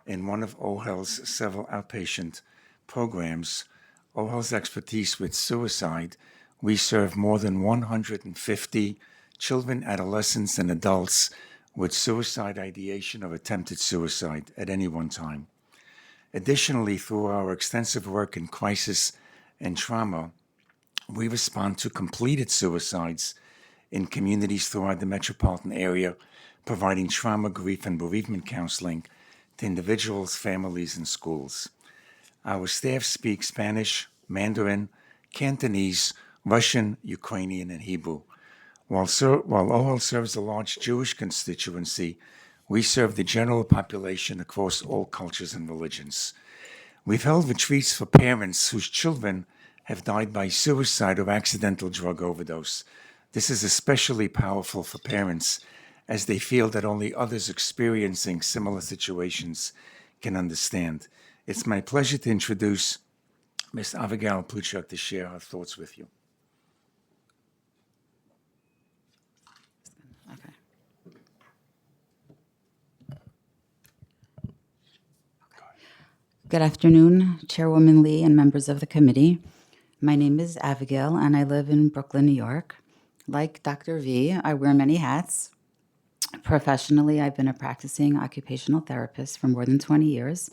in one of OHEL's several outpatient programs, OHEL's expertise with suicide, we serve more than 150 children, adolescents, and adults with suicide ideation or attempted suicide at any one time. Additionally, through our extensive work in crisis and trauma, we respond to completed suicides in communities throughout the metropolitan area, providing trauma, grief, and bereavement counseling to individuals, families, and schools. Our staff speaks Spanish, Mandarin, Cantonese, Russian, Ukrainian, and Hebrew. While OHEL serves a large Jewish constituency, we serve the general population across all cultures and religions. We've held retreats for parents whose children have died by suicide or accidental drug overdose. This is especially powerful for parents as they feel that only others experiencing similar situations can understand. It's my pleasure to introduce Ms. Abigail Pluchek to share her thoughts with you. Good afternoon, Chairwoman Lee and members of the committee. My name is Abigail, and I live in Brooklyn, New York. Like Dr. V, I wear many hats. Professionally, I've been a practicing occupational therapist for more than 20 years,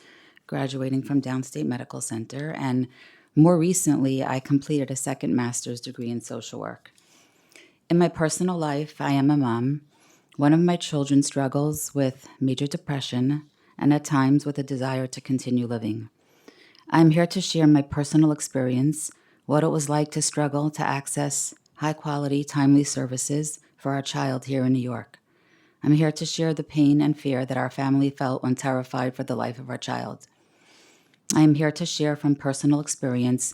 graduating from Downstate Medical Center, and more recently, I completed a second master's degree in social work. In my personal life, I am a mom. One of my children struggles with major depression and at times with a desire to continue living. I'm here to share my personal experience, what it was like to struggle to access high quality, timely services for our child here in New York. I'm here to share the pain and fear that our family felt when terrified for the life of our child. I am here to share from personal experience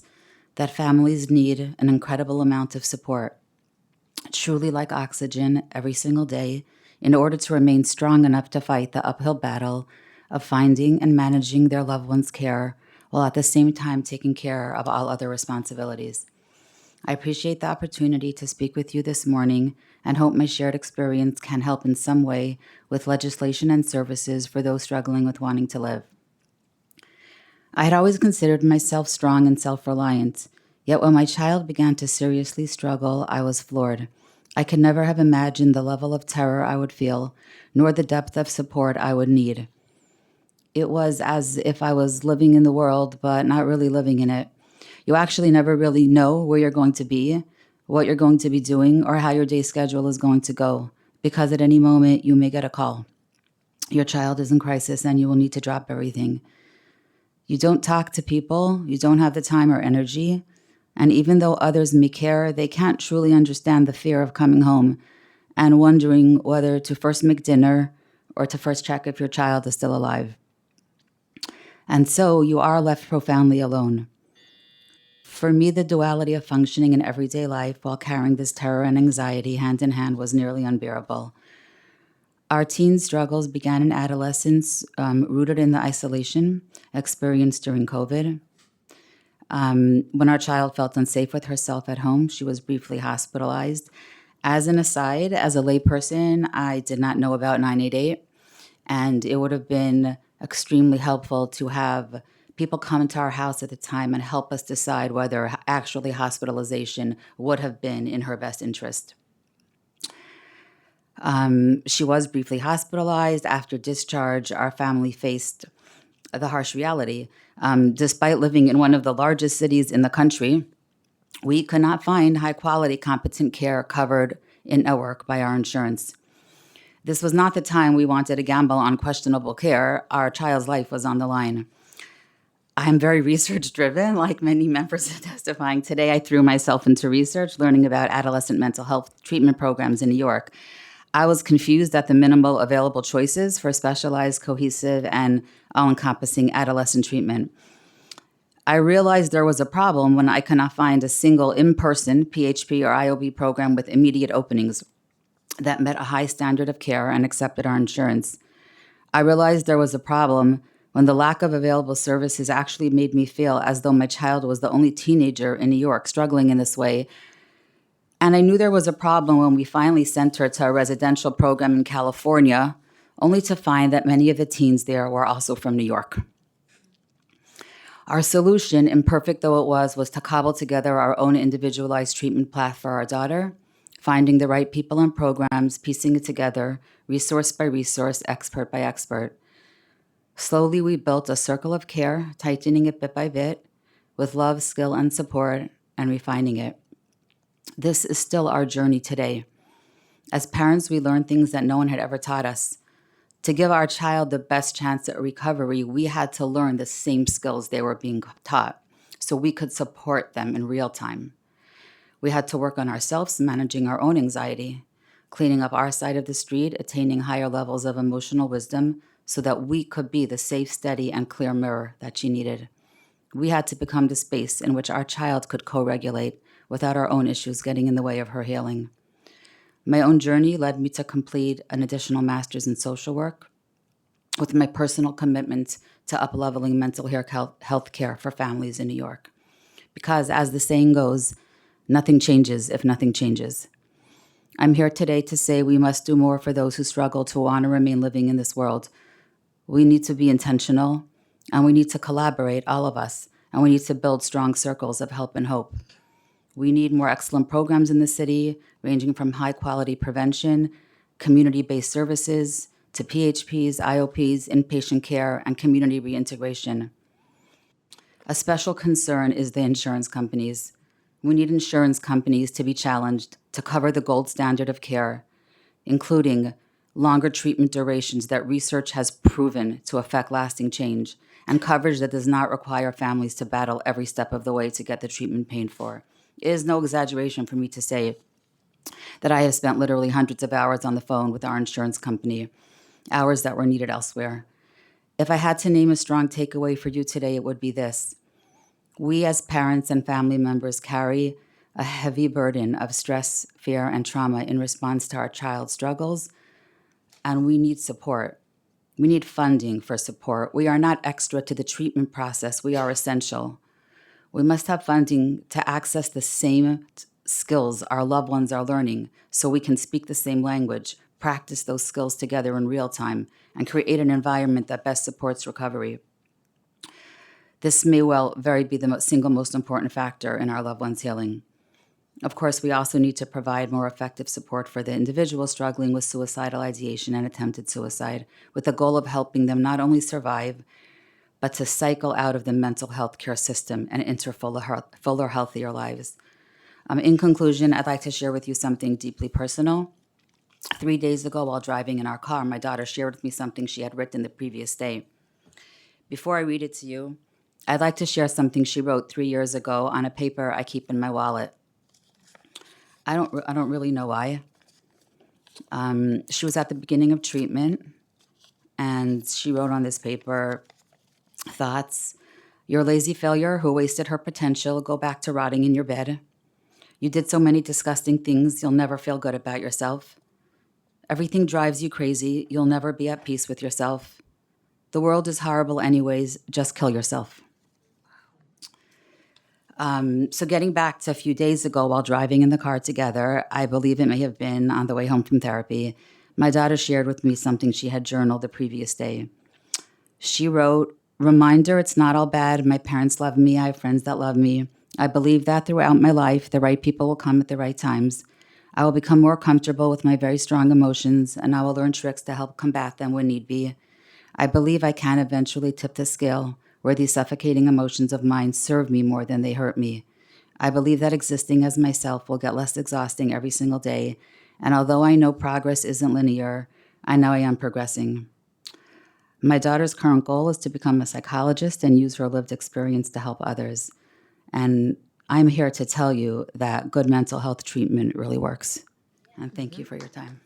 that families need an incredible amount of support, truly like oxygen every single day, in order to remain strong enough to fight the uphill battle of finding and managing their loved one's care while at the same time taking care of all other responsibilities. I appreciate the opportunity to speak with you this morning and hope my shared experience can help in some way with legislation and services for those struggling with wanting to live. I had always considered myself strong and self-reliant, yet when my child began to seriously struggle, I was floored. I could never have imagined the level of terror I would feel, nor the depth of support I would need. It was as if I was living in the world, but not really living in it. You actually never really know where you're going to be, what you're going to be doing, or how your day schedule is going to go, because at any moment you may get a call. Your child is in crisis and you will need to drop everything. You don't talk to people, you don't have the time or energy, and even though others may care, they can't truly understand the fear of coming home and wondering whether to first make dinner or to first check if your child is still alive. And so you are left profoundly alone. For me, the duality of functioning in everyday life while carrying this terror and anxiety hand in hand was nearly unbearable. Our teen struggles began in adolescence, rooted in the isolation experienced during COVID. When our child felt unsafe with herself at home, she was briefly hospitalized. As an aside, as a layperson, I did not know about 988, and it would have been extremely helpful to have people come into our house at the time and help us decide whether actually hospitalization would have been in her best interest. She was briefly hospitalized. After discharge, our family faced the harsh reality. Despite living in one of the largest cities in the country, we could not find high-quality, competent care covered in network by our insurance. This was not the time we wanted to gamble on questionable care. Our child's life was on the line. I'm very research-driven, like many members testifying today. I threw myself into research, learning about adolescent mental health treatment programs in New York. I was confused at the minimal available choices for specialized, cohesive, and all-encompassing adolescent treatment. I realized there was a problem when I could not find a single in-person PHP or IOB program with immediate openings that met a high standard of care and accepted our insurance. I realized there was a problem when the lack of available services actually made me feel as though my child was the only teenager in New York struggling in this way. And I knew there was a problem when we finally sent her to a residential program in California, only to find that many of the teens there were also from New York. Our solution, imperfect though it was to cobble together our own individualized treatment path for our daughter, finding the right people and programs, piecing it together, resource by resource, expert by expert. Slowly, we built a circle of care, tightening it bit by bit, with love, skill, and support, and refining it. This is still our journey today. As parents, we learn things that no one had ever taught us. To give our child the best chance at recovery, we had to learn the same skills they were being taught so we could support them in real time. We had to work on ourselves, managing our own anxiety, cleaning up our side of the street, attaining higher levels of emotional wisdom so that we could be the safe, steady, and clear mirror that she needed. We had to become the space in which our child could co-regulate without our own issues getting in the way of her healing. My own journey led me to complete an additional master's in social work with my personal commitment to up-leveling mental health care for families in New York. Because as the saying goes, nothing changes if nothing changes. I'm here today to say we must do more for those who struggle to want to remain living in this world. We need to be intentional, and we need to collaborate, all of us, and we need to build strong circles of help and hope. We need more excellent programs in the city, ranging from high-quality prevention, community-based services, to PHPs, IOPs, inpatient care, and community reintegration. A special concern is the insurance companies. We need insurance companies to be challenged to cover the gold standard of care, including longer treatment durations that research has proven to affect lasting change, and coverage that does not require families to battle every step of the way to get the treatment paid for. It is no exaggeration for me to say that I have spent literally hundreds of hours on the phone with our insurance company, hours that were needed elsewhere. If I had to name a strong takeaway for you today, it would be this. We as parents and family members carry a heavy burden of stress, fear, and trauma in response to our child's struggles, and we need support. We need funding for support. We are not extra to the treatment process. We are essential. We must have funding to access the same skills our loved ones are learning so we can speak the same language, practice those skills together in real time, and create an environment that best supports recovery. This may well very be the single most important factor in our loved ones' healing. Of course, we also need to provide more effective support for the individual struggling with suicidal ideation and attempted suicide, with the goal of helping them not only survive, but to cycle out of the mental health care system and enter fuller, healthier lives. In conclusion, I'd like to share with you something deeply personal. 3 days ago, while driving in our car, my daughter shared with me something she had written the previous day. Before I read it to you, I'd like to share something she wrote 3 years ago on a paper I keep in my wallet. I don't really know why. She was at the beginning of treatment, and she wrote on this paper, thoughts, "You're a lazy failure who wasted her potential. Go back to rotting in your bed. You did so many disgusting things. You'll never feel good about yourself. Everything drives you crazy. You'll never be at peace with yourself. The world is horrible anyways. Just kill yourself." So getting back to a few days ago while driving in the car together, I believe it may have been on the way home from therapy, my daughter shared with me something she had journaled the previous day. She wrote, "Reminder, it's not all bad. My parents love me. I have friends that love me. I believe that throughout my life, the right people will come at the right times. I will become more comfortable with my very strong emotions, and I will learn tricks to help combat them when need be. I believe I can eventually tip the scale where these suffocating emotions of mine serve me more than they hurt me. I believe that existing as myself will get less exhausting every single day, and although I know progress isn't linear, I know I am progressing." My daughter's current goal is to become a psychologist and use her lived experience to help others. And I'm here to tell you that good mental health treatment really works. And thank you for your time.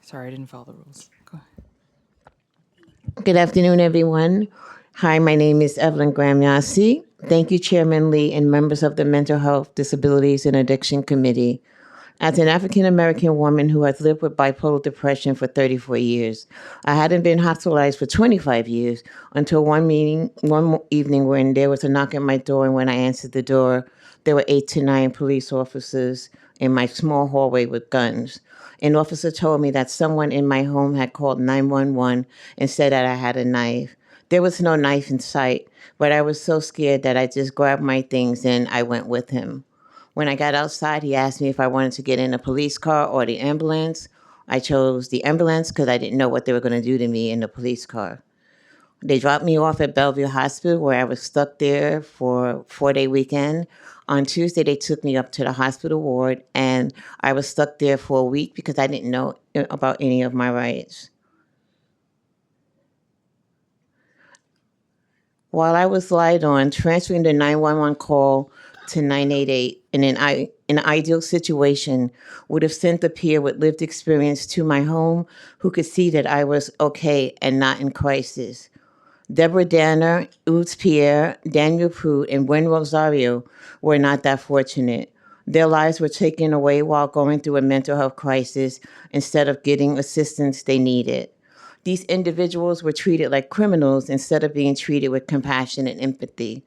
Sorry, I didn't follow the rules. Go ahead. Good afternoon, everyone. Hi, my name is Evelyn Graham Nycc. Thank you, Chairman Lee, and members of the Mental Health, Disabilities, and Addiction Committee. As an African-American woman who has lived with bipolar depression for 34 years, I hadn't been hospitalized for 25 years until one evening when there was a knock at my door, and when I answered the door, there were 8 to 9 police officers in my small hallway with guns. An officer told me that someone in my home had called 911 and said that I had a knife. There was no knife in sight, but I was so scared that I just grabbed my things and I went with him. When I got outside, he asked me if I wanted to get in a police car or the ambulance. I chose the ambulance because I didn't know what they were going to do to me in the police car. They dropped me off at Bellevue Hospital, where I was stuck there for a 4-day weekend. On Tuesday, they took me up to the hospital ward, and I was stuck there for a week because I didn't know about any of my rights. While I was lied on, transferring the 911 call to 988 in an ideal situation would have sent a peer with lived experience to my home who could see that I was okay and not in crisis. Deborah Danner, Uds Pierre, Daniel Pruitt, and Gwen Rosario were not that fortunate. Their lives were taken away while going through a mental health crisis instead of getting assistance they needed. These individuals were treated like criminals instead of being treated with compassion and empathy.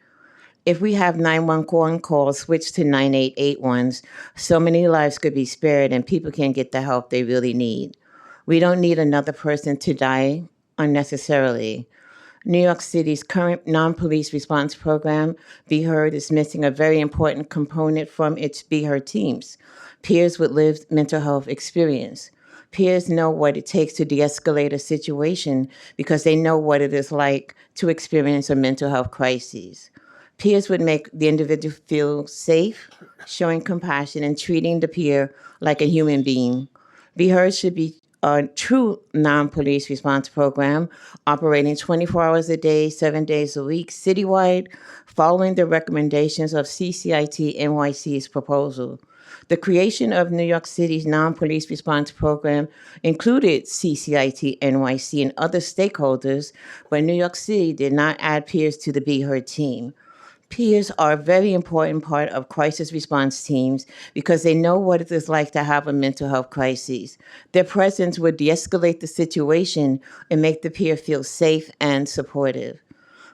If we have 911 calls switched to 988 ones, so many lives could be spared and people can get the help they really need. We don't need another person to die unnecessarily. New York City's current non-police response program, Be Heard, is missing a very important component from its Be Heard teams, peers with lived mental health experience. Peers know what it takes to de-escalate a situation because they know what it is like to experience a mental health crisis. Peers would make the individual feel safe, showing compassion, and treating the peer like a human being. Be Heard should be a true non-police response program operating 24 hours a day, 7 days a week, citywide, following the recommendations of CCIT NYC's proposal. The creation of New York City's non-police response program included CCIT NYC and other stakeholders, but New York City did not add peers to the Be Heard team. Peers are a very important part of crisis response teams because they know what it is like to have a mental health crisis. Their presence would de-escalate the situation and make the peer feel safe and supportive.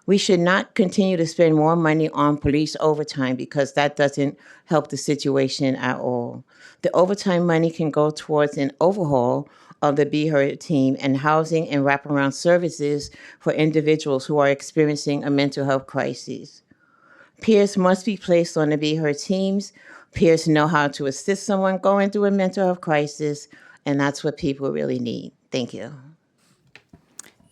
We should not continue to spend more money on police overtime because that doesn't help the situation at all. The overtime money can go towards an overhaul of the Be Heard team and housing and wraparound services for individuals who are experiencing a mental health crisis. Peers must be placed on the Be Heard teams. Peers know how to assist someone going through a mental health crisis, and that's what people really need. Thank you.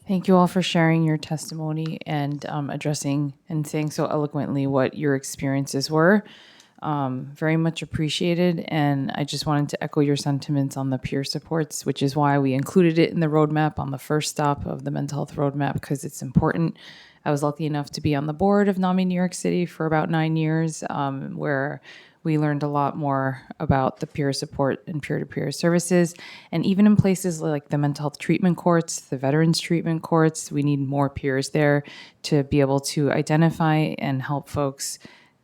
Thank you all for sharing your testimony and addressing and saying so eloquently what your experiences were. Very much appreciated. And I just wanted to echo your sentiments on the peer supports, which is why we included it in the roadmap on the first stop of the mental health roadmap, because it's important. I was lucky enough to be on the board of NAMI New York City for about 9 years, where we learned a lot more about the peer support and peer-to-peer services. And even in places like the mental health treatment courts, the veterans treatment courts, we need more peers there to be able to identify and help folks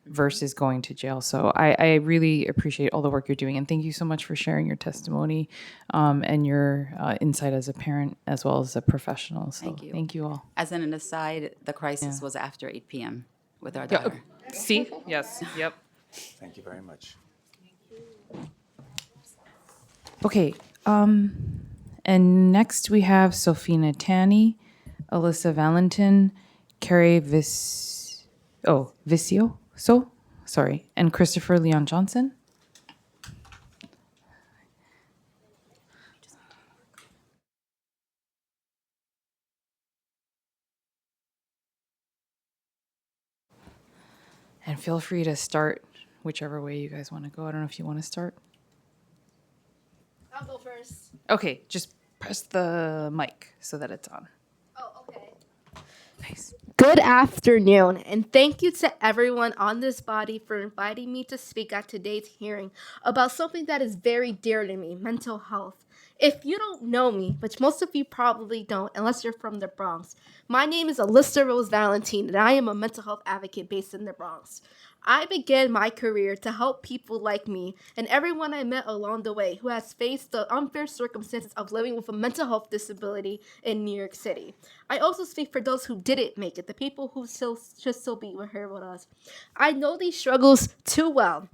versus going to jail. So I really appreciate all the work you're doing. And thank you so much for sharing your testimony and your insight as a parent as well as a professional. So Thank you. Thank you all. As an aside, the crisis was after 8 p.m. with our Yeah, daughter. see? Yes. Yep. Thank you very much. Okay. And next we have Sofina Tani, Alyssa Valentin, Carrie Vicio, and Christopher Leon Johnson. And feel free to start whichever way you guys want to go. I don't know if you want to start. I'll go first. Okay, just press the mic so that it's on. Oh, okay. Nice. Good afternoon, and thank you to everyone on this body for inviting me to speak at today's hearing about something that is very dear to me, mental health. If you don't know me, which most of you probably don't unless you're from the Bronx, my name is Alyssa Rose Valentine, and I am a mental health advocate based in the Bronx. I began my career to help people like me and everyone I met along the way who has faced the unfair circumstances of living with a mental health disability in New York City. I also speak for those who didn't make it, the people who should still be here with us. I know these struggles too well.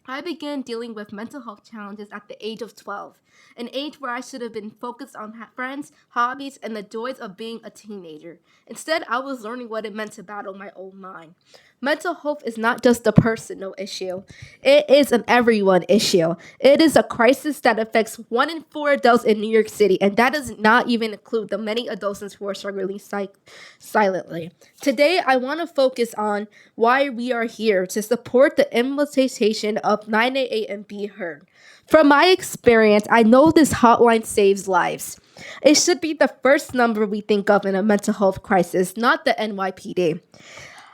I began dealing with mental health challenges at the age of 12, an age where I should have been focused on friends, hobbies, and the joys of being a teenager. Instead, I was learning what it meant to battle my own mind. Mental health is not just a personal issue. It is an everyone issue. It is a crisis that affects 1 in 4 adults in New York City, and that does not even include the many adolescents who are struggling silently. Today, I want to focus on why we are here to support the implementation of 988 and Be Heard. From my experience, I know this hotline saves lives. It should be the first number we think of in a mental health crisis, not the NYPD.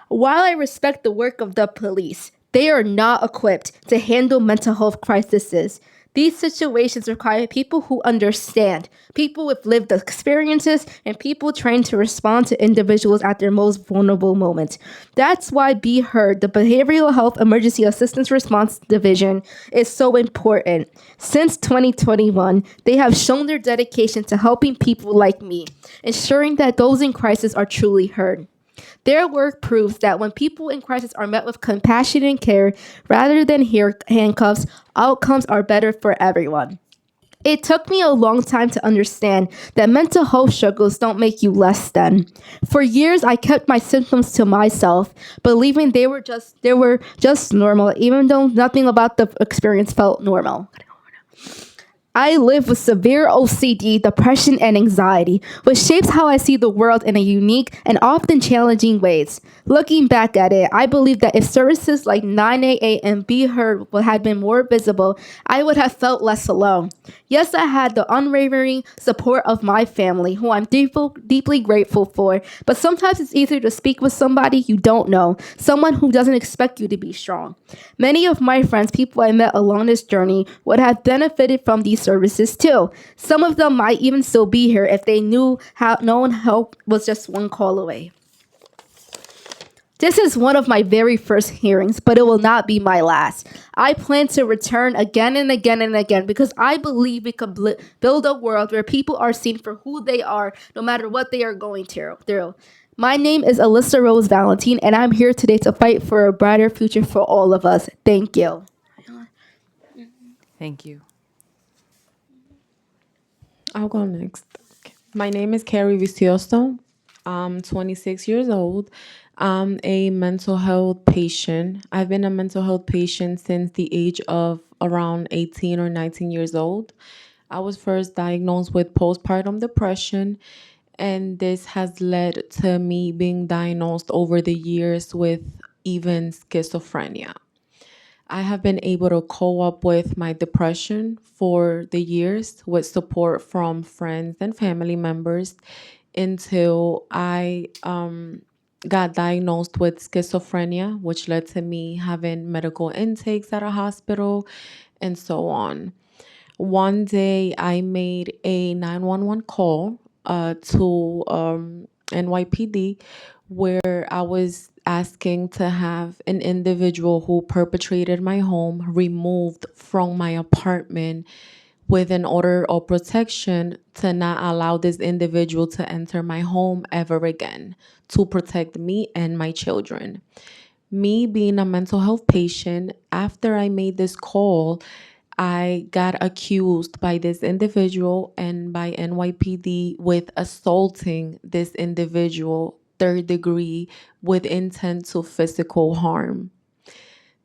While I respect the work of the police, they are not equipped to handle mental health crises. These situations require people who understand, people with lived experiences, and people trained to respond to individuals at their most vulnerable moments. That's why Be Heard, the Behavioral Health Emergency Assistance Response Division, is so important. Since 2021, they have shown their dedication to helping people like me, ensuring that those in crisis are truly heard. Their work proves that when people in crisis are met with compassion and care rather than handcuffs, outcomes are better for everyone. It took me a long time to understand that mental health struggles don't make you less than. For years, I kept my symptoms to myself, believing they were just normal, even though nothing about the experience felt normal. I live with severe OCD, depression, and anxiety, which shapes how I see the world in a unique and often challenging ways. Looking back at it, I believe that if services like 9AA and Be Heard had been more visible, I would have felt less alone. Yes, I had the unwavering support of my family, who I'm deeply grateful for, but sometimes it's easier to speak with somebody you don't know, someone who doesn't expect you to be strong. Many of my friends, people I met along this journey, would have benefited from these services too. Some of them might even still be here if they knew how known help was just one call away. This is one of my very first hearings, but it will not be my last. I plan to return again and again and again because I believe we can build a world where people are seen for who they are, no matter what they are going through. My name is Alyssa Rose Valentine, and I'm here today to fight for a brighter future for all of us. Thank you. Thank you. I'll go next. My name is Carrie Vicioso. I'm 26 years old. I'm a mental health patient. I've been a mental health patient since the age of around 18 or 19 years old. I was first diagnosed with postpartum depression, and this has led to me being diagnosed over the years with even schizophrenia. I have been able to cope with my depression for the years with support from friends and family members until I got diagnosed with schizophrenia, which led to me having medical intakes at a hospital and so on. One day I made a 911 call to NYPD where I was asking to have an individual who perpetrated my home removed from my apartment with an order of protection to not allow this individual to enter my home ever again, to protect me and my children. Me being a mental health patient, after I made this call, I got accused by this individual and by NYPD with assaulting this individual, third degree, with intent to physical harm.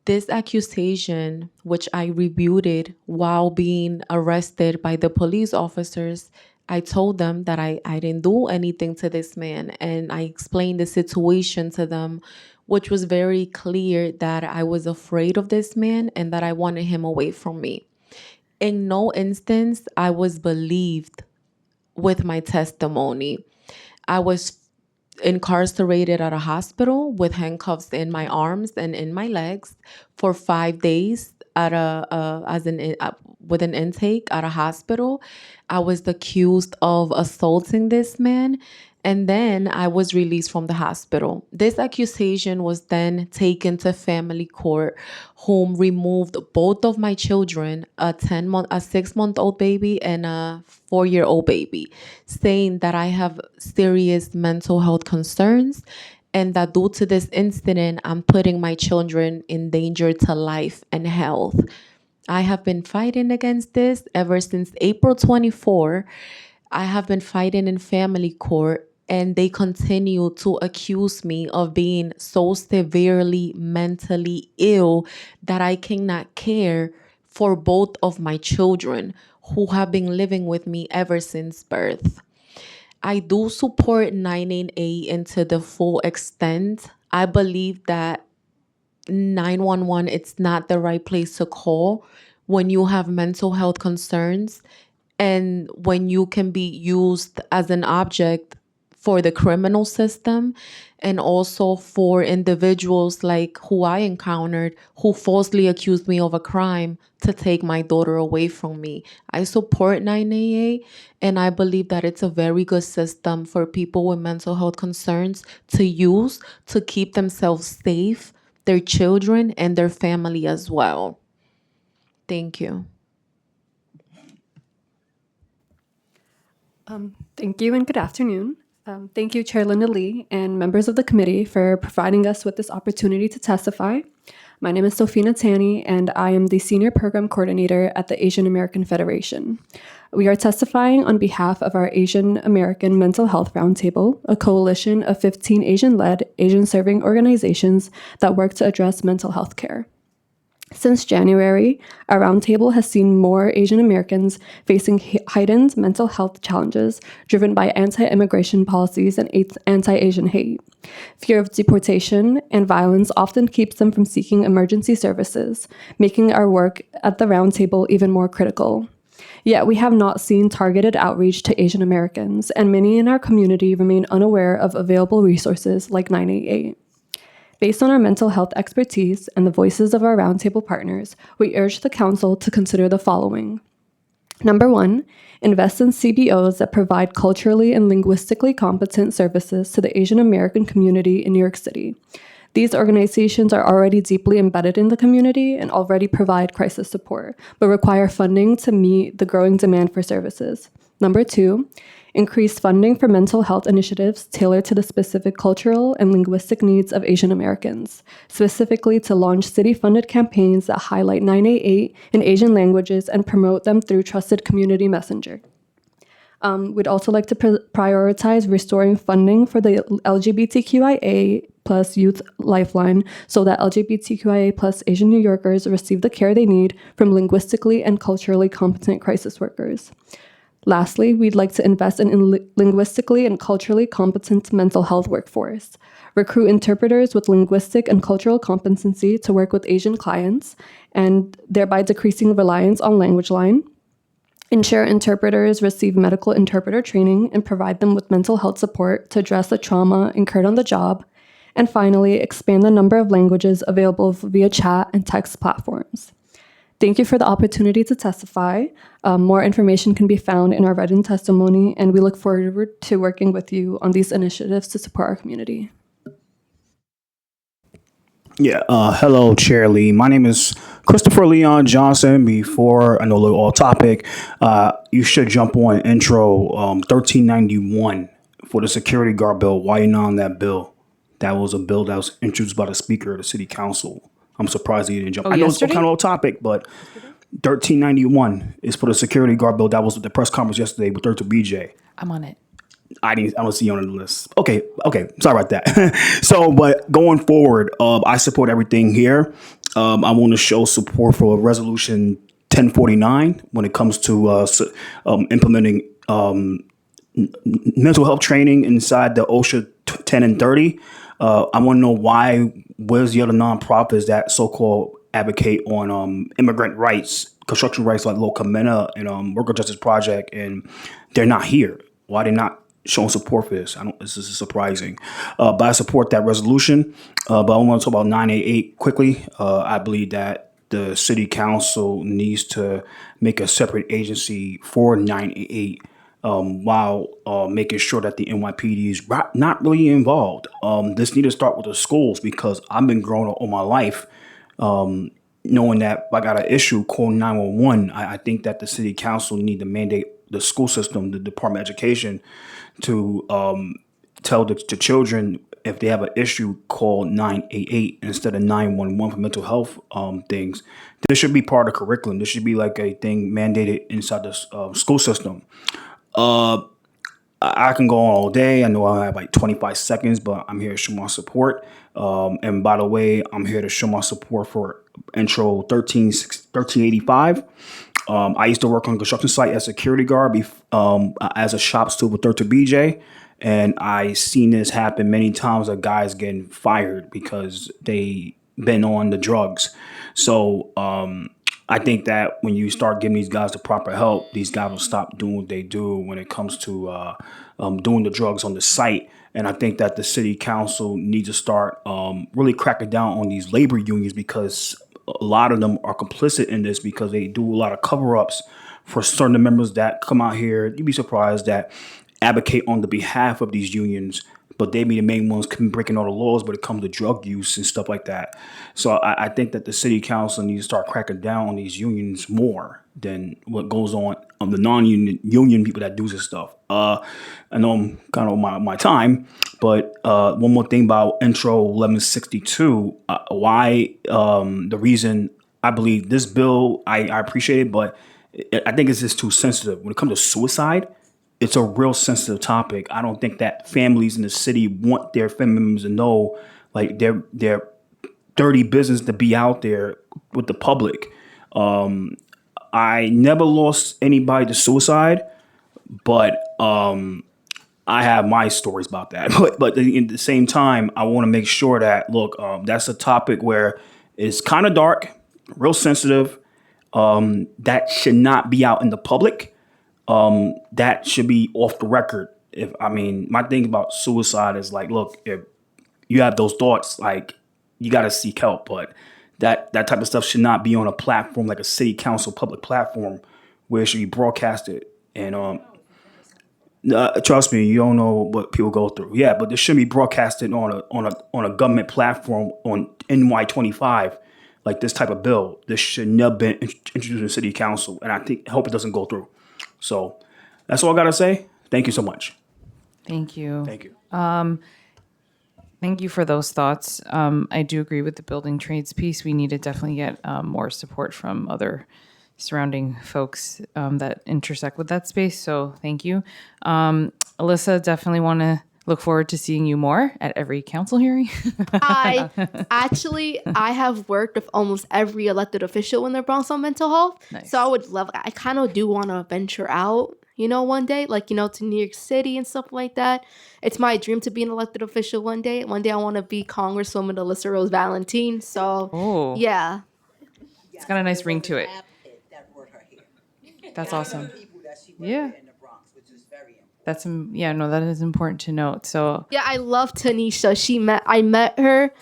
This accusation, which I rebutted while being arrested by the police officers, I told them that I didn't do anything to this man, and I explained the situation to them, which was very clear that I was afraid of this man and that I wanted him away from me. In no instance I was believed with my testimony. I was incarcerated at a hospital with handcuffs in my arms and in my legs for 5 days with an intake at a hospital. I was accused of assaulting this man, and then I was released from the hospital. This accusation was then taken to family court, whom removed both of my children, a 6-month-old baby and a 4-year-old baby, saying that I have serious mental health concerns and that due to this incident, I'm putting my children in danger to life and health. I have been fighting against this ever since April 24. I have been fighting in family court, and they continue to accuse me of being so severely mentally ill that I cannot care for both of my children who have been living with me ever since birth. I do support 988 into the full extent. I believe that 911, it's not the right place to call when you have mental health concerns and when you can be used as an object for the criminal system and also for individuals like who I encountered who falsely accused me of a crime to take my daughter away from me. I support 988, and I believe that it's a very good system for people with mental health concerns to use to keep themselves safe, their children, and their family as well. Thank you. Thank you and good afternoon. Thank you, Chair Linda Lee and members of the committee for providing us with this opportunity to testify. My name is Sofina Tani, and I am the Senior Program Coordinator at the Asian American Federation. We are testifying on behalf of our Asian American Mental Health Roundtable, a coalition of 15 Asian-led, Asian-serving organizations that work to address mental health care. Since January, our roundtable has seen more Asian Americans facing heightened mental health challenges driven by anti-immigration policies and anti-Asian hate. Fear of deportation and violence often keeps them from seeking emergency services, making our work at the roundtable even more critical. Yet we have not seen targeted outreach to Asian Americans, and many in our community remain unaware of available resources like 988. Based on our mental health expertise and the voices of our roundtable partners, we urge the Council to consider the following. Number 1, invest in CBOs that provide culturally and linguistically competent services to the Asian American community in New York City. These organizations are already deeply embedded in the community and already provide crisis support, but require funding to meet the growing demand for services. Number 2, increase funding for mental health initiatives tailored to the specific cultural and linguistic needs of Asian Americans, specifically to launch city-funded campaigns that highlight 988 in Asian languages and promote them through trusted community messenger. We'd also like to prioritize restoring funding for the LGBTQIA plus Youth Lifeline so that LGBTQIA plus Asian New Yorkers receive the care they need from linguistically and culturally competent crisis workers. Lastly, we'd like to invest in linguistically and culturally competent mental health workforce, recruit interpreters with linguistic and cultural competency to work with Asian clients, and thereby decreasing reliance on language line, ensure interpreters receive medical interpreter training and provide them with mental health support to address the trauma incurred on the job, and finally, expand the number of languages available via chat and text platforms. Thank you for the opportunity to testify. More information can be found in our written testimony, and we look forward to working with you on these initiatives to support our community. Yeah, hello, Chair Lee. My name is Christopher Leon Johnson. Before I know a little off topic, you should jump on intro 1391 for the security guard bill. Why you not on that bill? That was a bill that was introduced by the Speaker of the City Council. I'm surprised he didn't jump. I know it's kind of off topic, but 1391 is for the security guard bill. That was at the press conference yesterday with Dr. BJ. I'm on it. I don't see you on the list. Okay. Sorry about that. So, but going forward, I support everything here. I want to show support for Resolution 1049 when it comes to implementing mental health training inside the OSHA 10 and 30. I want to know where's the other nonprofits that so-called advocate on immigrant rights, construction rights like Lo Camena and Worker Justice Project, and they're not here. Why they not showing support for this? This is surprising. But I support that resolution. But I want to talk about 988 quickly. I believe that the city council needs to make a separate agency for 988 while making sure that the NYPD is not really involved. This need to start with the schools because I've been growing up all my life knowing that if I got an issue, call 911. I think that the city council need to mandate the school system, the Department of Education, to tell the children if they have an issue, call 988 instead of 911 for mental health things. This should be part of the curriculum. This should be like a thing mandated inside the school system. I can go on all day. I know I have like 25 seconds, but I'm here to show my support. And by the way, I'm here to show my support for Intro 1385. I used to work on a construction site as a security guard as a shop steward with 30 BJ. And I seen this happen many times of guys getting fired because they been on the drugs. So I think that when you start giving these guys the proper help, these guys will stop doing what they do when it comes to doing the drugs on the site. And I think that the city council needs to start really cracking down on these labor unions because a lot of them are complicit in this because they do a lot of cover-ups for certain members that come out here. You'd be surprised that advocate on the behalf of these unions, but they be the main ones breaking all the laws when it comes to drug use and stuff like that. So I think that the city council needs to start cracking down on these unions more than what goes on the non-union people that do this stuff. I know I'm kind of on my time, but one more thing about Intro 1162, why the reason I believe this bill, I appreciate it, but I think it's just too sensitive. When it comes to suicide, it's a real sensitive topic. I don't think that families in the city want their family members to know, like their dirty business to be out there with the public. I never lost anybody to suicide, but I have my stories about that. But at the same time, I want to make sure that look, that's a topic where it's kind of dark, real sensitive. That should not be out in the public. That should be off the record. My thing about suicide is like, look, if you have those thoughts, like you got to seek help. But that type of stuff should not be on a platform like a city council public platform where it should be broadcasted. And trust me, you don't know what people go through. Yeah, but this shouldn't be broadcasted on a government platform on NY25 like this type of bill. This should never been introduced in city council, and I hope it doesn't go through. So that's all I gotta say. Thank you so much. Thank you. Thank you. Thank you for those thoughts. I do agree with the building trades piece. We need to definitely get more support from other surrounding folks that intersect with that space. So thank you. Alyssa, definitely want to look forward to seeing you more at every council hearing. I have worked with almost every elected official in the Bronx on mental health. Nice. So I kind of do want to venture out, one day, to New York City and stuff like that. It's my dream to be an elected official one day. One day I want to be Congresswoman Alyssa Rose Valentine. So, yeah. It's got a nice ring to it. That's awesome. Yeah. That is important to note. So yeah, I love Tanisha. I met her.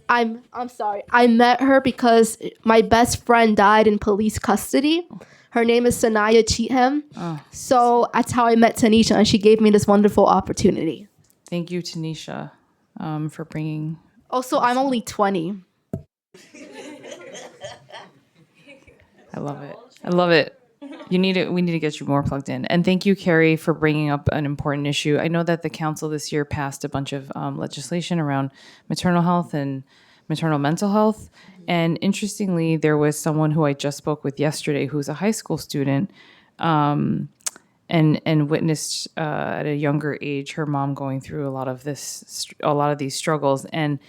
I'm sorry. I met her because my best friend died in police custody. Her name is Sanaya Cheatham. So that's how I met Tanisha, and she gave me this wonderful opportunity. Thank you, Tanisha, for bringing. Also, I'm only 20. I love it. We need to get you more plugged in. And thank you, Carrie, for bringing up an important issue. I know that the council this year passed a bunch of legislation around maternal health and maternal mental health. And interestingly, there was someone who I just spoke with yesterday who's a high school student and witnessed at a younger age her mom going through a lot of these struggles. And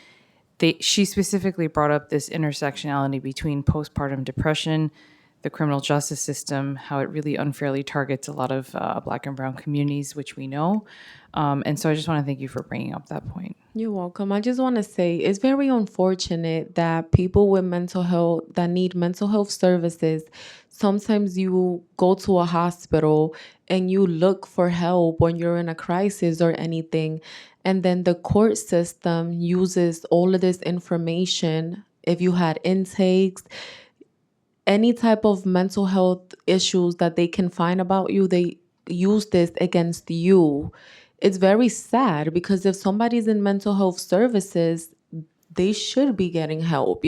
she specifically brought up this intersectionality between postpartum depression, the criminal justice system, how it really unfairly targets a lot of Black and Brown communities, which we know. And so I just want to thank you for bringing up that point. You're welcome. I just want to say it's very unfortunate that people with mental health, that need mental health services, sometimes you go to a hospital and you look for help when you're in a crisis or anything. And then the court system uses all of this information. If you had intakes, any type of mental health issues that they can find about you, they use this against you. It's very sad because if somebody's in mental health services, they should be getting help,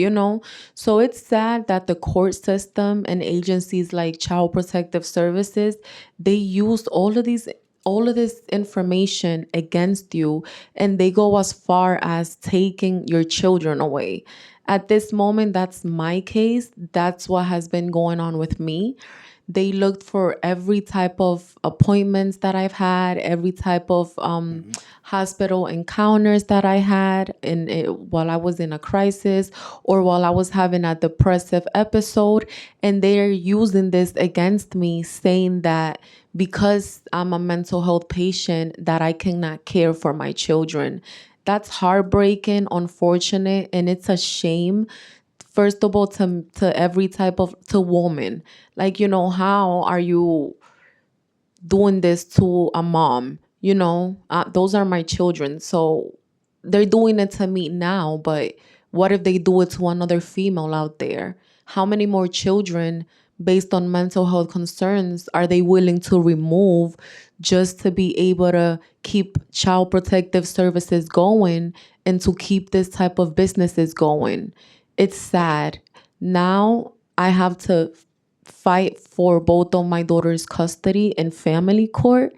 So it's sad that the court system and agencies like Child Protective Services, they use all of this information against you, and they go as far as taking your children away. At this moment, that's my case. That's what has been going on with me. They looked for every type of appointments that I've had, every type of hospital encounters that I had while I was in a crisis or while I was having a depressive episode. And they're using this against me, saying that because I'm a mental health patient, that I cannot care for my children. That's heartbreaking, unfortunate, and it's a shame. First of all, to every type of woman, how are you doing this to a mom? Those are my children, so they're doing it to me now. But what if they do it to another female out there? How many more children, based on mental health concerns, are they willing to remove just to be able to keep Child Protective Services going and to keep this type of businesses going? It's sad. Now I have to fight for both of my daughter's custody in family court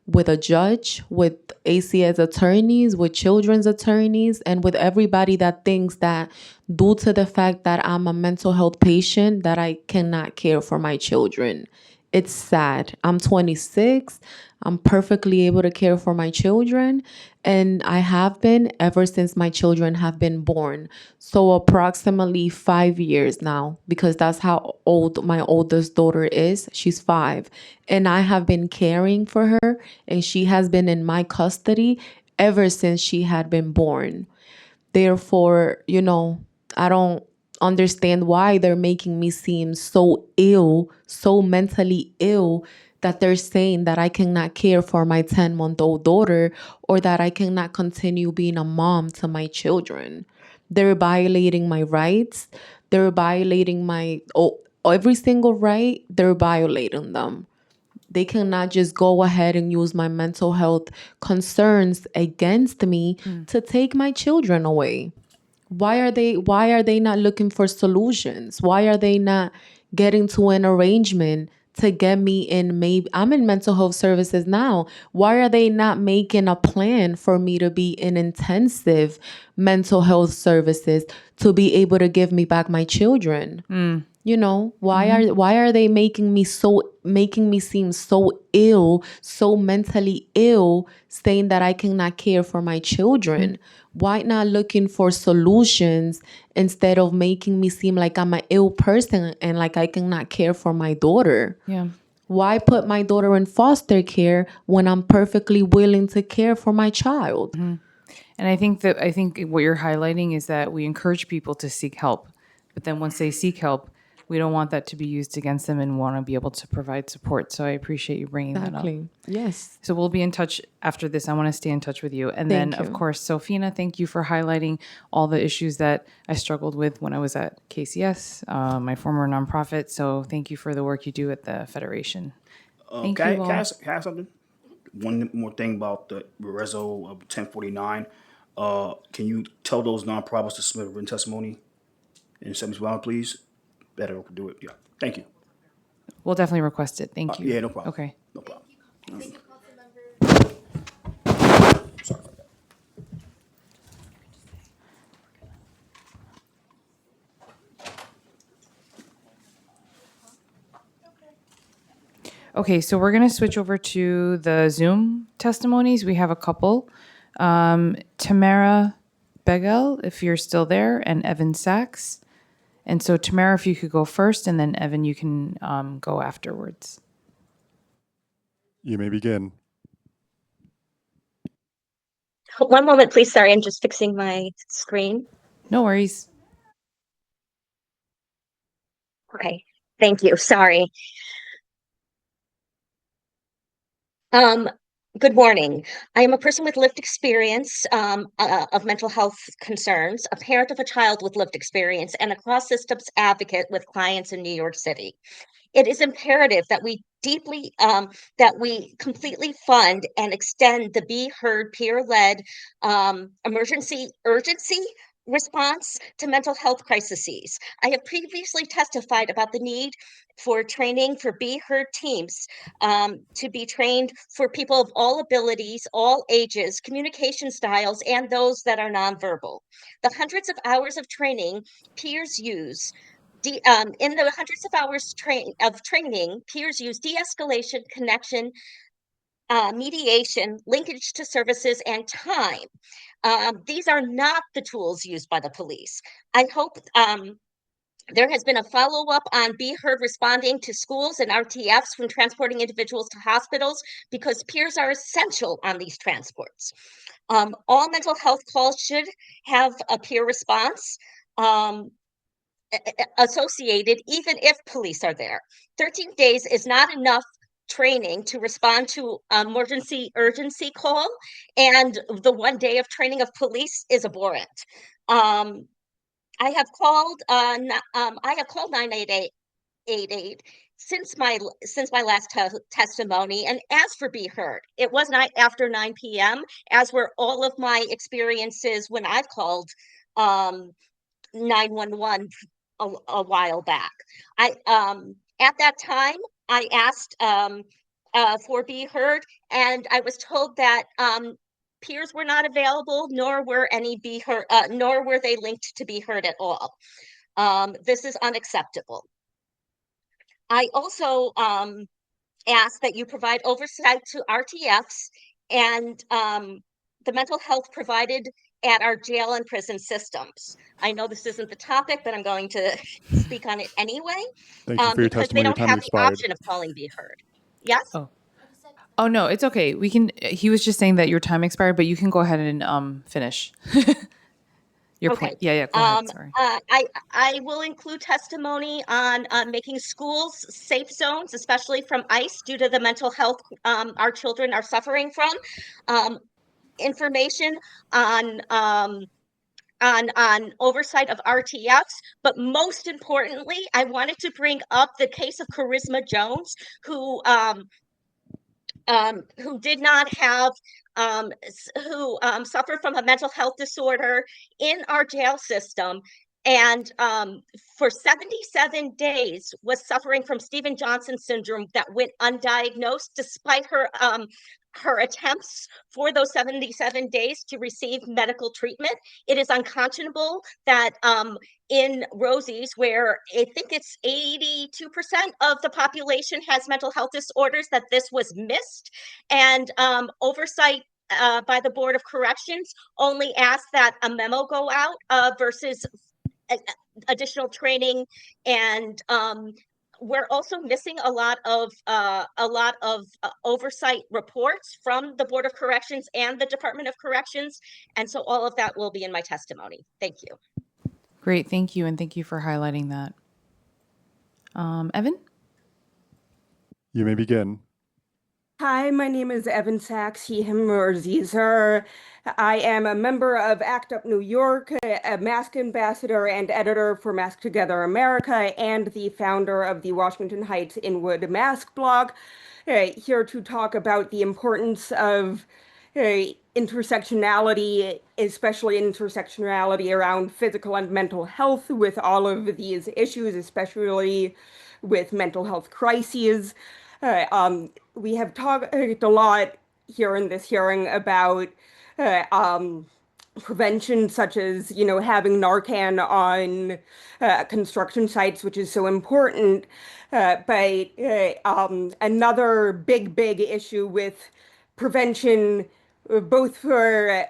with a judge, with ACS attorneys, with children's attorneys, and with everybody that thinks that due to the fact that I'm a mental health patient, that I cannot care for my children. It's sad. I'm 26. I'm perfectly able to care for my children, and I have been ever since my children have been born. So approximately 5 years now, because that's how old my oldest daughter is. She's 5. And I have been caring for her, and she has been in my custody ever since she had been born. Therefore, I don't understand why they're making me seem so ill, so mentally ill, that they're saying that I cannot care for my 10-month-old daughter or that I cannot continue being a mom to my children. They're violating my rights. They're violating every single right. They're violating them. They cannot just go ahead and use my mental health concerns against me to take my children away. Why are they not looking for solutions? Why are they not getting to an arrangement to get me in? Maybe I'm in mental health services now. Why are they not making a plan for me to be in intensive mental health services to be able to give me back my children? Why are they making me seem so ill, so mentally ill, saying that I cannot care for my children? Why not looking for solutions instead of making me seem like I'm an ill person and like I cannot care for my daughter? Yeah. Why put my daughter in foster care when I'm perfectly willing to care for my child? And I think what you're highlighting is that we encourage people to seek help, but then once they seek help, we don't want that to be used against them and want to be able to provide support. So I appreciate you bringing that up. Exactly. Yes. So we'll be in touch after this. I want to stay in touch with you. And Thank then, of you. course, Sofina, thank you for highlighting all the issues that I struggled with when I was at KCS, my former nonprofit. So thank you for the work you do at the Federation. Thank you all. Can I ask something? One more thing about the Reso of 1049. Can you tell those nonprofits to submit a written testimony in 71, please? Better do it. Yeah. Thank you. We'll definitely request it. Thank you. Yeah, no problem. Okay. No problem. Okay, so we're going to switch over to the Zoom testimonies. We have a couple. Tamara Begel, if you're still there, and Evan Sachs. And so, Tamara, if you could go first, and then Evan, you can go afterwards. You may begin. One moment, please. Sorry, I'm just fixing my screen. No worries. Okay, thank you. Sorry. Good morning. I am a person with lived experience of mental health concerns, a parent of a child with lived experience, and a cross-systems advocate with clients in New York City. It is imperative that we completely fund and extend the Be Heard peer-led emergency urgency response to mental health crises. I have previously testified about the need for training for Be Heard teams to be trained for people of all abilities, all ages, communication styles, and those that are nonverbal. The hundreds of hours of training peers use in the hundreds of hours of training, peers use de-escalation, connection, mediation, linkage to services, and time. These are not the tools used by the police. I hope there has been a follow-up on Be Heard responding to schools and RTFs when transporting individuals to hospitals, because peers are essential on these transports. All mental health calls should have a peer response associated, even if police are there. 13 days is not enough training to respond to emergency urgency call, and the 1 day of training of police is abhorrent. I have called 988 since my last testimony and asked for Be Heard. It was not after 9 p.m., as were all of my experiences when I've called 911 a while back. At that time, I asked for Be Heard, and I was told that peers were not available, nor were any Be Heard, nor were they linked to Be Heard at all. This is unacceptable. I also ask that you provide oversight to RTFs and the mental health provided at our jail and prison systems. I know this isn't the topic, but I'm going to speak on it anyway, Thank you for your because they testimony. Your don't time have has the expired. option of calling be heard. Yes? Oh no, it's okay. We can. He was just saying that your time expired, but you can go ahead and finish your Okay. point. Yeah, go ahead. Sorry. I will include testimony on making schools safe zones, especially from ICE, due to the mental health our children are suffering from. Information on oversight of RTFs, but most importantly, I wanted to bring up the case of Charisma Jones, who did not have, who suffered from a mental health disorder in our jail system, and for 77 days was suffering from Steven Johnson syndrome that went undiagnosed despite her attempts for those 77 days to receive medical treatment. It is unconscionable that in Rosie's, where I think it's 82% of the population has mental health disorders, that this was missed. And oversight by the Board of Corrections only asked that a memo go out versus additional training. And we're also missing a lot of oversight reports from the Board of Corrections and the Department of Corrections. And so all of that will be in my testimony. Thank you. Great, thank you, and thank you for highlighting that. Evan? You may begin. Hi, my name is Evan Sachs, he, him, or Zer. I am a member of ACT UP New York, a mask ambassador and editor for Mask Together America, and the founder of the Washington Heights Inwood Mask blog. Here to talk about the importance of intersectionality, especially intersectionality around physical and mental health with all of these issues, especially with mental health crises. We have talked a lot here in this hearing about prevention, such as, having Narcan on construction sites, which is so important. But another big issue with prevention, both for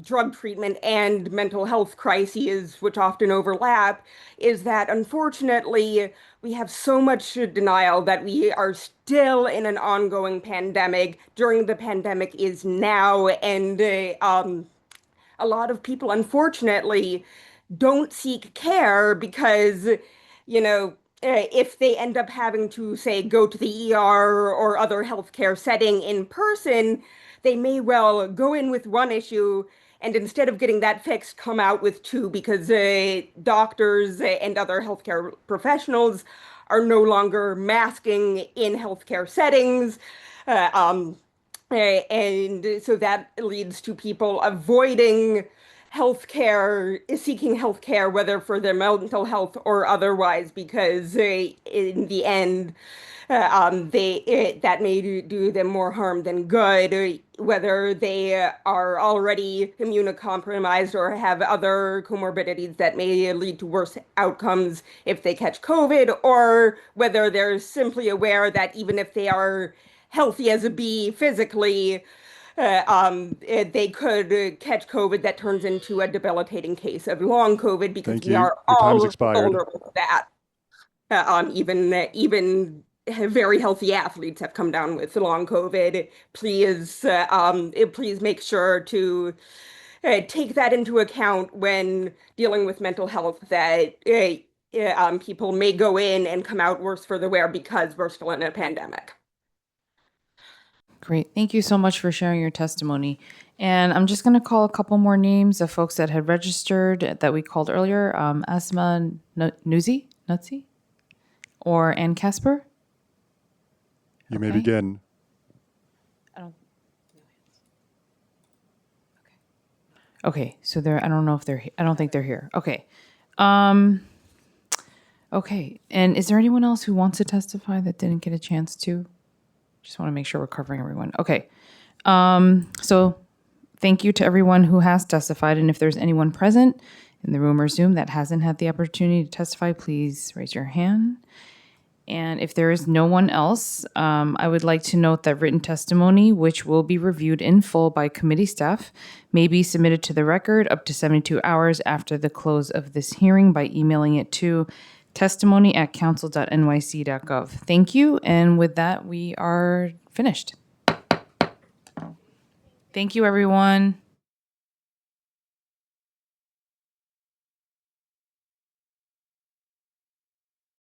drug treatment and mental health crises, which often overlap, is that unfortunately we have so much denial that we are still in an ongoing pandemic. During the pandemic is now, and a lot of people, unfortunately, don't seek care because, if they end up having to, say, go to the ER or other healthcare setting in person, they may well go in with one issue and instead of getting that fixed, come out with two because doctors and other healthcare professionals are no longer masking in healthcare settings. And so that leads to people avoiding healthcare, seeking healthcare, whether for their mental health or otherwise, because in the end, that may do them more harm than good, whether they are already immunocompromised or have other comorbidities that may lead to worse outcomes if they catch COVID, or whether they're simply aware that even if they are healthy as a bee physically, they could catch COVID that turns into a debilitating case of long COVID because Thank we you. are Your time's all expired. vulnerable to that. Even very healthy athletes have come down with long COVID. Please make sure to take that into account when dealing with mental health, that people may go in and come out worse for the wear because we're still in a pandemic. Great. Thank you so much for sharing your testimony. And I'm just going to call a couple more names of folks that had registered that we called earlier. Asma Nutzi, or Ann Casper. You may begin. Okay, so I don't know if they're. I don't think they're here. Okay. Okay. And is there anyone else who wants to testify that didn't get a chance to? Just want to make sure we're covering everyone. Okay. So thank you to everyone who has testified. And if there's anyone present in the room or Zoom that hasn't had the opportunity to testify, please raise your hand. And if there is no one else, I would like to note that written testimony, which will be reviewed in full by committee staff, may be submitted to the record up to 72 hours after the close of this hearing by emailing it to testimony@council.nyc.gov. Thank you. And with that, we are finished. Thank you, everyone.